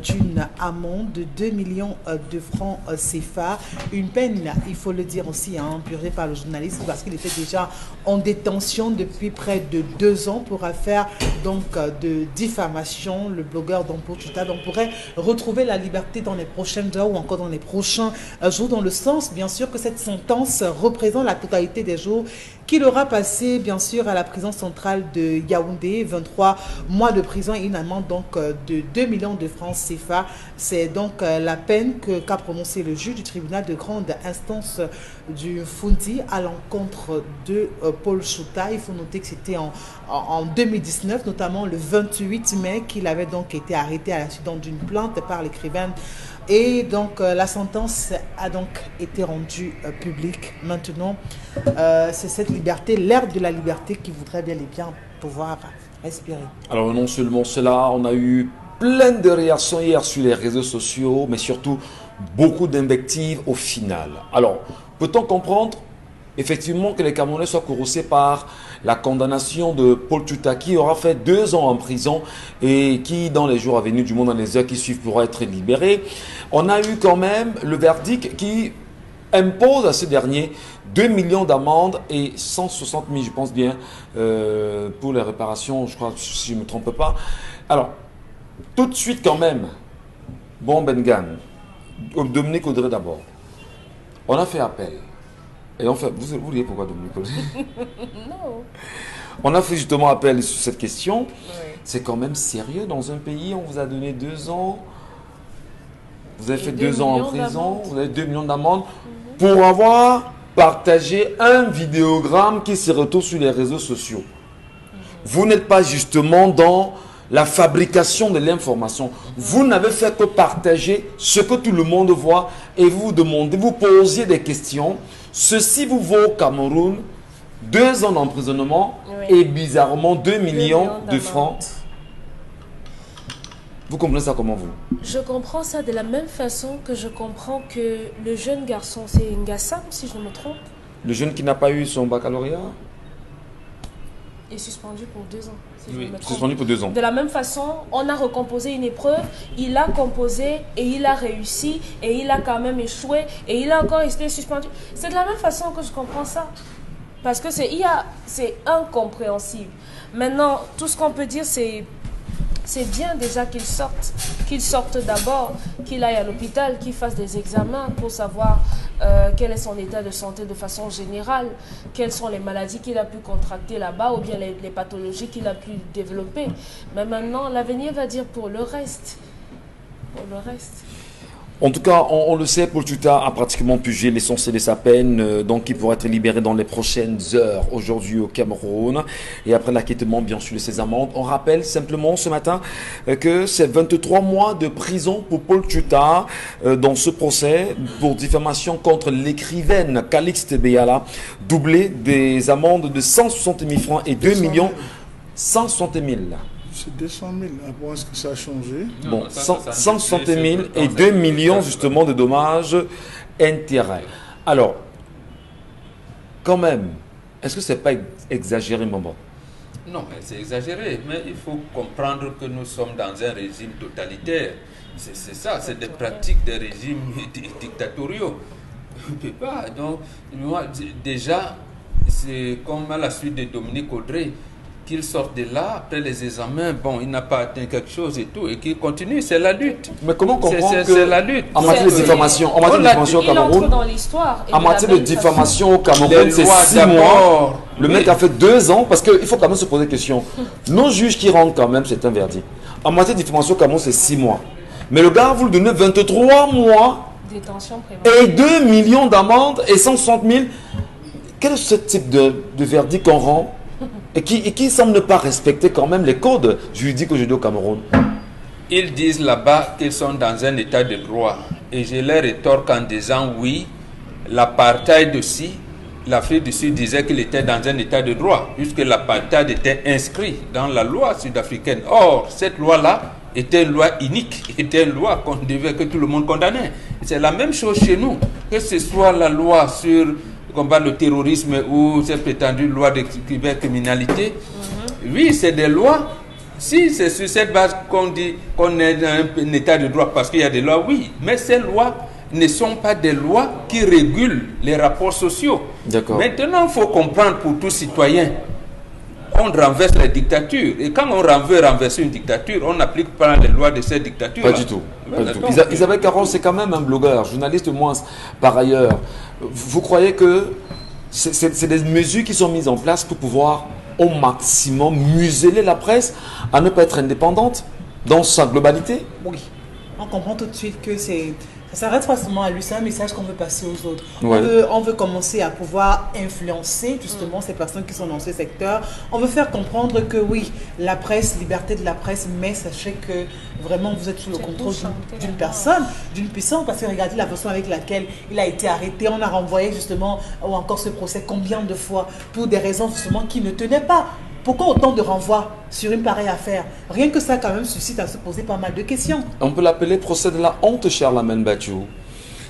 Speaker 4: d'une amende de 2 millions de francs CFA. Une peine, il faut le dire aussi, purgée par le journaliste parce qu'il était déjà en détention depuis près de 2 ans pour affaire donc de diffamation. Le blogueur Paul Chouta donc pourrait retrouver la liberté dans les prochaines heures ou encore dans les prochains jours, dans le sens bien sûr que cette sentence représente la totalité des jours qu'il aura passé bien sûr à la prison centrale de Yaoundé, 23 mois de prison et une amende donc de 2 millions de francs CFA. C'est donc la peine qu'a prononcé le juge du tribunal de grande instance du Fundi à l'encontre de Paul Chouta. Il faut noter que c'était en 2019, notamment le 28 mai, qu'il avait donc été arrêté à la suite d'une plainte par l'écrivaine. Et donc la sentence a donc été rendue publique. Maintenant, c'est cette liberté, l'ère de la liberté qui voudrait bien et bien pouvoir respirer. Alors
Speaker 1: non seulement cela, on a eu plein de réactions hier sur les réseaux sociaux, mais surtout beaucoup d'invectives au final. Alors, peut-on comprendre effectivement que les Camerounais soient courroucés par la condamnation de Paul Chouta qui aura fait 2 ans en prison et qui dans les jours à venir, du moins dans les heures qui suivent, pourra être libéré. On a eu quand même le verdict qui impose à ce dernier 2 millions d'amendes et 160 000, je pense bien, pour les réparations, je crois, si je ne me trompe pas. Alors, tout de suite quand même, Bengan, Dominique Audrey d'abord, on a fait appel. Et on fait, vous voulez pourquoi Dominique Audrey? Non. On a fait justement appel sur cette question. Oui. C'est quand même sérieux dans un pays, on vous a donné 2 ans. Vous avez fait 2 ans en prison, vous avez 2 millions d'amendes pour avoir partagé un vidéogramme qui se retrouve sur les réseaux sociaux. Vous n'êtes pas justement dans la fabrication de l'information. Vous n'avez fait que partager ce que tout le monde voit et vous demandez, vous posiez des questions. Ceci vous vaut au Cameroun 2 ans d'emprisonnement et bizarrement 2 millions de francs. Vous comprenez ça comment vous?
Speaker 5: Je comprends ça de la même façon que je comprends que le jeune garçon, c'est Ngassam si je me trompe.
Speaker 1: Le jeune qui n'a pas eu son baccalauréat?
Speaker 5: est suspendu pour 2 ans. Si je
Speaker 2: Oui,
Speaker 5: ne me trompe.
Speaker 1: Suspendu pour 2 ans.
Speaker 5: De la même façon, on a recomposé une épreuve, il a composé et il a réussi et il a quand même échoué et il a encore été suspendu. C'est de la même façon que je comprends ça. Parce que c'est incompréhensible. Maintenant, tout ce qu'on peut dire, c'est bien déjà qu'il sorte d'abord, qu'il aille à l'hôpital, qu'il fasse des examens pour savoir quel est son état de santé de façon générale, quelles sont les maladies qu'il a pu contracter là-bas ou bien les pathologies qu'il a pu développer. Mais maintenant, l'avenir va dire pour le reste. Pour le reste.
Speaker 1: En tout cas, on le sait, Paul Tuta a pratiquement purgé l'essentiel de sa peine, donc il pourra être libéré dans les prochaines heures aujourd'hui au Cameroun. Et après l'acquittement, bien sûr, de ses amendes, on rappelle simplement ce matin que c'est 23 mois de prison pour Paul Tuta dans ce procès pour diffamation contre l'écrivaine Calixte Béala, doublé des amendes de 160 000 francs et 2 millions 160 000.
Speaker 3: C'est 200 000. Après, est-ce que ça a changé?
Speaker 1: Bon, 160 000 et 2 millions justement de dommages intérêts. Alors, quand même, est-ce que c'est pas exagéré, Maman?
Speaker 2: Non, c'est exagéré, mais il faut comprendre que nous sommes dans un régime totalitaire. C'est ça, c'est des pratiques des régimes dictatoriaux. On ne peut pas. Donc, moi, déjà, c'est comme à la suite de Dominique Audrey, qu'il sorte de là, après les examens, bon, il n'a pas atteint quelque chose et tout, et qu'il continue, c'est la lutte.
Speaker 1: Mais comment comprendre
Speaker 2: c'est la lutte.
Speaker 1: En matière de diffamation, au Cameroun, en matière de diffamation au Cameroun, c'est 6 mois. Le mec a fait 2 ans, parce qu'il faut quand même se poser des questions. Nos juges qui rendent quand même, c'est un verdict. En matière de diffamation au Cameroun, c'est 6 mois. Mais le gars, vous lui donnez 23 mois
Speaker 5: Détention préventive.
Speaker 1: et 2 millions d'amendes et 160 000. Quel est ce type de verdict qu'on rend et qui semble ne pas respecter quand même les codes juridiques aujourd'hui au Cameroun?
Speaker 2: Ils disent là-bas qu'ils sont dans un état de droit. Et je leur rétorque en disant oui, l'apartheid aussi, l'Afrique du Sud disait qu'il était dans un état de droit, puisque l'apartheid était inscrit dans la loi sud-africaine. Or, cette loi-là était une loi unique, était une loi que tout le monde condamnait. C'est la même chose chez nous, que ce soit la loi sur combat le terrorisme ou cette prétendue loi de cybercriminalité. Oui, c'est des lois. Si c'est sur cette base qu'on dit qu'on est dans un état de droit parce qu'il y a des lois, oui. Mais ces lois ne sont pas des lois qui régulent les rapports sociaux. Maintenant, il faut comprendre pour tout citoyen, on renverse les dictatures. Et quand on veut renverser une dictature, on n'applique pas les lois de cette dictature.
Speaker 1: Pas du tout. Pas du tout. Isabelle Caron, c'est quand même un blogueur, journaliste moins par ailleurs. Vous croyez que c'est des mesures qui sont mises en place pour pouvoir au maximum museler la presse à ne pas être indépendante dans sa globalité?
Speaker 4: Oui. On comprend tout de suite que ça s'arrête pas seulement à lui, c'est un message qu'on veut passer aux autres.
Speaker 1: Ouais.
Speaker 4: On veut commencer à pouvoir influencer justement ces personnes qui sont dans ce secteur. On veut faire comprendre que oui, la presse, liberté de la presse, mais sachez que vraiment vous êtes sous le contrôle d'une personne, d'une puissance, parce que regardez la façon avec laquelle il a été arrêté, on a renvoyé justement, ou encore ce procès combien de fois, pour des raisons justement qui ne tenaient pas. Pourquoi autant de renvois sur une pareille affaire? Rien que ça, quand même, suscite à se poser pas mal de questions.
Speaker 1: On peut l'appeler procès de la honte, cher Lamine Bachou.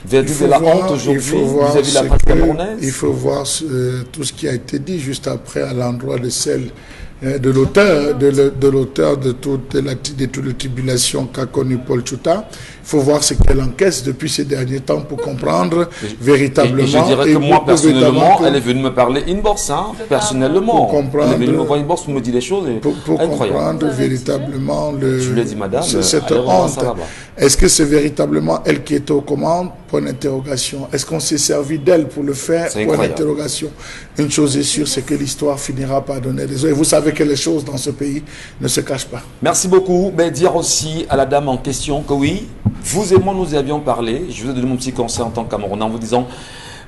Speaker 1: Verdict de la honte aujourd'hui vis-à-vis de la presse camerounaise.
Speaker 3: Il faut voir tout ce qui a été dit juste après à l'endroit de celle de l'auteur de toute la tribulation qu'a connu Paul Tuta. Il faut voir ce qu'elle encaisse depuis ces derniers temps pour comprendre véritablement.
Speaker 1: Et je dirais que moi, personnellement, elle est venue me parler inbox, hein, personnellement. Elle est venue me voir inbox pour me dire des choses
Speaker 3: pour comprendre véritablement
Speaker 1: je lui ai dit, madame,
Speaker 3: cette honte. Est-ce que c'est véritablement elle qui était aux commandes? Point d'interrogation. Est-ce qu'on s'est servi d'elle pour le faire? Point d'interrogation. Une chose est sûre, c'est que l'histoire finira par donner des. Et vous savez que les choses dans ce pays ne se cachent pas.
Speaker 1: Merci beaucoup. Mais dire aussi à la dame en question que oui, vous et moi nous y avions parlé. Je vous ai donné mon petit conseil en tant que Camerounais en vous disant,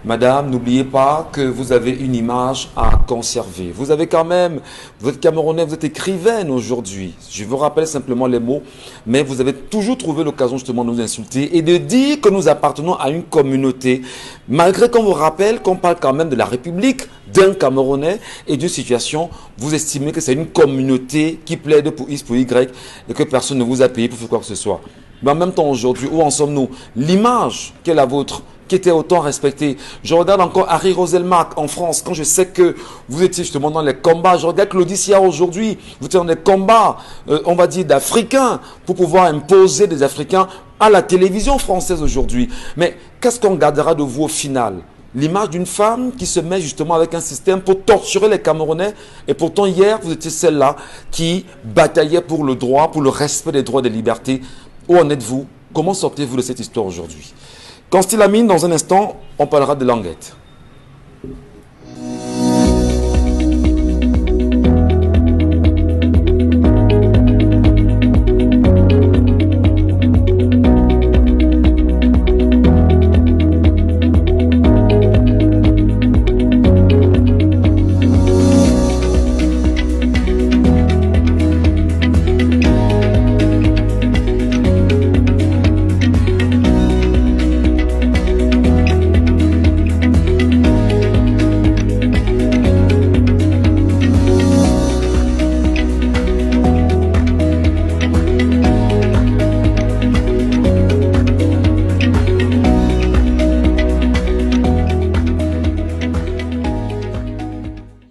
Speaker 1: madame, n'oubliez pas que vous avez une image à conserver. Vous avez quand même, vous êtes Camerounais, vous êtes écrivaine aujourd'hui. Je vous rappelle simplement les mots, mais vous avez toujours trouvé l'occasion justement de nous insulter et de dire que nous appartenons à une communauté. Malgré qu'on vous rappelle qu'on parle quand même de la République, d'un Camerounais et d'une situation, vous estimez que c'est une communauté qui plaide pour X, pour Y et que personne ne vous a payé pour faire quoi que ce soit. Mais en même temps aujourd'hui, où en sommes-nous? L'image qu'est la vôtre qui étaient autant respectés. Je regarde encore Harry Roselmack en France, quand je sais que vous étiez justement dans les combats. Je regarde Claudie Sia aujourd'hui, vous étiez dans des combats, on va dire, d'Africains, pour pouvoir imposer des Africains à la télévision française aujourd'hui. Mais qu'est-ce qu'on gardera de vous au final? L'image d'une femme qui se met justement avec un système pour torturer les Camerounais. Et pourtant, hier, vous étiez celle-là qui bataillait pour le droit, pour le respect des droits et des libertés. Où en êtes-vous? Comment sortez-vous de cette histoire aujourd'hui? Constille Lamine, dans un instant, on parlera de Languette.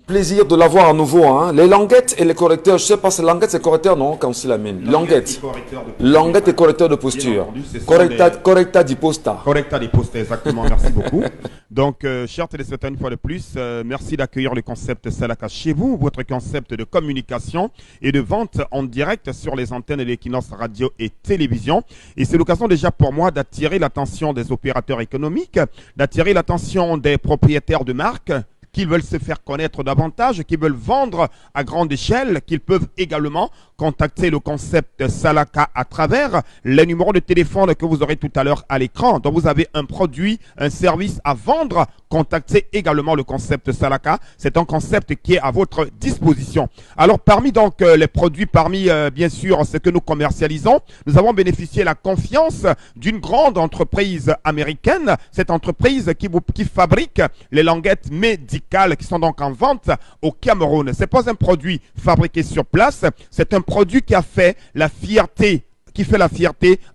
Speaker 1: Plaisir de l'avoir à nouveau. Hein. Les languettes et les correcteurs, je ne sais pas si languette c'est correcteur, non, Constille Lamine. Languette. Languette et correcteur de posture. Correcta di posta.
Speaker 6: Correcta di posta, exactement, merci beaucoup. Donc, chers téléspectateurs, une fois de plus, merci d'accueillir le concept Salaka chez vous, votre concept de communication et de vente en direct sur les antennes de l'Equinox Radio et Télévision. Et c'est l'occasion déjà pour moi d'attirer l'attention des opérateurs économiques, d'attirer l'attention des propriétaires de marques, qui veulent se faire connaître davantage, qui veulent vendre à grande échelle, qu'ils peuvent également contacter le concept Salaka à travers les numéros de téléphone que vous aurez tout à l'heure à l'écran. Donc vous avez un produit, un service à vendre, contactez également le concept Salaka. C'est un concept qui est à votre disposition. Alors parmi donc les produits, parmi bien sûr ce que nous commercialisons, nous avons bénéficié de la confiance d'une grande entreprise américaine. Cette entreprise qui fabrique les languettes médicales qui sont donc en vente au Cameroun. Ce n'est pas un produit fabriqué sur place, c'est un produit qui a fait la fierté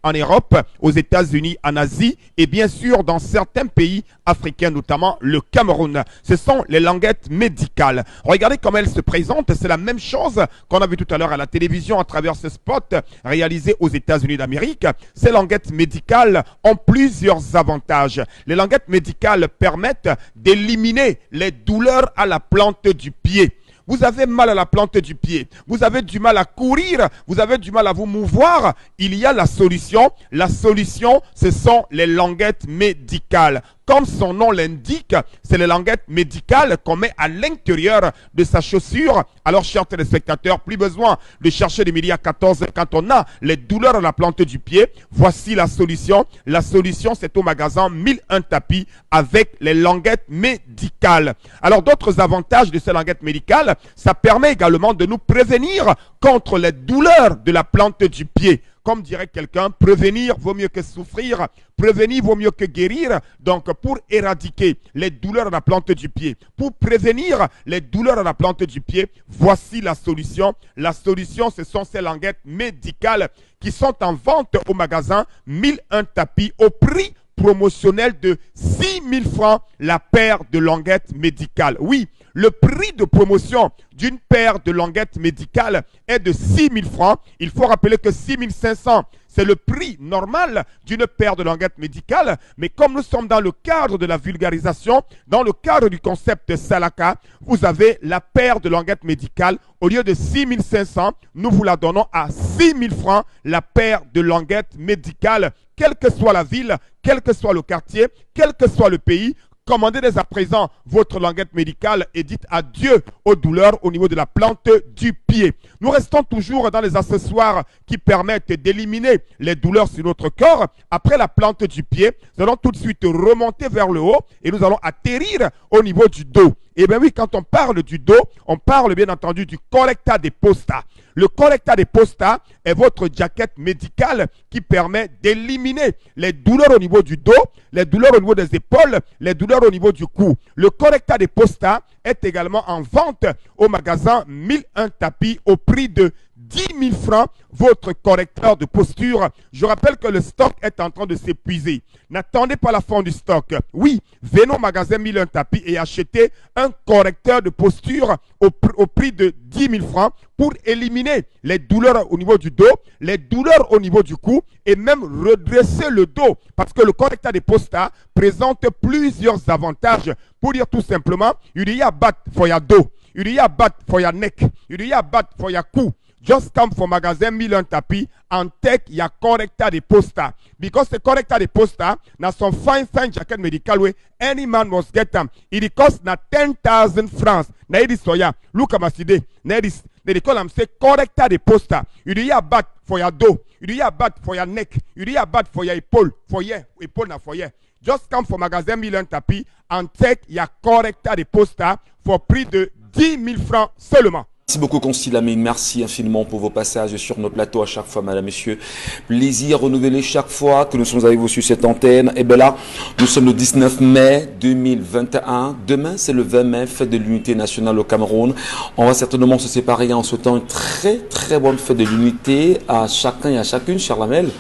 Speaker 6: en Europe, aux États-Unis, en Asie et bien sûr dans certains pays africains, notamment le Cameroun. Ce sont les languettes médicales. Regardez comment elles se présentent. C'est la même chose qu'on a vu tout à l'heure à la télévision à travers ce spot réalisé aux États-Unis d'Amérique. Ces languettes médicales ont plusieurs avantages. Les languettes médicales permettent d'éliminer les douleurs à la plante du pied. Vous avez mal à la plante du pied, vous avez du mal à courir, vous avez du mal à vous mouvoir, il y a la solution. La solution, ce sont les languettes médicales. Comme son nom l'indique, c'est les languettes médicales qu'on met à l'intérieur de sa chaussure. Alors, chers téléspectateurs, plus besoin de chercher des milliers à 14 quand on a les douleurs à la plante du pied. Voici la solution. La solution, c'est au magasin 1001 tapis avec les languettes médicales. Alors, d'autres avantages de ces languettes médicales, ça permet également de nous prévenir contre les douleurs de la plante du pied. Comme dirait quelqu'un, prévenir vaut mieux que souffrir, prévenir vaut mieux que guérir. Donc, pour éradiquer les douleurs à la plante du pied, pour prévenir les douleurs à la plante du pied, voici la solution. La solution, ce sont ces languettes médicales qui sont en vente au magasin 1001 tapis au prix promotionnel de 6 000 francs la paire de languettes médicales. Oui, le prix de promotion d'une paire de languettes médicales est de 6 000 francs. Il faut rappeler que 6 500, c'est le prix normal d'une paire de languettes médicales. Mais comme nous sommes dans le cadre de la vulgarisation, dans le cadre du concept Salaka, vous avez la paire de languettes médicales. Au lieu de 6 500, nous vous la donnons à 6 000 francs la paire de languettes médicales. Quelle que soit la ville, quel que soit le quartier, quel que soit le pays, commandez dès à présent votre languette médicale et dites adieu aux douleurs au niveau de la plante du pied. Nous restons toujours dans les accessoires qui permettent d'éliminer les douleurs sur notre corps. Après la plante du pied, nous allons tout de suite remonter vers le haut et nous allons atterrir au niveau du dos. Et bien oui, quand on parle du dos, on parle bien entendu du correcta de posta. Le correcta de posta est votre jaquette médicale qui permet d'éliminer les douleurs au niveau du dos, les douleurs au niveau des épaules, les douleurs au niveau du cou. Le correcta de posta est également en vente au magasin 1001 tapis au prix de 10 000 francs votre correcteur de posture. Je rappelle que le stock est en train de s'épuiser. N'attendez pas la fin du stock. Oui, venez au magasin Mille un tapis et achetez un correcteur de posture au prix de 10 000 francs pour éliminer les douleurs au niveau du dos, les douleurs au niveau du cou et même redresser le dos. Parce que le correcteur de posture présente plusieurs avantages. Pour dire tout simplement, il y a bat for your dos, il y a bat for your neck, il y a bat for your cou. Just come for magasin Mille un tapis and take your corrector de posta. Because the corrector de posta na some fine jacket medical way any man must get them. It cost na 10,000 francs. Na it is soya. Look at my CD. Na it is they call am say corrector de posta. You do your bat for your dos. You do your bat for your neck. You do your bat for your épaule. For your épaule na for your. Just come for magasin Mille un tapis and take your corrector de posta for prix de 10 000 francs seulement.
Speaker 1: Merci beaucoup, Consil Lamine. Merci infiniment pour vos passages sur nos plateaux à chaque fois, madame, messieurs. Plaisir renouvelé chaque fois que nous sommes avec vous sur cette antenne. Et bien là, nous sommes le 19 mai 2021. Demain, c'est le 20 mai, fête de l'unité nationale au Cameroun. On va certainement se séparer en souhaitant une très bonne fête de l'unité à chacun et à chacune, cher Lamel.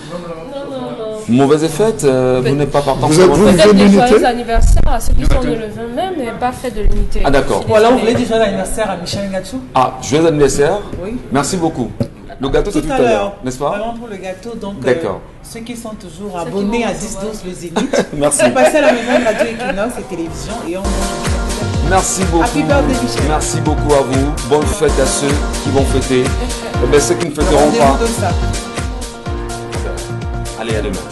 Speaker 1: Mauvaise fête, vous n'êtes pas partant.
Speaker 3: Vous êtes
Speaker 5: peut-être des joyeux anniversaires à ceux qui sont nés le 20 mai, mais pas fête de l'unité.
Speaker 1: Ah d'accord.
Speaker 4: Voilà, vous voulez dire joyeux anniversaire à Michel Gachou?
Speaker 1: Ah, joyeux anniversaire.
Speaker 4: Oui.
Speaker 1: Merci beaucoup. Le gâteau, c'est tout à l'heure, n'est-ce pas?
Speaker 4: Vraiment pour le gâteau, donc
Speaker 1: d'accord.
Speaker 4: Ceux qui sont toujours abonnés à 10-12 le Zénith,
Speaker 1: merci.
Speaker 4: Vous passez à la maison de Radio Equinox et télévision et on mange.
Speaker 1: Merci beaucoup.
Speaker 4: Happy birthday, Michel.
Speaker 1: Merci beaucoup à vous. Bonne fête à ceux qui vont fêter. Et bien ceux qui ne fêteront pas.
Speaker 4: De ça.
Speaker 1: Allez, à demain.